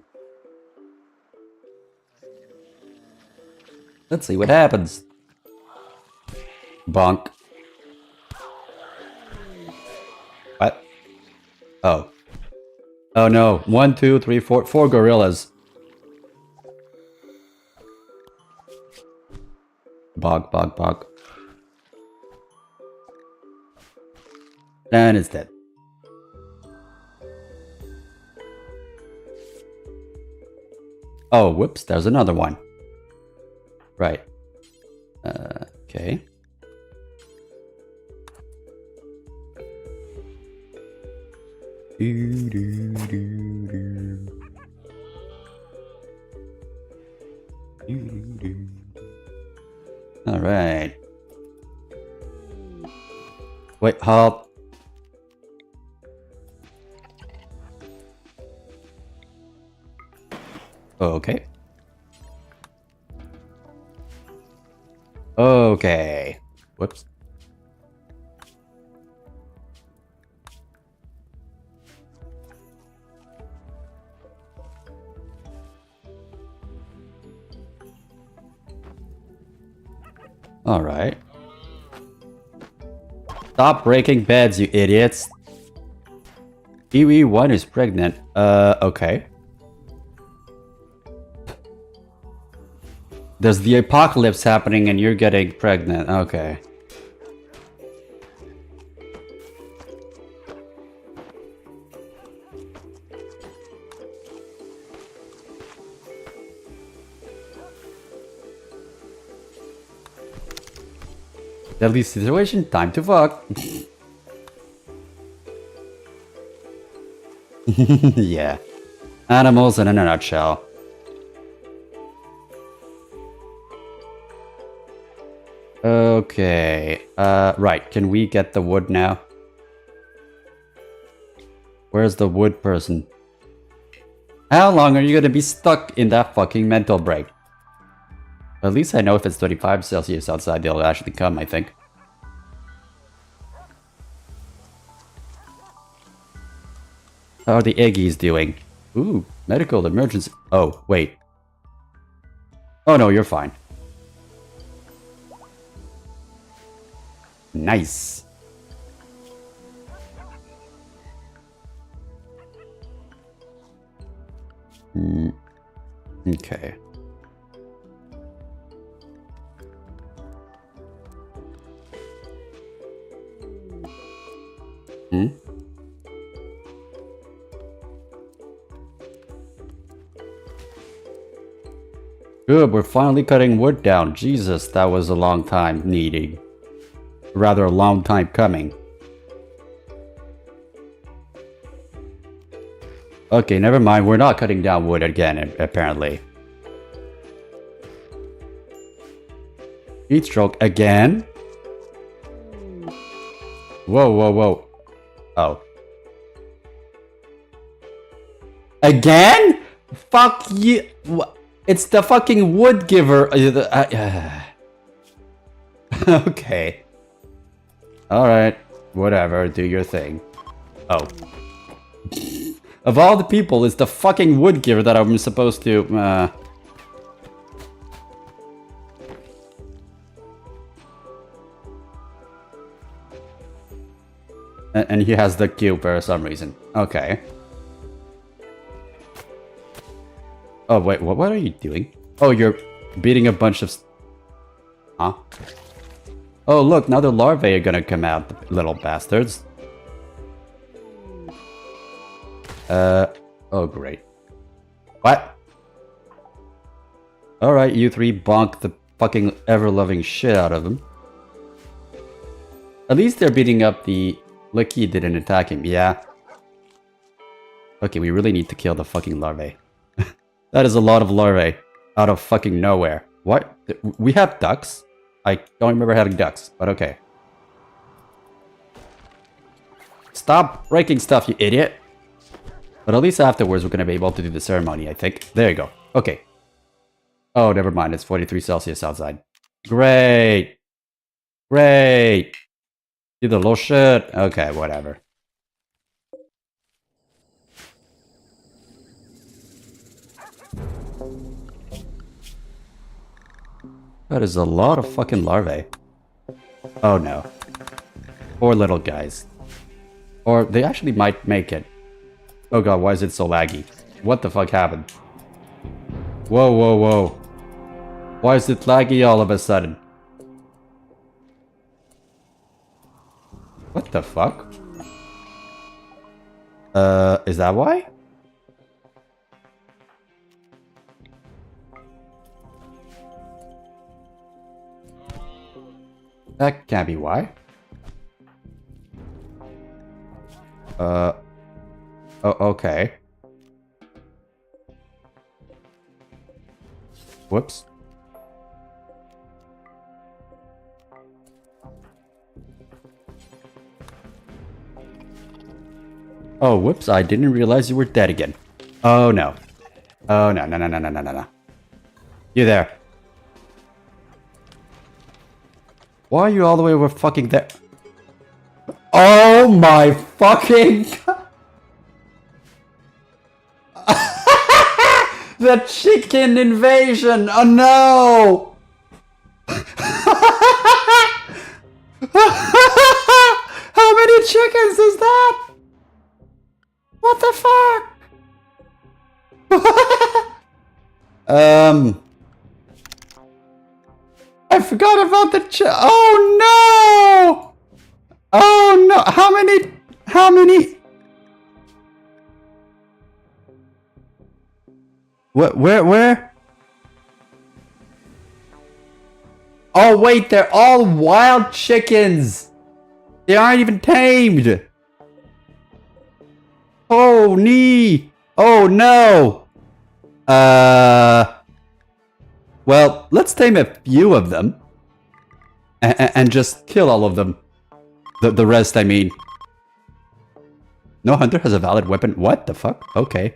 Let's see what happens. Bonk. What? Oh. Oh no. 1, 2, 3, 4. 4 gorillas. Bonk, bonk, bonk. And it's dead. Oh, whoops, there's another one. Right. Okay. Do, do, do, do. Do, do, do. All right. Wait, halt. Okay. Okay. Whoops. All right. Stop breaking beds, you idiots. Kiwi1 is pregnant. Okay. There's the apocalypse happening and you're getting pregnant. Okay. Deadly situation, time to fuck. Yeah. Animals in a nutshell. Okay. Right. Can we get the wood now? Where's the wood person? How long are you gonna be stuck in that fucking mental break? At least I know if it's 35 Celsius outside, they'll actually come, I think. How are the Iggies doing? Ooh, medical emergency. Oh, wait. Oh no, you're fine. Nice. Okay. Good, we're finally cutting wood down. Jesus, that was a long time needing. Rather a long time coming. Okay, never mind. We're not cutting down wood again, apparently. Heat stroke again? Whoa, whoa, whoa. Oh. Again? Fuck you. It's the fucking wood giver. Okay. Alright. Whatever. Do your thing. Oh. Of all the people, it's the fucking wood giver that I'm supposed to... And he has the cube for some reason. Okay. Oh, wait, what are you doing? Oh, you're beating a bunch of... Huh? Oh, look, now the larvae are gonna come out, the little bastards. Oh, great. What? Alright, you three bonk the fucking ever-loving shit out of them. At least they're beating up the... Licky didn't attack him, yeah. Okay, we really need to kill the fucking larvae. That is a lot of larvae out of fucking nowhere. What? We have ducks? I don't remember having ducks, but okay. Stop breaking stuff, you idiot! But at least afterwards we're gonna be able to do the ceremony, I think. There you go. Okay. Oh, never mind. It's 43 Celsius outside. Great. Great. Do the little shit. Okay, whatever. That is a lot of fucking larvae. Oh no. Poor little guys. Or they actually might make it. Oh god, why is it so laggy? What the fuck happened? Whoa, whoa, whoa. Why is it laggy all of a sudden? What the fuck? Is that why? That can't be why. Oh, okay. Whoops. Oh, whoops, I didn't realize you were dead again. Oh, no. Oh, no, no, no, no, no, no, no. You there. Why are you all the way over fucking there? Oh my fucking... The chicken invasion! Oh no! How many chickens is that? What the fuck? I forgot about the oh no! Oh no! How many? How many? What? Where? Oh wait, they're all wild chickens. They aren't even tamed. Oh nee! Oh no! Well, let's tame a few of them. And just kill all of them. The rest, I mean. No hunter has a valid weapon. What the fuck? Okay.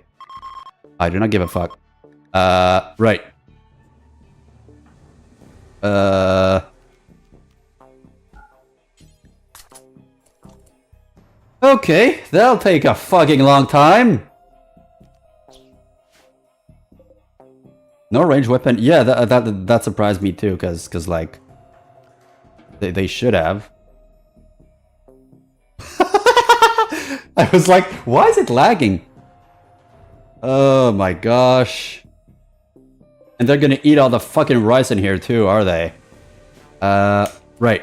I do not give a fuck. Right. Okay, that'll take a fucking long time. No range weapon. Yeah, that surprised me too, cause like they should have. I was like, why is it lagging? Oh my gosh. And they're gonna eat all the fucking rice in here too, are they? Right.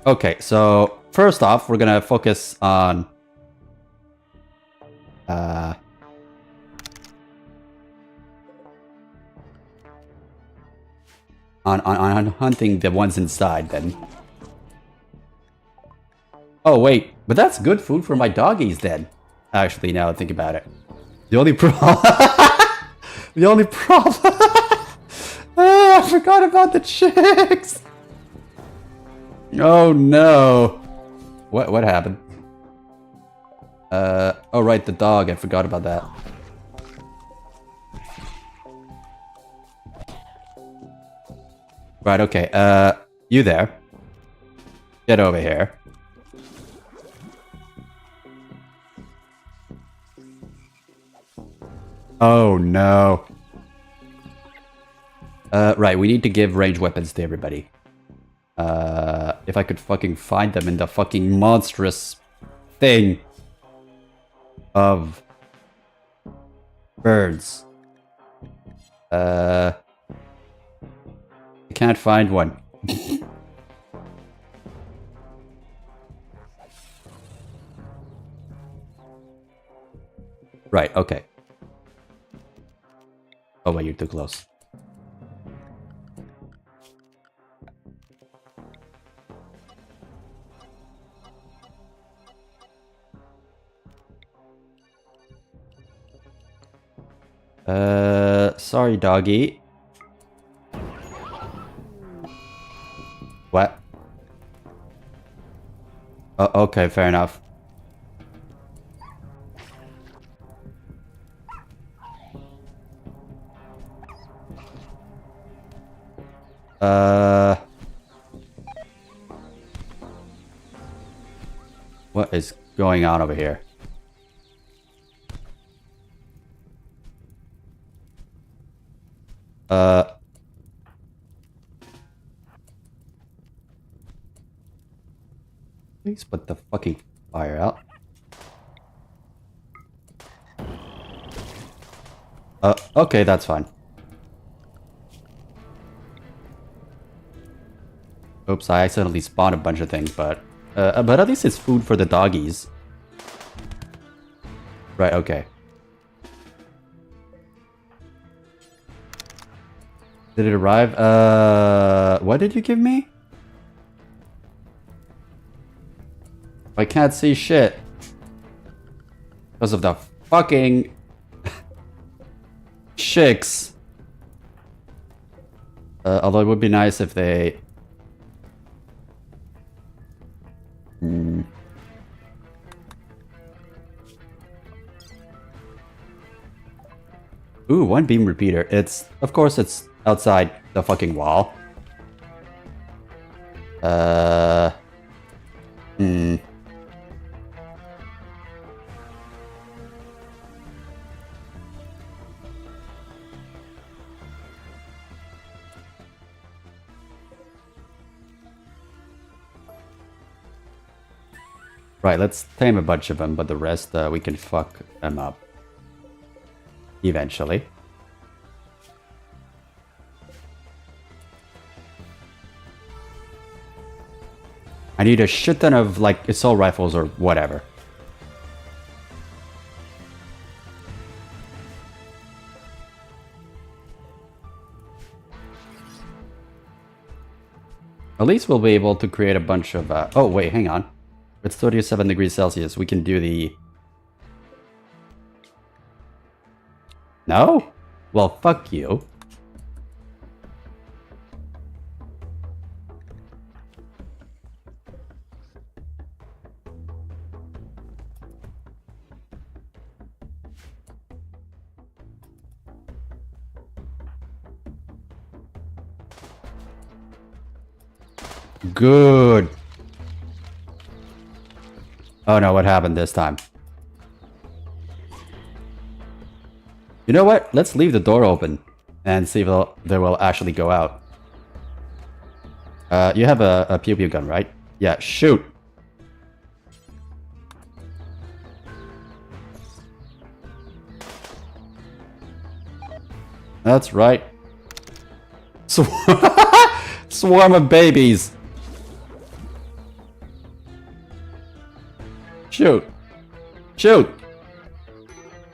Okay, so first off, we're gonna focus on on hunting the ones inside then. Oh wait, but that's good food for my doggies then. Actually, now I think about it. The only problem... the only problem... Oh, I forgot about the chicks! Oh no. What happened? Oh right, the dog, I forgot about that. Right, okay, you there. Get over here. Oh no. Right, we need to give range weapons to everybody. If I could fucking find them in the fucking monstrous thing of birds. I can't find one. Right, okay. Oh wait, you're too close. Sorry, doggy. What? Oh, okay, fair enough. What is going on over here? Please put the fucking fire out. Okay, that's fine. Oops, I accidentally spawned a bunch of things, but at least it's food for the doggies. Right, okay. Did it arrive? What did you give me? I can't see shit. Because of the fucking chicks. Although it would be nice if they... Ooh, one beam repeater. Of course it's outside the fucking wall. Right, let's tame a bunch of them, but the rest we can fuck them up. Eventually. I need a shit ton of, like, assault rifles or whatever. At least we'll be able to create a bunch of... oh, wait, hang on. It's 37 degrees Celsius. We can do the... No? Well, fuck you. Good. Oh no, what happened this time? You know what? Let's leave the door open and see if they will actually go out. You have a pew-pew gun, right? Yeah, shoot. That's right. Swarm of babies. Shoot. Shoot.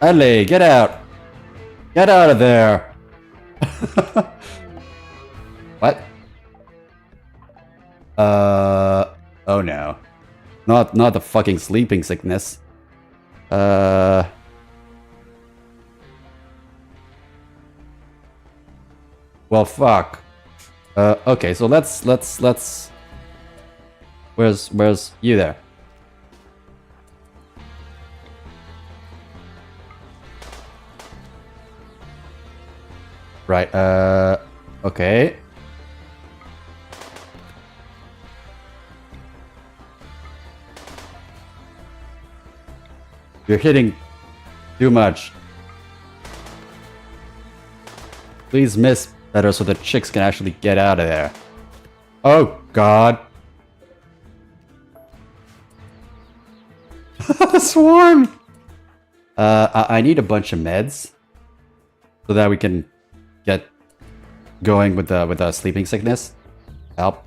Adley, get out. Get out of there. What? Oh no. Not the fucking sleeping sickness. Well, fuck. Okay, so let's Where's you there? Right, okay. You're hitting too much. Please miss better so the chicks can actually get out of there. Oh, God. The swarm! I need a bunch of meds so that we can get going with the sleeping sickness. Help.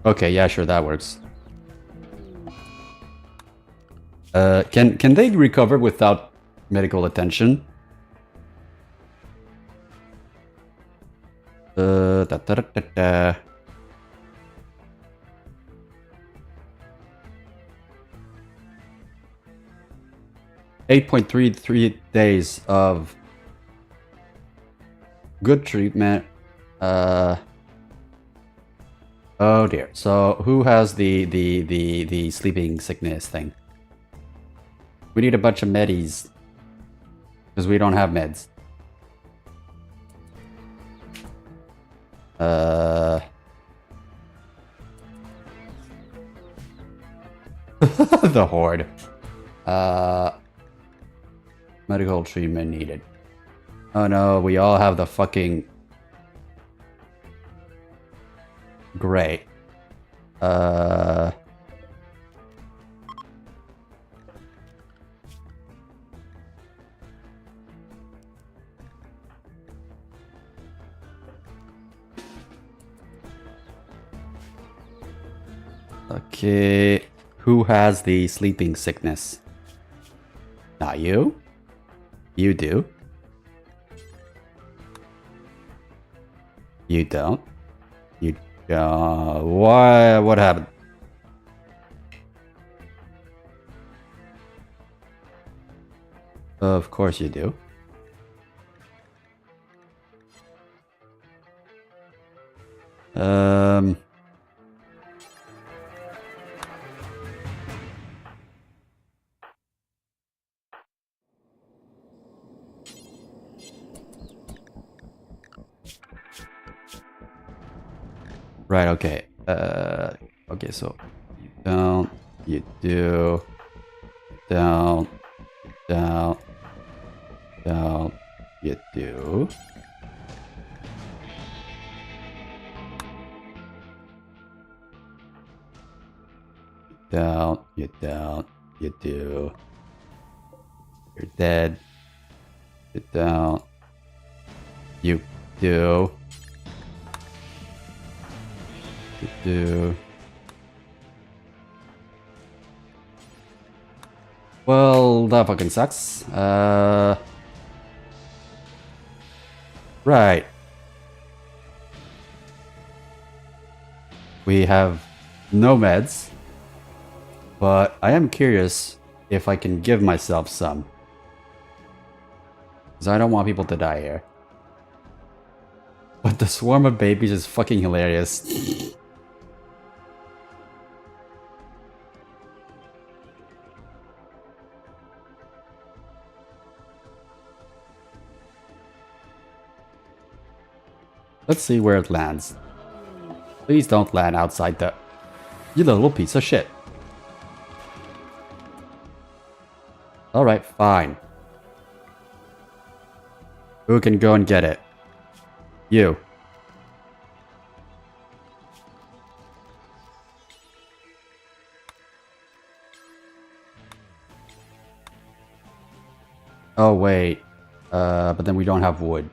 Okay, yeah, sure, that works. Can they recover without medical attention? Da, da, da, da, da. $8.33 days of good treatment. Oh dear. So who has the sleeping sickness thing? We need a bunch of medis because we don't have meds. The horde. Medical treatment needed. Oh no, we all have the fucking... Great. Okay. Who has the sleeping sickness? Not you? You do? You don't? You don't? Why? What happened? Of course you do. Right, okay. Okay, so you don't, you do, don't, you do. You don't, you do. You're dead. You don't. You do. You do. Well, that fucking sucks. Right. We have no meds, but I am curious if I can give myself some. Because I don't want people to die here. But the swarm of babies is fucking hilarious. Let's see where it lands. Please don't land outside the... You little piece of shit. Alright, fine. Who can go and get it? You. Oh, wait. But then we don't have wood.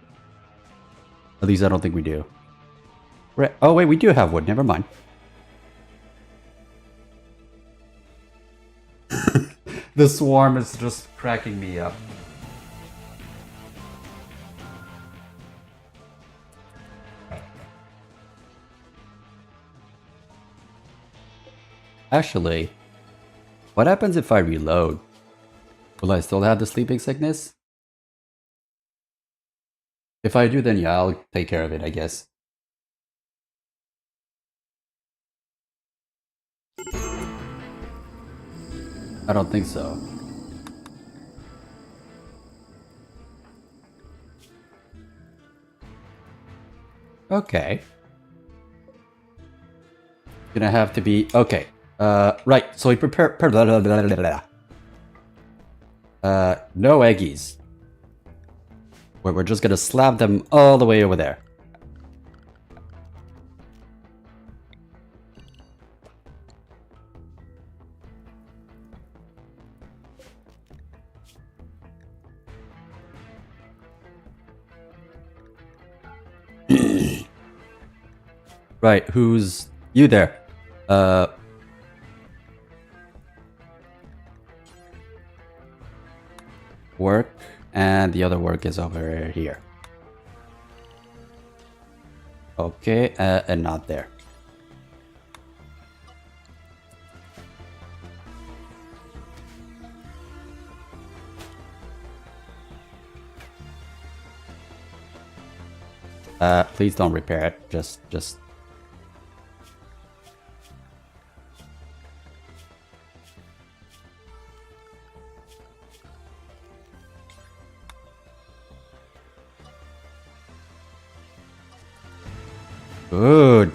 At least I don't think we do. Right. Oh, wait, we do have wood. Never mind. The swarm is just cracking me up. Actually, what happens if I reload? Will I still have the sleeping sickness? If I do, then yeah, I'll take care of it, I guess. I don't think so. Okay. Gonna have to be... Okay. Right, so we prepare... no eggies. We're just gonna slap them all the way over there. Right, who's... You there. Work, and the other work is over here. Okay, and not there. Please don't repair it. Just... Good.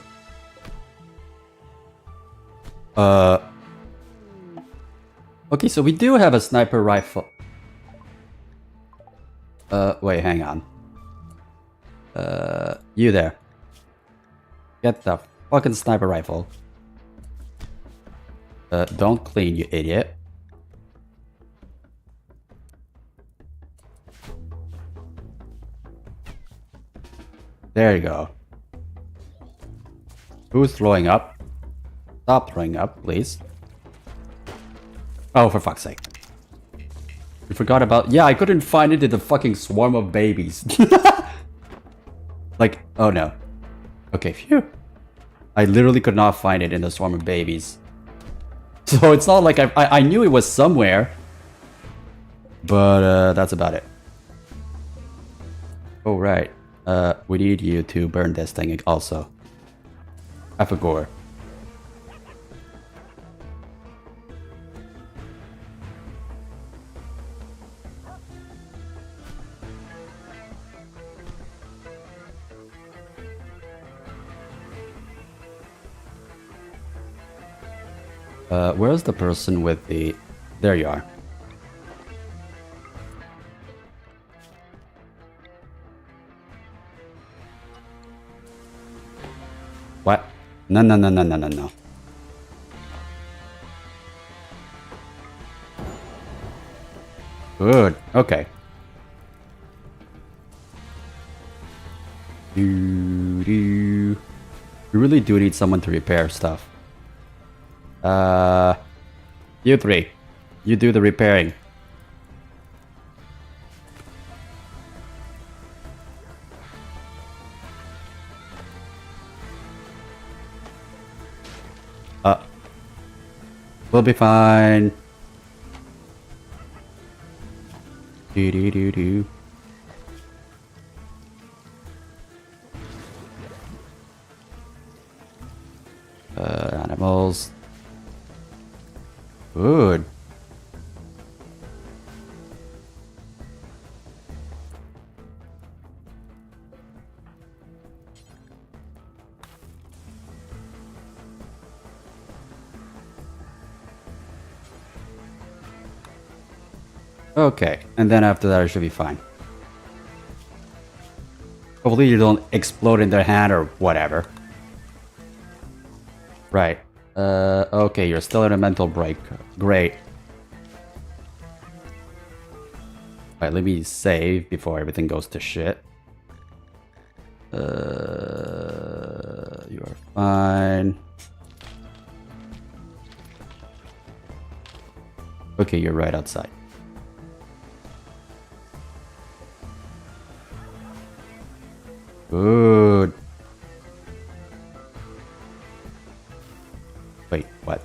Okay, so we do have a sniper rifle. Wait, hang on. You there. Get the fucking sniper rifle. Don't clean, you idiot. There you go. Who's throwing up? Stop throwing up, please. Oh, for fuck's sake. You forgot about... Yeah, I couldn't find it in the fucking swarm of babies. Like, oh no. Okay, phew. I literally could not find it in the swarm of babies. So it's not like I knew it was somewhere. But that's about it. Oh, right. We need you to burn this thing also. Have a gore. Where's the person with the... There you are. What? No, no, no, no, no, no, no. Good. Okay. We really do need someone to repair stuff. You three. You do the repairing. We'll be fine. Do do do do. Animals. Good. Okay, and then after that it should be fine. Hopefully you don't explode in their hand or whatever. Right. Okay, you're still in a mental break. Great. Alright, let me save before everything goes to shit. You are fine. Okay, you're right outside. Good. Wait, what?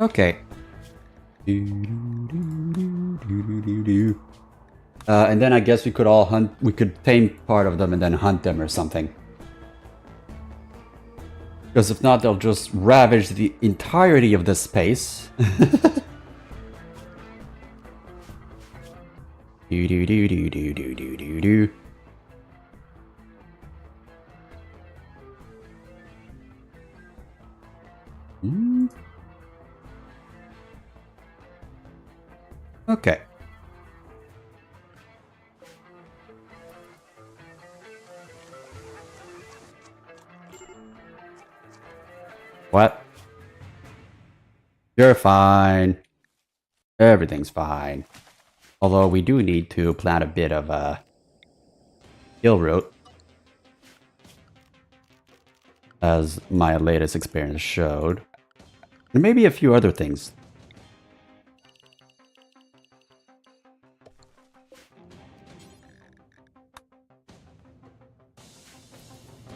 Okay. And then I guess we could all hunt, we could tame part of them and then hunt them or something. Because if not, they'll just ravage the entirety of this space. Do do do do do do do do do. Okay. What? You're fine. Everything's fine. Although we do need to plant a bit of hill root. As my latest experience showed. And maybe a few other things.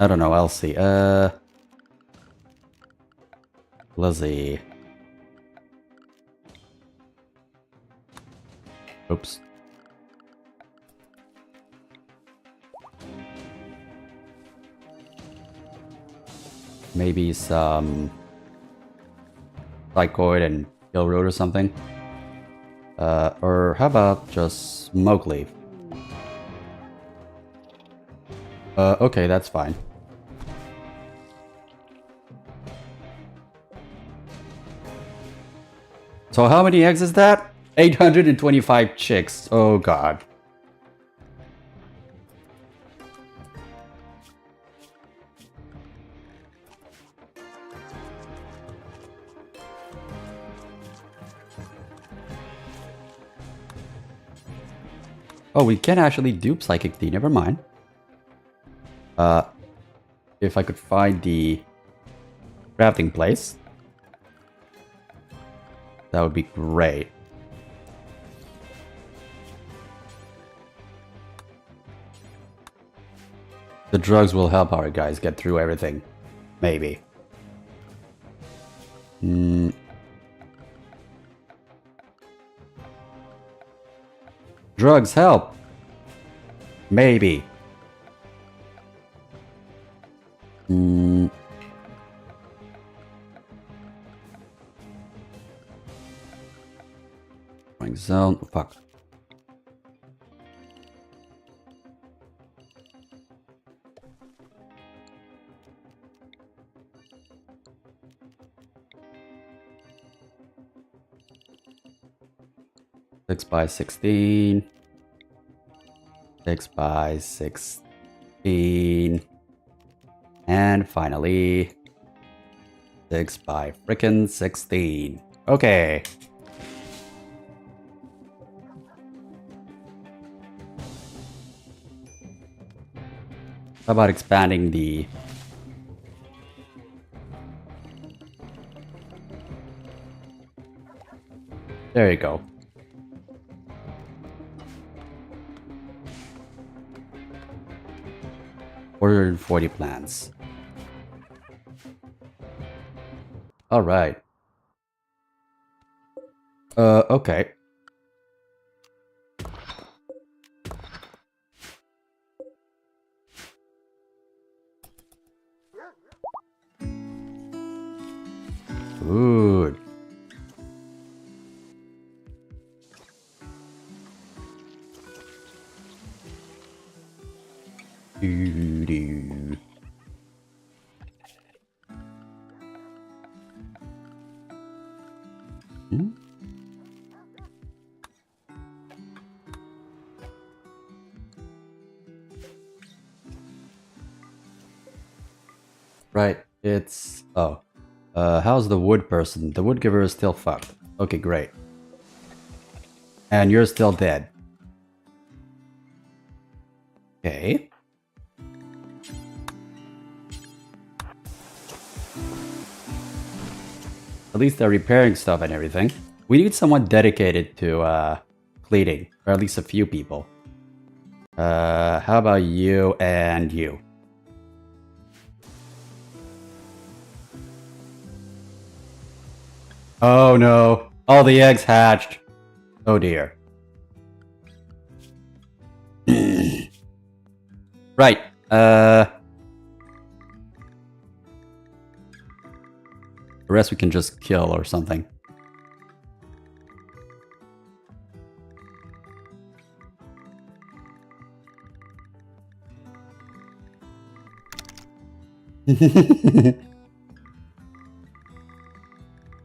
I don't know, I'll see. Let's see. Oops. Maybe some psychoid and kill root or something. Or how about just smoke leaf? Okay, that's fine. So how many eggs is that? 825 chicks. Oh god. Oh, we can actually dupe Psychic D, never mind. If I could find the crafting place, that would be great. The drugs will help our guys get through everything. Maybe. Drugs help. Maybe. Zone. Oh, fuck. Six by 16. 6 by 16. And finally, 6 by frickin' 16. Okay. How about expanding the... There you go. $440 plants. All right. Okay. Good. Doo-doo. Right, it's... Oh. How's the wood person? The wood giver is still fucked. Okay, great. And you're still dead. Okay. At least they're repairing stuff and everything. We need someone dedicated to cleaning, or at least a few people. How about you and you? Oh no, all the eggs hatched. Oh dear. Right, the rest we can just kill or something.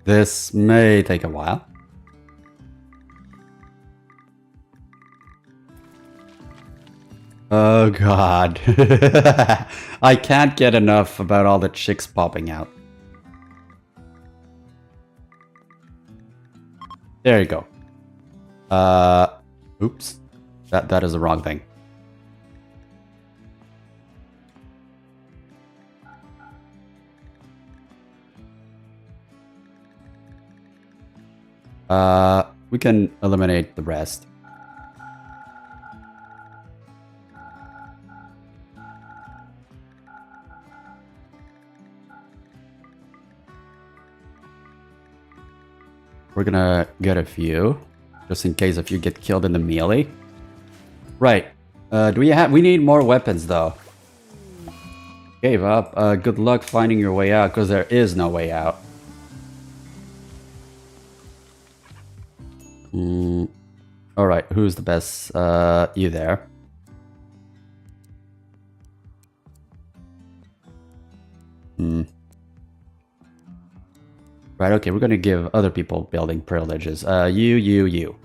This may take a while. Oh god. I can't get enough about all the chicks popping out. There you go. Oops. That is the wrong thing. We can eliminate the rest. We're gonna get a few, just in case a few get killed in the melee. Right. We need more weapons though. Gave up. Good luck finding your way out, because there is no way out. Alright, who's the best? You there. Right, okay, we're gonna give other people building privileges. You.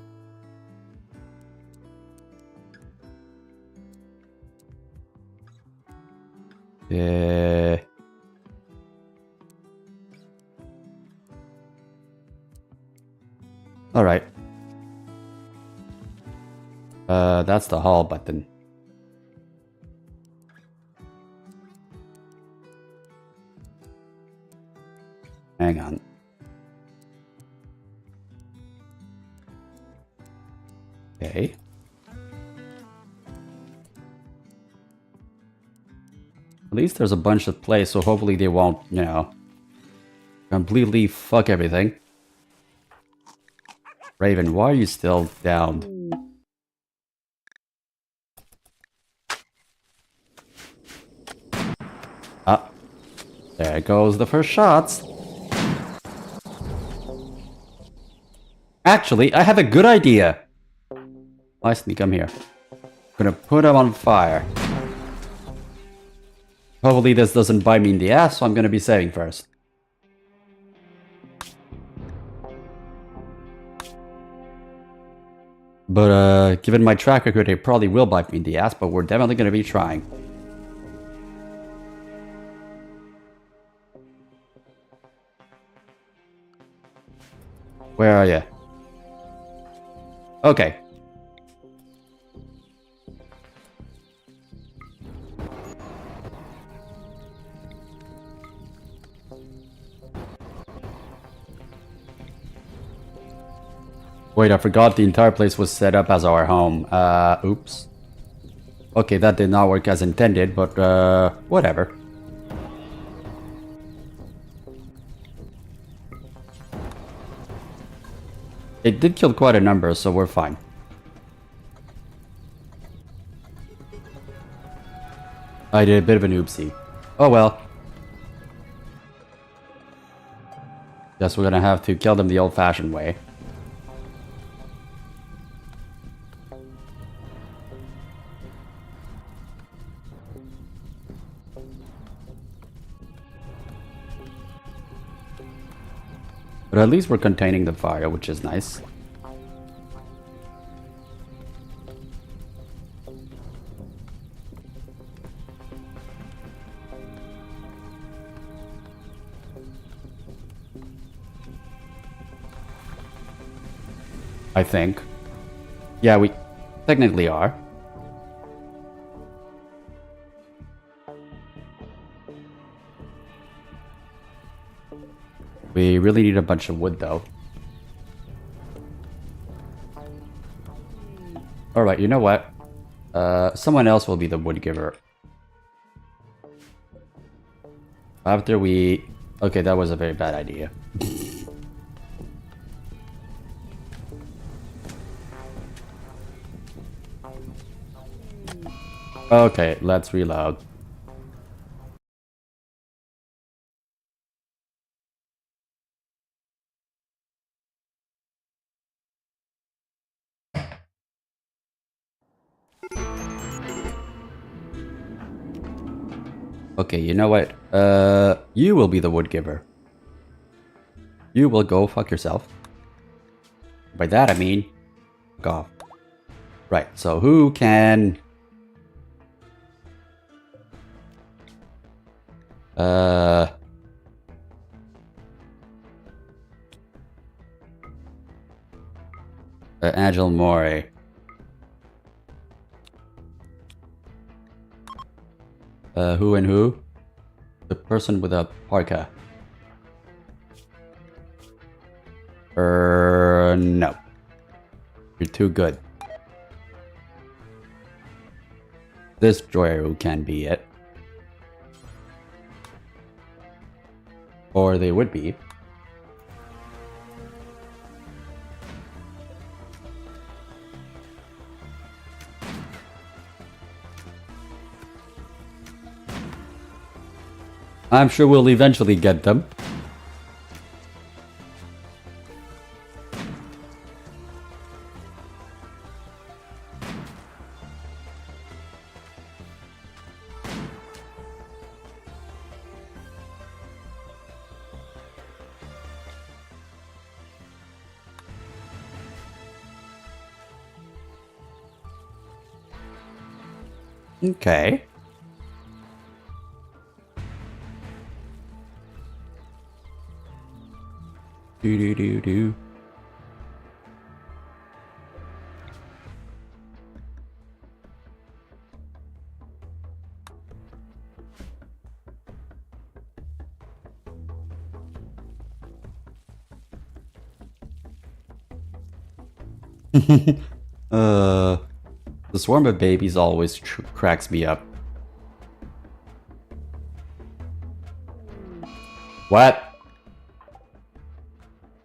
Yeah. Alright. That's the hall button. Hang on. Okay. At least there's a bunch of plays, so hopefully they won't, you know, completely fuck everything. Raven, why are you still down? Ah. There goes the first shots. Actually, I have a good idea. Nicely, come here. I'm gonna put him on fire. Hopefully this doesn't bite me in the ass, so I'm gonna be saving first. But given my track record, it probably will bite me in the ass, but we're definitely gonna be trying. Where are you? Okay. Wait, I forgot the entire place was set up as our home. Oops. Okay, that did not work as intended, but, whatever. It did kill quite a number, so we're fine. I did a bit of an oopsie. Oh well. Guess we're gonna have to kill them the old-fashioned way. But at least we're containing the fire, which is nice. I think. Yeah, we technically are. We really need a bunch of wood, though. Alright, you know what? Someone else will be the wood giver. After we... Okay, that was a very bad idea. Okay, let's reload. Okay, you know what? You will be the wood giver. You will go fuck yourself. By that I mean, fuck off. Right, so who can... Agile Mori. Who and who? The person with a parka. No. You're too good. This Joyeru can be it. Or they would be. I'm sure we'll eventually get them. Okay. Do do do do. The swarm of babies always cracks me up. What?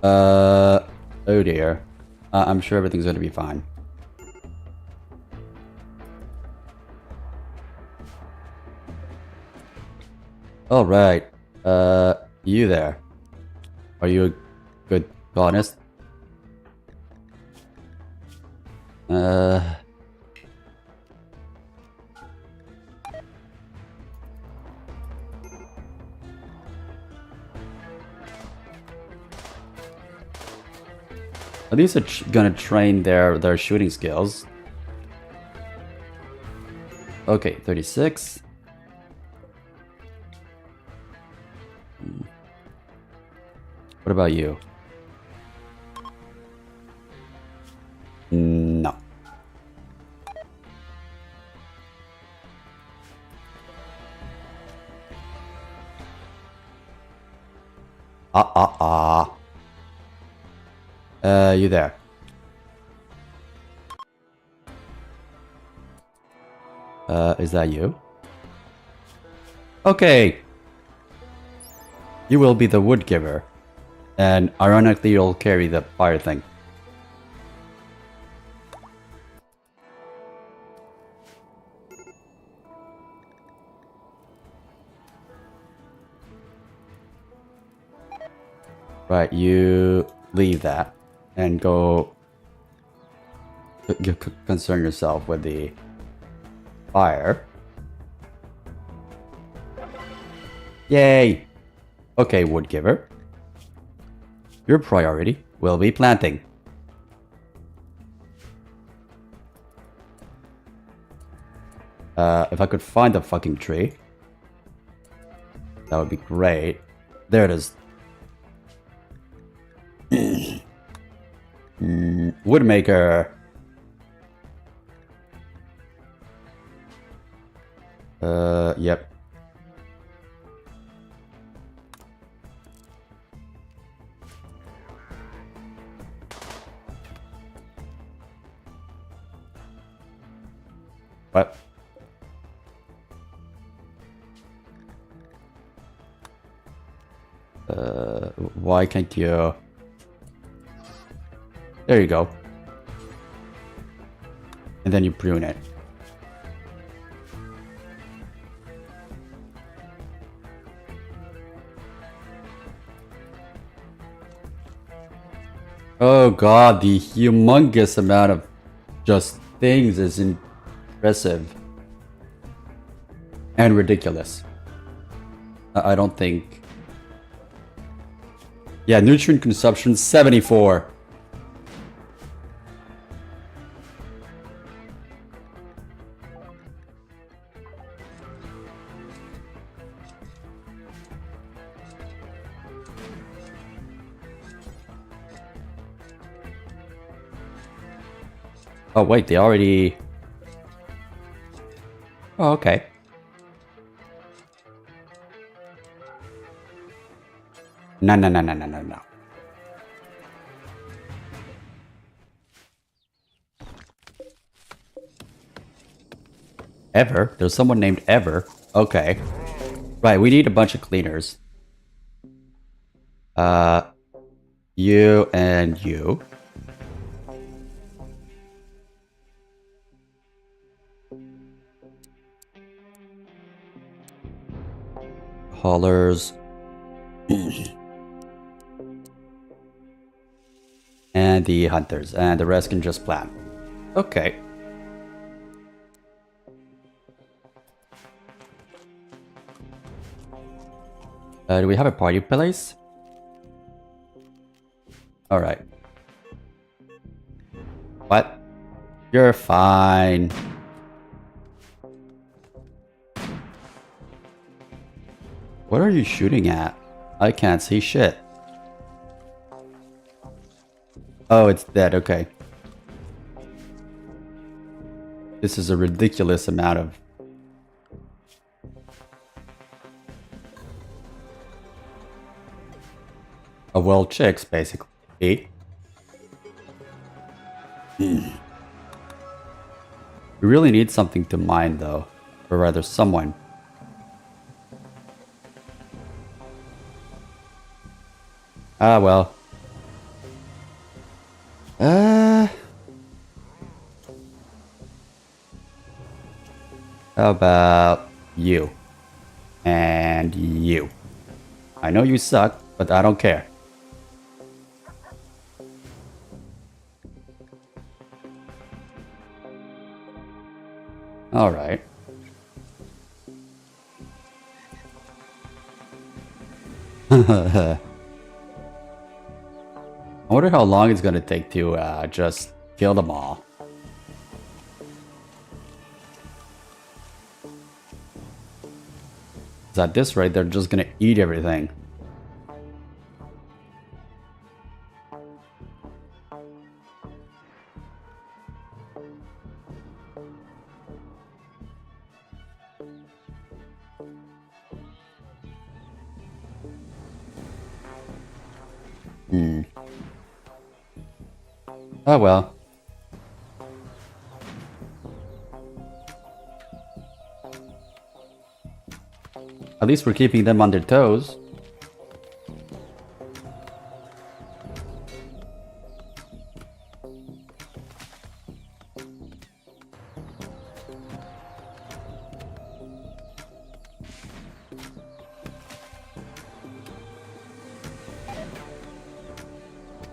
Oh dear. I'm sure everything's gonna be fine. Alright. You there. Are you a good colonist? At least are gonna train their shooting skills. Okay, 36. What about you? No. You there. Is that you? Okay. You will be the wood giver. And ironically, you'll carry the fire thing. Right, you leave that and go concern yourself with the fire. Yay! Okay, wood giver. Your priority will be planting. If I could find the fucking tree, that would be great. There it is. Woodmaker. Yep. What? Why can't you? There you go. And then you prune it. Oh god, the humongous amount of just things is impressive. And ridiculous. I don't think... Yeah, nutrient consumption 74. Oh wait, they already... Oh, okay. No. Ever? There's someone named Ever. Okay. Right, we need a bunch of cleaners. You and you. Haulers. And the hunters. And the rest can just plan. Okay. Do we have a party place? Alright. What? You're fine. What are you shooting at? I can't see shit. Oh, it's dead. Okay. This is a ridiculous amount of... well, chicks, basically. We really need something to mine, though. Or rather, someone. Ah, well. How about you? And you. I know you suck, but I don't care. Alright. I wonder how long it's gonna take to just kill them all. At this rate, they're just gonna eat everything. Oh well. At least we're keeping them on their toes.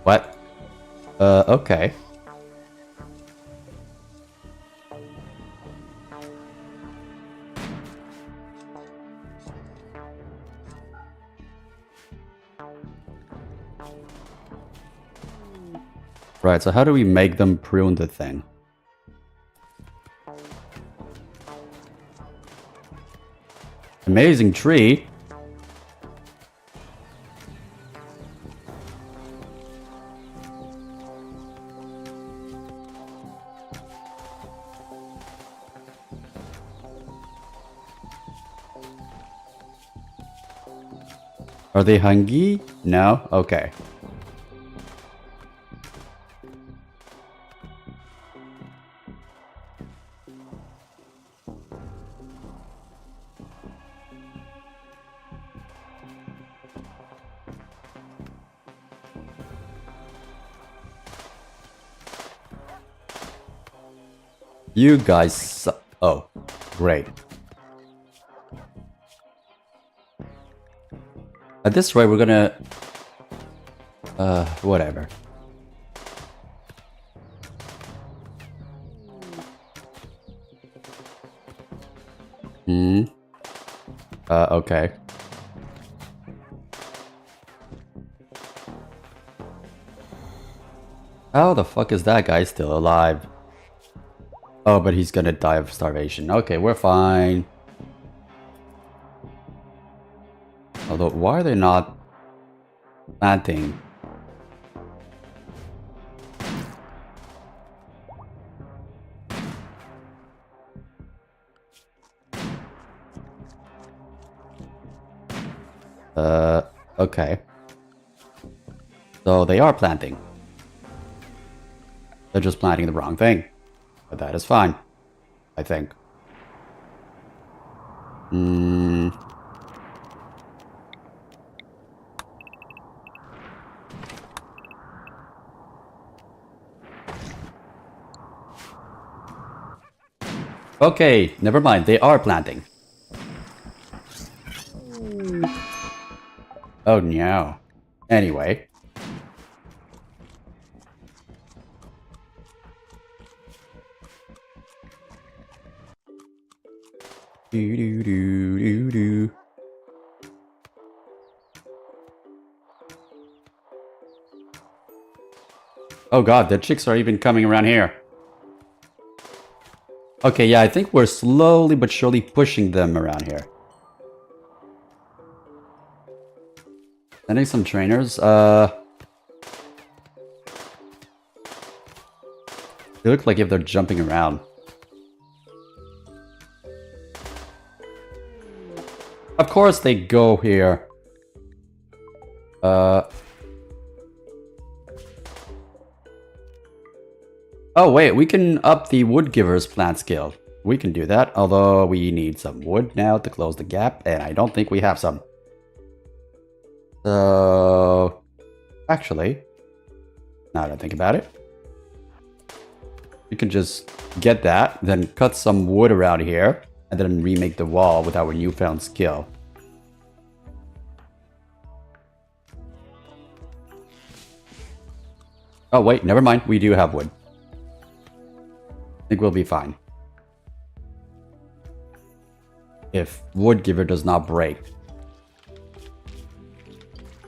What? Okay. Right, so how do we make them prune the thing? Amazing tree. Are they hungry? No? Okay. You guys suck. Oh, great. At this rate, we're gonna... whatever. Okay. How the fuck is that guy still alive? Oh, but he's gonna die of starvation. Okay, we're fine. Although, why are they not planting? Okay. So they are planting. They're just planting the wrong thing. But that is fine, I think. Okay, never mind. They are planting. Oh no. Anyway. Do do do do do. Oh god, the chicks are even coming around here. Okay, yeah, I think we're slowly but surely pushing them around here. Sending some trainers. They look like if they're jumping around. Of course they go here. Oh wait, we can up the wood giver's plant skill. We can do that, although we need some wood now to close the gap, and I don't think we have some. So... actually, now that I think about it, we can just get that, then cut some wood around here, and then remake the wall with our newfound skill. Oh wait, never mind, we do have wood. I think we'll be fine. If wood giver does not break,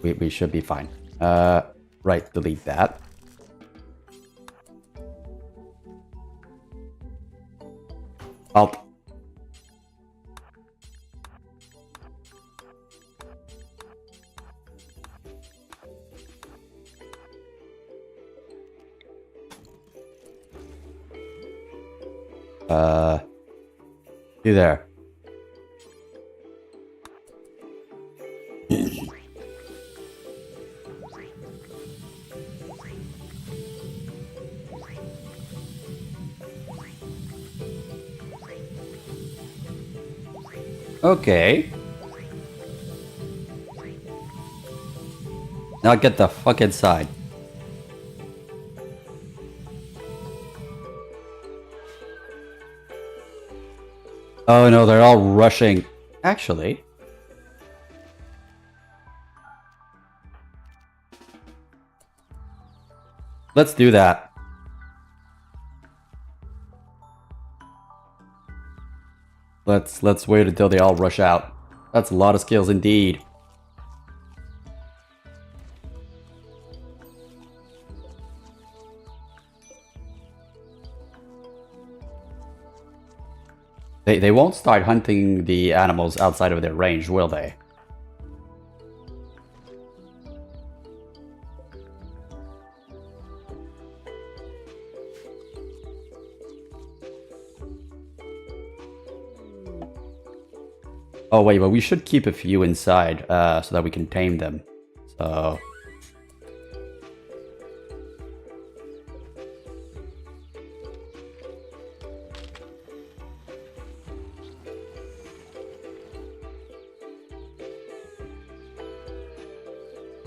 we should be fine. Right, delete that. Alt. You there. Okay. Now get the fuck inside. Oh no, they're all rushing. Actually. Let's do that. Let's wait until they all rush out. That's a lot of skills indeed. They won't start hunting the animals outside of their range, will they? Oh wait, but we should keep a few inside so that we can tame them. So...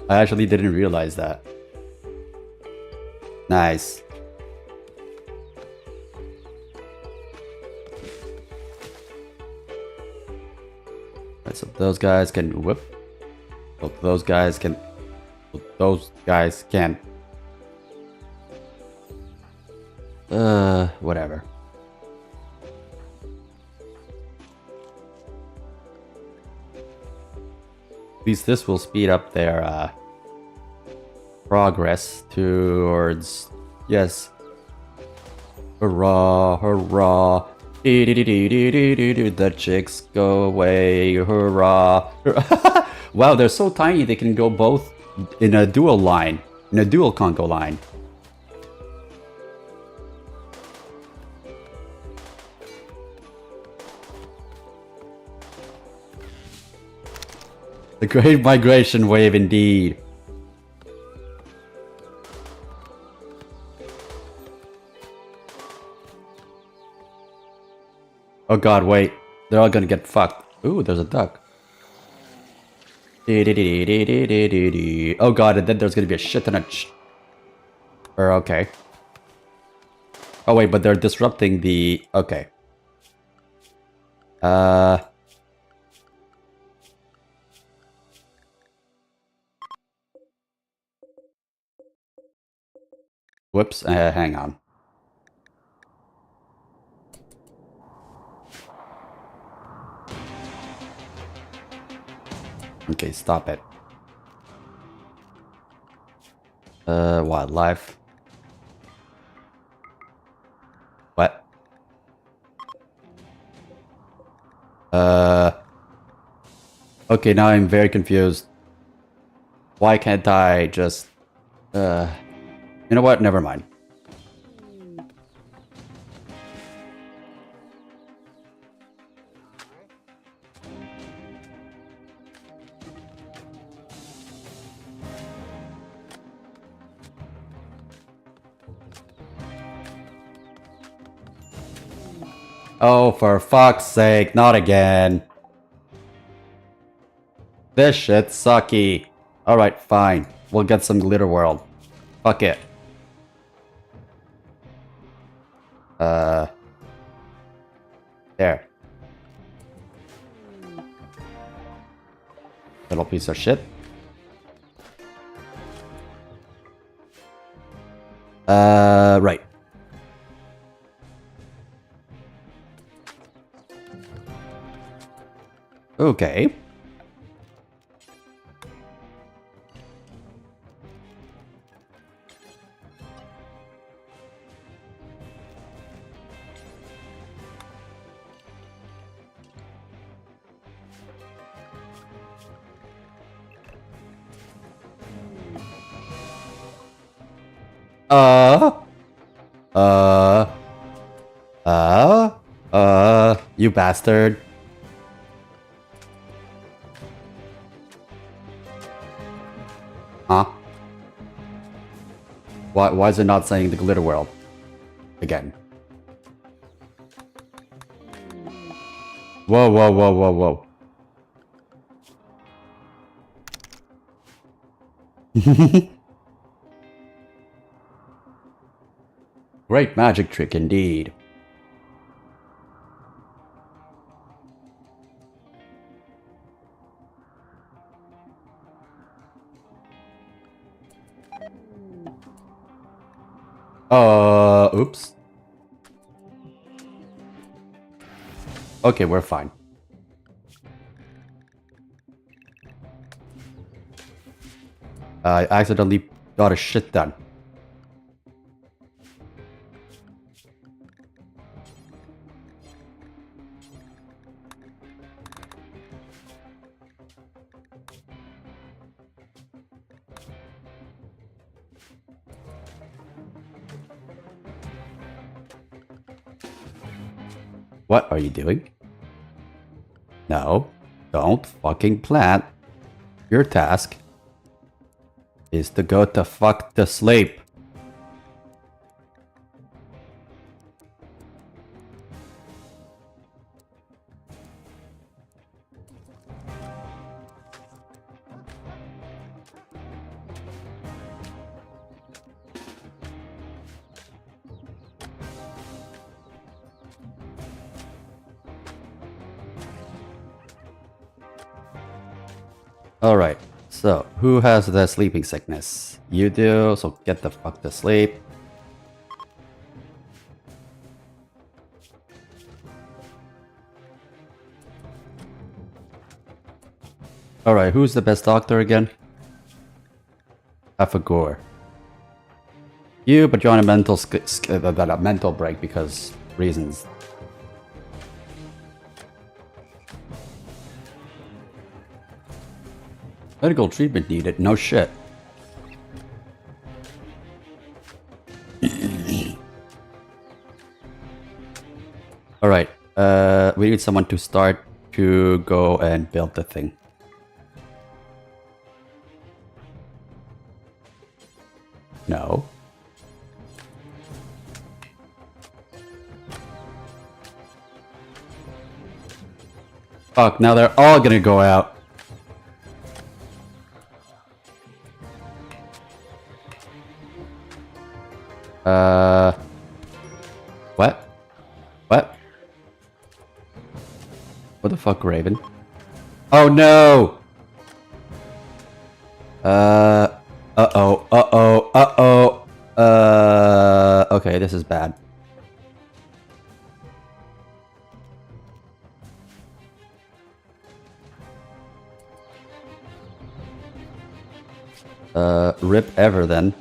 I actually didn't realize that. Nice. Right, so those guys can whoop. So those guys can. Those guys can. Whatever. At least this will speed up their progress towards, yes. Hurrah, hurrah. The chicks go away, hurrah. Wow, they're so tiny they can go both in a dual line, in a dual Congo line. The Great Migration Wave indeed. Oh god, wait. They're all gonna get fucked. Ooh, there's a duck. Oh god, and then there's gonna be a shit ton of okay. Oh wait, but they're disrupting the... okay. Whoops, hang on. Okay, stop it. Wildlife. What? Okay, now I'm very confused. Why can't I just... You know what? Never mind. Oh, for fuck's sake, not again. This shit's sucky. Alright, fine. We'll get some glitter world. Fuck it. There. Little piece of shit. Right. Okay. You bastard. Huh? Why is it not saying the glitter world? Again. Whoa, whoa, whoa, whoa, whoa. Great magic trick indeed. Oops. Okay, we're fine. I accidentally got a shit done. What are you doing? No, don't fucking plant. Your task is to go to fuck to sleep. Alright, so who has the sleeping sickness? You do, so get the fuck to sleep. Alright, who's the best doctor again? Afagor. You, but you're on a mental break because reasons. Medical treatment needed, no shit. Alright, we need someone to start to go and build the thing. No. Fuck, now they're all gonna go out. What? What? What the fuck, Raven? Oh no! Okay, this is bad. Rip ever then.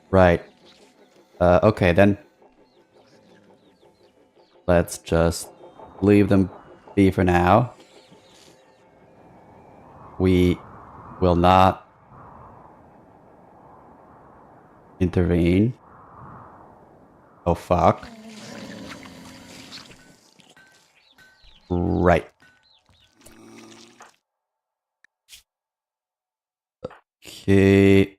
Right. Okay then. Let's just leave them be for now. We will not intervene. Oh, fuck. Right. Okay.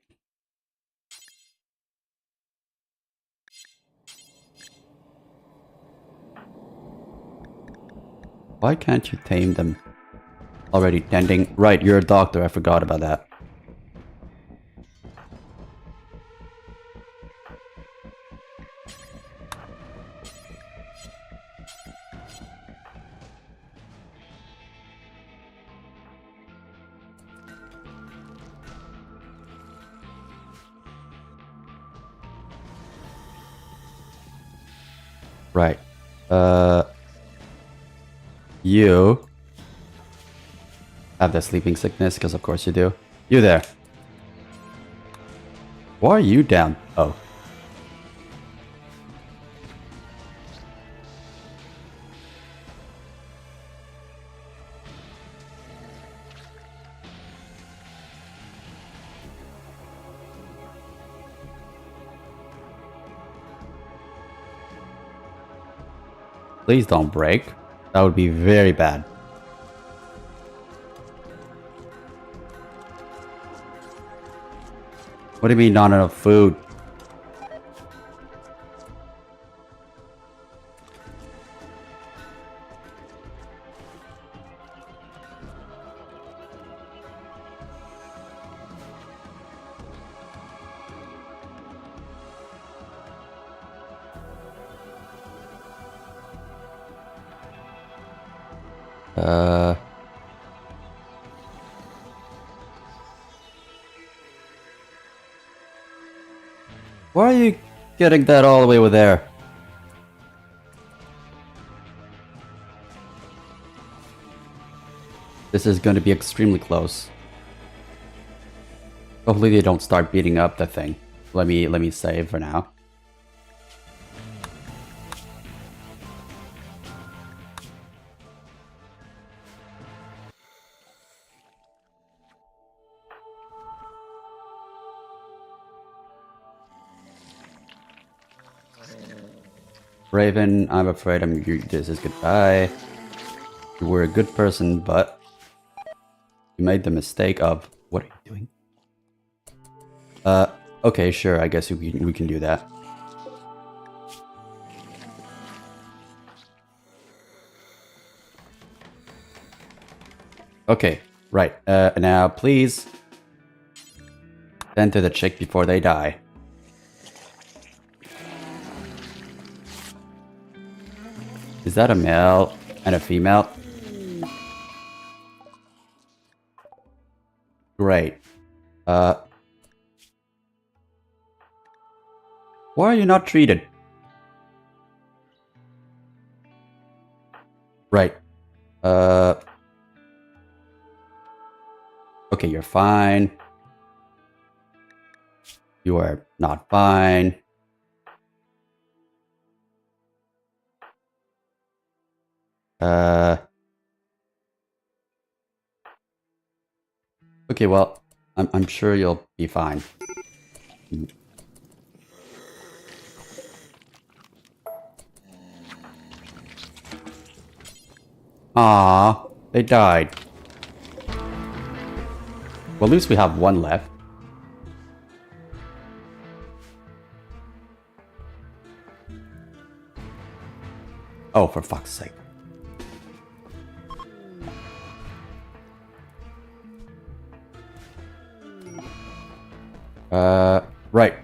Why can't you tame them? Already tending. Right, you're a doctor. I forgot about that. Right. You have the sleeping sickness, because of course you do. You there. Why are you down? Oh. Please don't break. That would be very bad. What do you mean not enough food? Why are you getting that all the way over there? This is going to be extremely close. Hopefully they don't start beating up the thing. Let me save for now. Raven, I'm afraid this is goodbye. You were a good person, but you made the mistake of... What are you doing? Okay, sure, I guess we can do that. Okay, right. Now please tend to the chick before they die. Is that a male and a female? Great. Why are you not treated? Right. Okay, you're fine. You are not fine. Okay, well, I'm sure you'll be fine. Ah, they died. Well, at least we have one left. Oh, for fuck's sake. Right.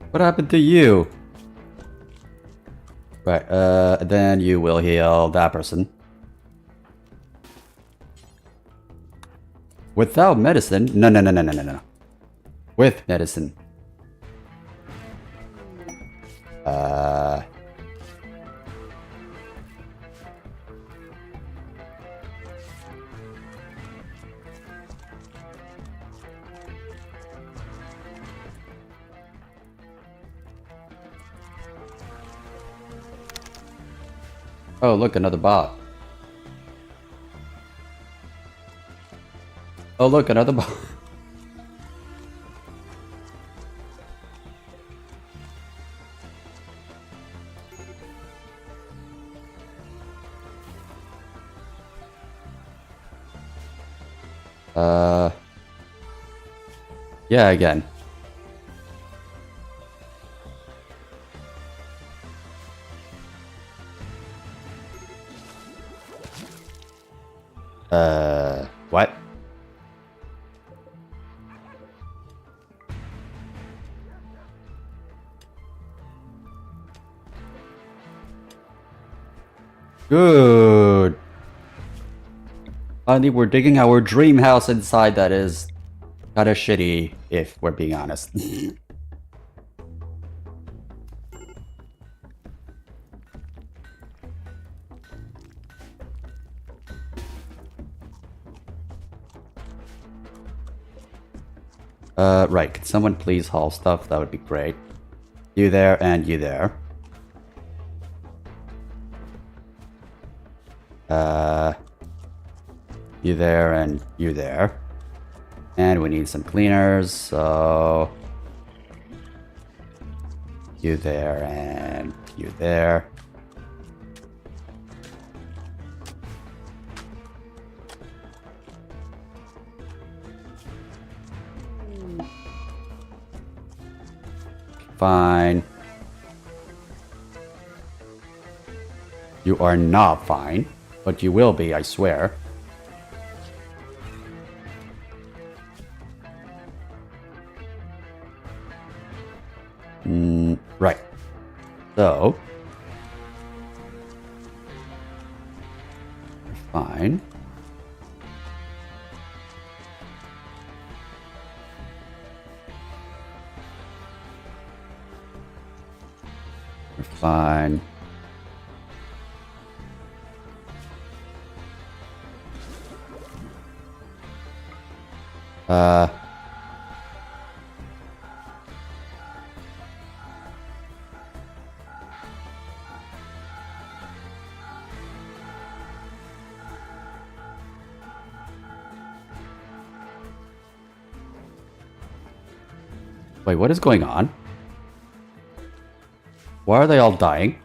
What happened to you? Right, then you will heal that person. Without medicine? No. With medicine. Oh, look, another bot. Oh look, another ball. Yeah, again. What? Good. Finally, we're digging our dream house inside that is kinda shitty, if we're being honest. Right. Could someone please haul stuff? That would be great. You there and you there. You there and you there. And we need some cleaners, so... You there and you there. Fine. You are not fine, but you will be, I swear. Right. So. Fine. We're fine. Wait, what is going on? Why are they all dying?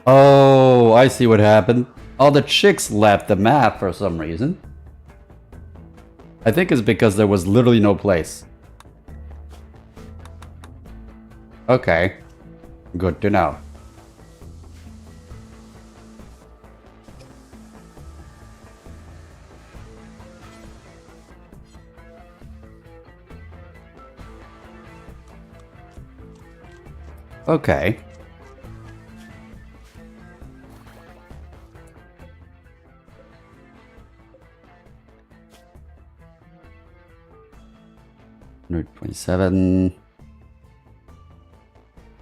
Oh, I see what happened. All the chicks left the map for some reason. I think it's because there was literally no place. Okay. Good to know. Okay. Route 27.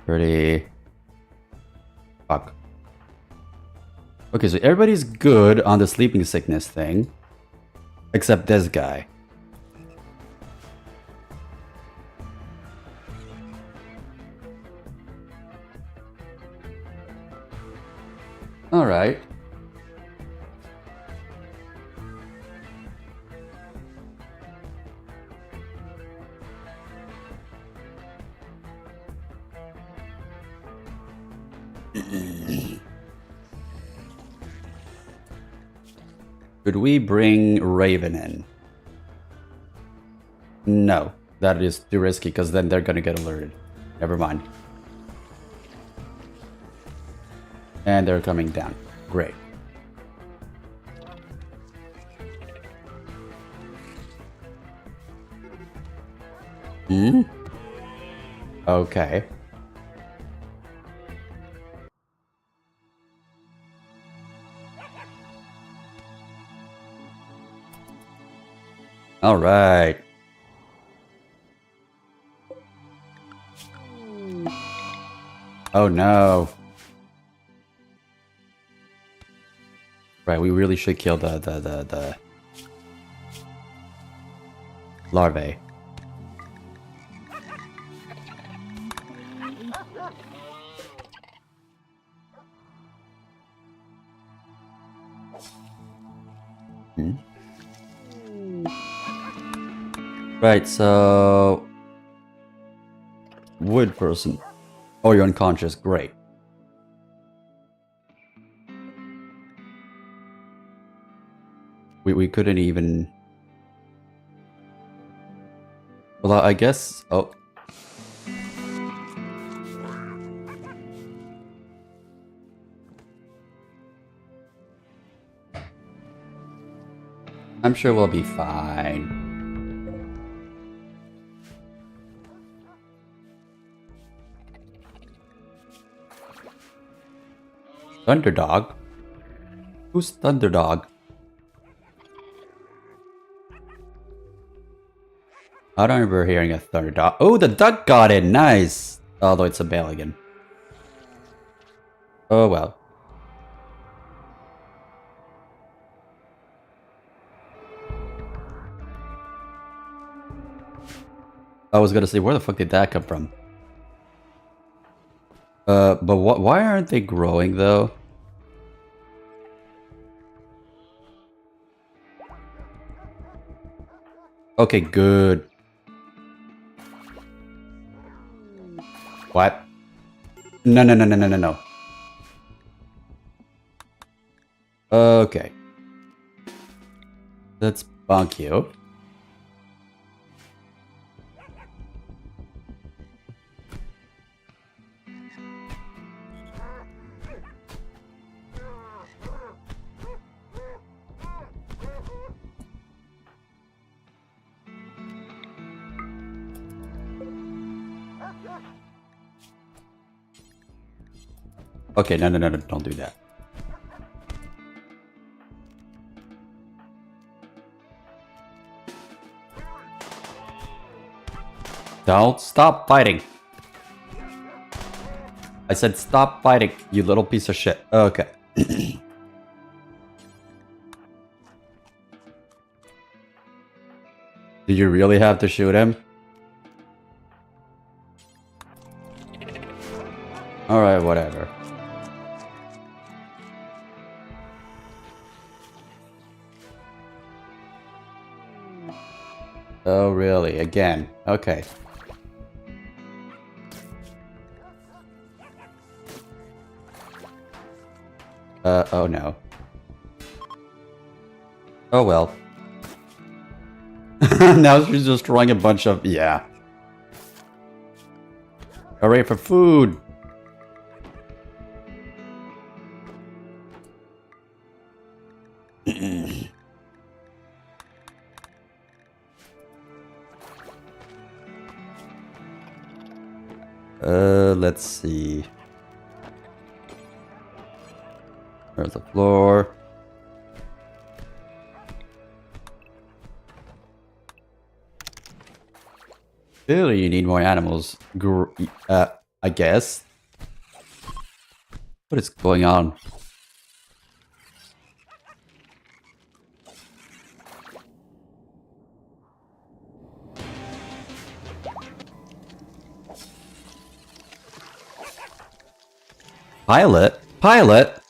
30. Fuck. Okay, so everybody's good on the sleeping sickness thing. Except this guy. Alright. Could we bring Raven in? No, that is too risky because then they're gonna get alerted. Never mind. And they're coming down. Great. Okay. All right. Oh no. Right, we really should kill the larvae. Right, so... Wood person. Oh, you're unconscious. Great. We couldn't even... Well, I guess... Oh. I'm sure we'll be fine. Thunderdog? Who's Thunderdog? I don't remember hearing a Thunderdog. Oh, the duck got it! Nice! Although it's a bell again. Oh well. I was gonna say, where the fuck did that come from? But why aren't they growing though? Okay, good. What? No. Okay. Let's bonk you. Okay, no, don't do that. Don't stop fighting. I said stop fighting, you little piece of shit. Okay. Did you really have to shoot him? Alright, whatever. Oh, really? Again? Okay. Oh no. Oh well. Now she's just throwing a bunch of... yeah. Hooray for food! Let's see. There's the floor. Clearly you need more animals. I guess. What is going on? Pilot? Pilot?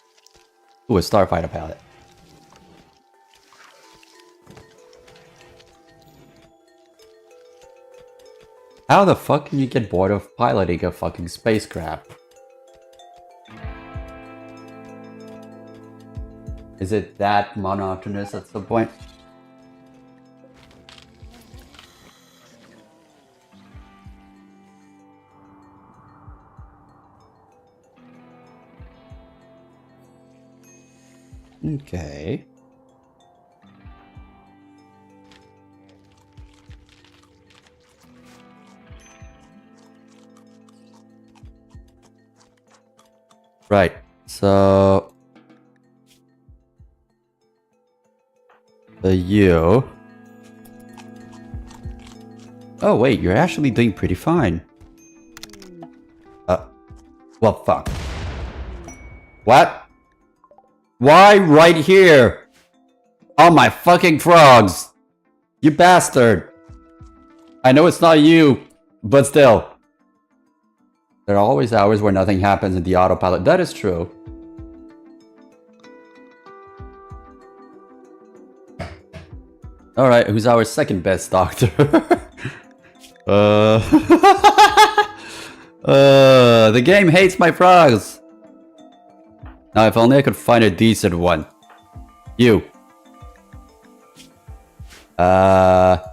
Ooh, a starfighter pilot. How the fuck can you get bored of piloting a fucking spacecraft? Is it that monotonous at some point? Okay. Right, so... you... Oh wait, you're actually doing pretty fine. Well, fuck. What? Why right here? Oh my fucking frogs! You bastard! I know it's not you, but still. There are always hours where nothing happens in the autopilot. That is true. Alright, who's our second best doctor? uh... the game hates my frogs! Now, if only I could find a decent one. You. Right.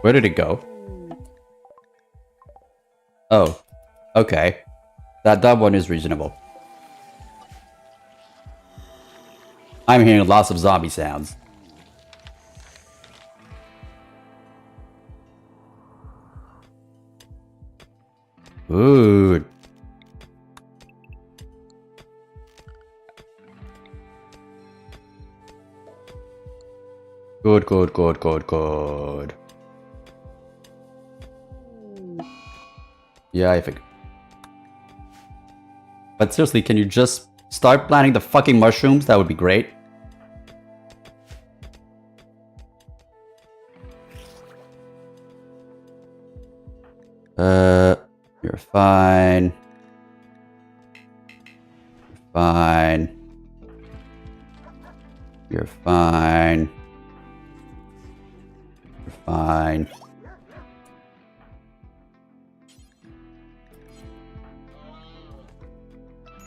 Where did it go? Oh. Okay. That one is reasonable. I'm hearing lots of zombie sounds. Good. Good. Yeah, I think. But seriously, can you just start planting the fucking mushrooms? That would be great. You're fine. You're fine. You're fine. You're fine.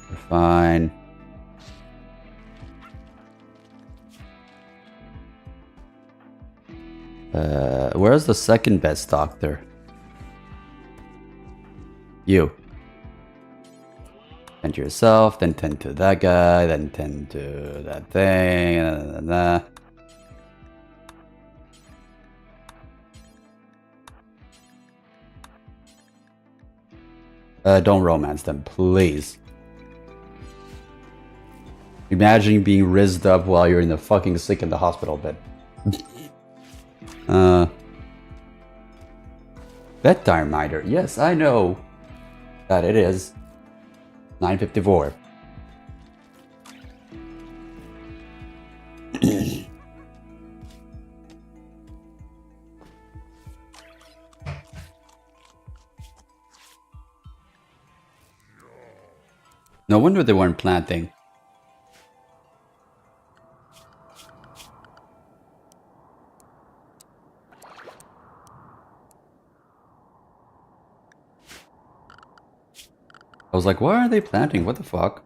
You're fine. Where's the second best doctor? You. Tend to yourself, then tend to that guy, then tend to that thing, don't romance them, please. Imagine being rizzed up while you're in the fucking sick in the hospital bed. Bedtime reminder. Yes, I know that it is 9:54. No wonder they weren't planting. I was like, why are they planting? What the fuck?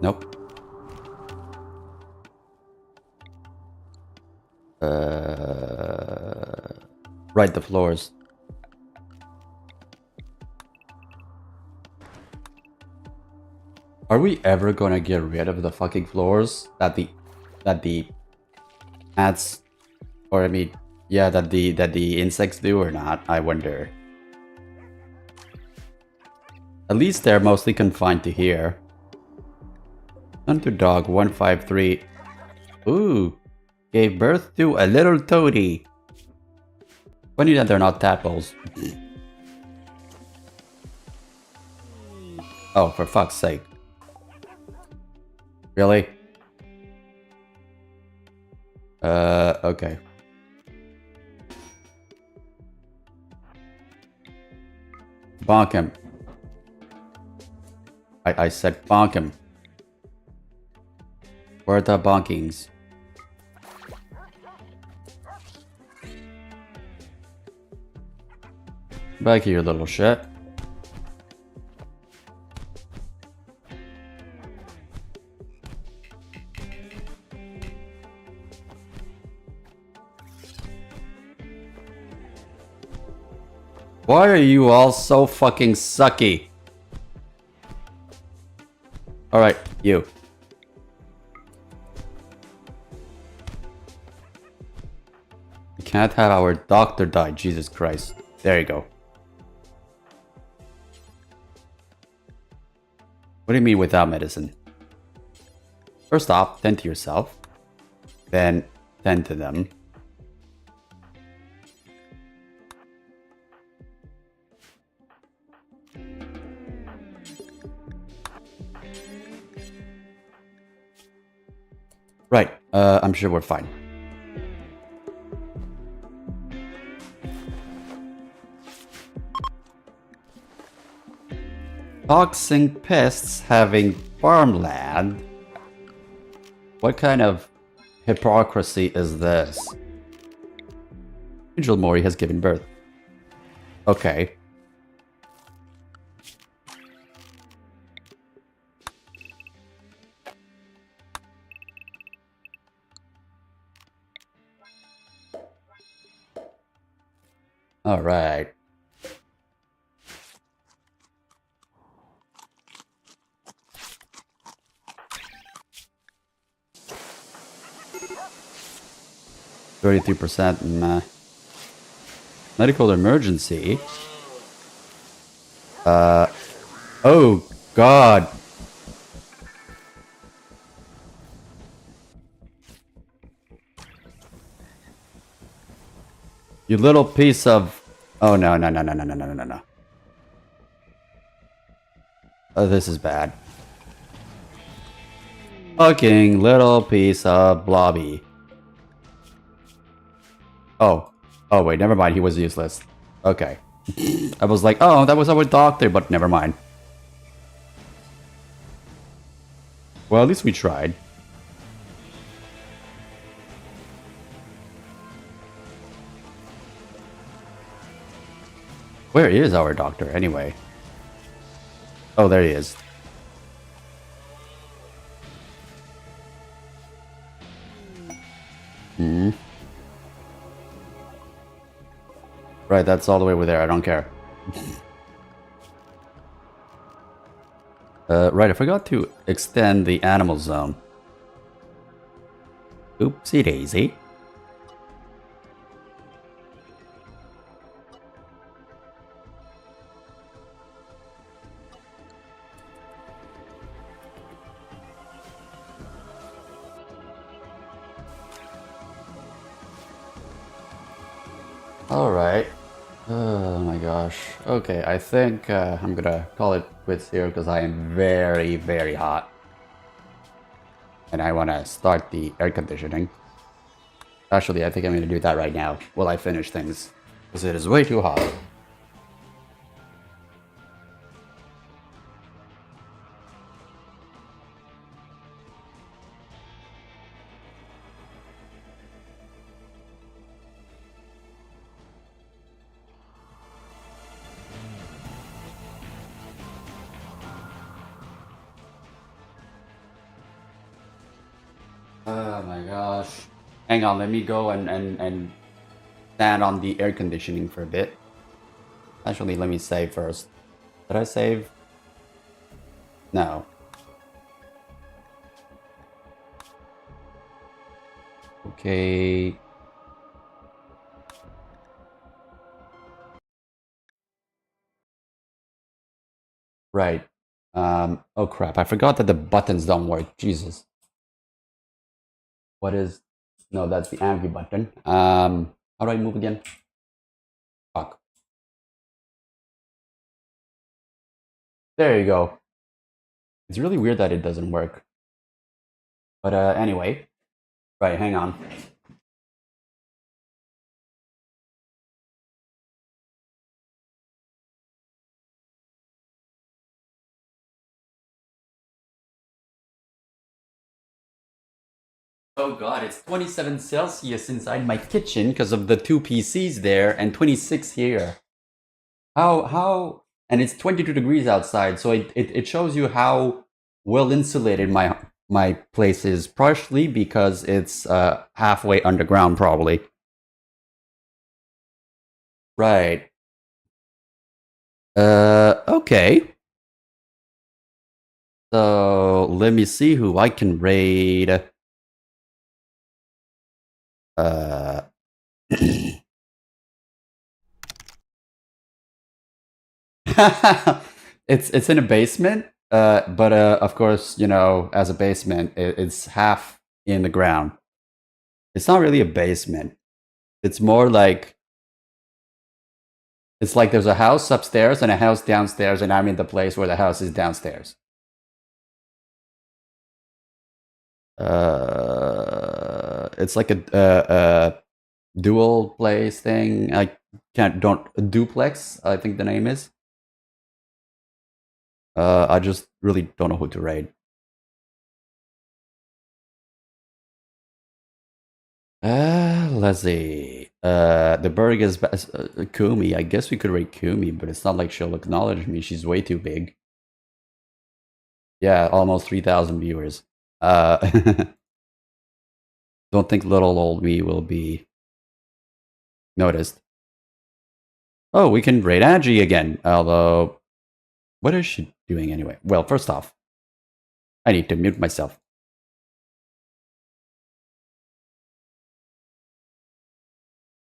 Nope. Right, the floors. Are we ever gonna get rid of the fucking floors that the ants, or I mean, yeah, that the insects do or not? I wonder. At least they're mostly confined to here. Underdog 153. Ooh, gave birth to a little toady. Funny that they're not tadpoles. Oh, for fuck's sake. Really? Okay. Bonk him. I said bonk him. Where are the bonkings? Back here, little shit. Why are you all so fucking sucky? Alright, you. We can't have our doctor die, Jesus Christ. There you go. What do you mean without medicine? First off, tend to yourself. Then, tend to them. Right, I'm sure we're fine. Toxic pests having farmland? What kind of hypocrisy is this? Angel Mori has given birth. Okay. All right. %. Medical emergency. Oh God. You little piece of... Oh, no. Oh, this is bad. Fucking little piece of blobby. Oh. Oh, wait, never mind. He was useless. Okay. I was like, oh, that was our doctor, but never mind. Well, at least we tried. Where is our doctor, anyway? Oh, there he is. Right, that's all the way over there. I don't care. Right, I forgot to extend the animal zone. Oopsie daisy. Alright. Oh my gosh. Okay, I think I'm gonna call it quits here because I am very, very hot. And I want to start the air conditioning. Actually, I think I'm gonna do that right now while I finish things. Because it is way too hot. Oh my gosh. Hang on, let me go and stand on the air conditioning for a bit. Actually, let me save first. Did I save? No. Okay. Right. Oh crap, I forgot that the buttons don't work. Jesus. What is... No, that's the Anvi button. How do I move again? Fuck. There you go. It's really weird that it doesn't work. But anyway. Right, hang on. Oh god, it's 27 Celsius inside my kitchen because of the two PCs there and 26 here. How, and it's 22 degrees outside, so it shows you how well insulated my place is, partially because it's halfway underground probably. Right. Okay. So let me see who I can raid. It's in a basement, but of course, you know, as a basement, it's half in the ground. It's not really a basement. It's more like, it's like there's a house upstairs and a house downstairs, and I'm in the place where the house is downstairs. It's like a dual place thing. I don't duplex, I think the name is. I just really don't know who to raid. Let's see. The Berg is Kumi. I guess we could raid Kumi, but it's not like she'll acknowledge me. She's way too big. Yeah, almost 3,000 viewers. Don't think little old me will be noticed. Oh, we can raid Angie again. Although, what is she doing anyway? Well, first off, I need to mute myself.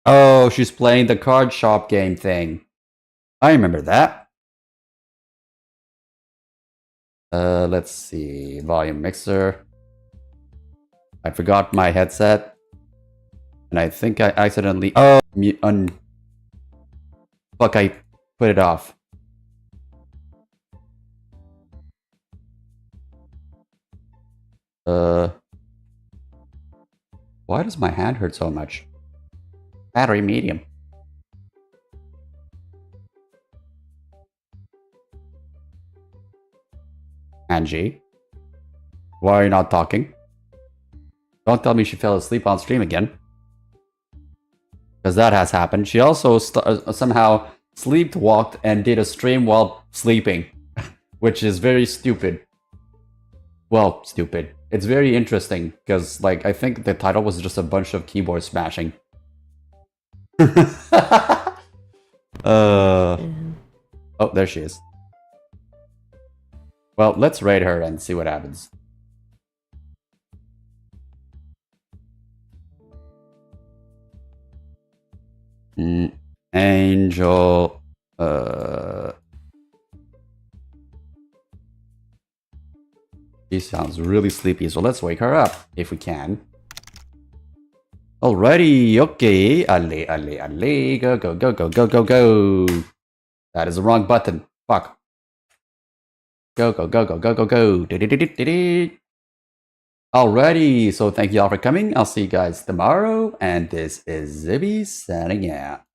Oh, she's playing the card shop game thing. I remember that. Let's see. Volume mixer. I forgot my headset. And I think I accidentally... Oh, fuck, I put it off. Why does my hand hurt so much? Battery medium. Angie? Why are you not talking? Don't tell me she fell asleep on stream again. Because that has happened. She also somehow sleepwalked and did a stream while sleeping. Which is very stupid. Well, stupid. It's very interesting, because, like, I think the title was just a bunch of keyboard smashing. Oh, there she is. Well, let's raid her and see what happens. Angel... She sounds really sleepy, so let's wake her up, if we can. Alrighty, okay. Ale, go. That is the wrong button. Fuck. Go. Alrighty, so thank you all for coming. I'll see you guys tomorrow, and this is Zippy signing out.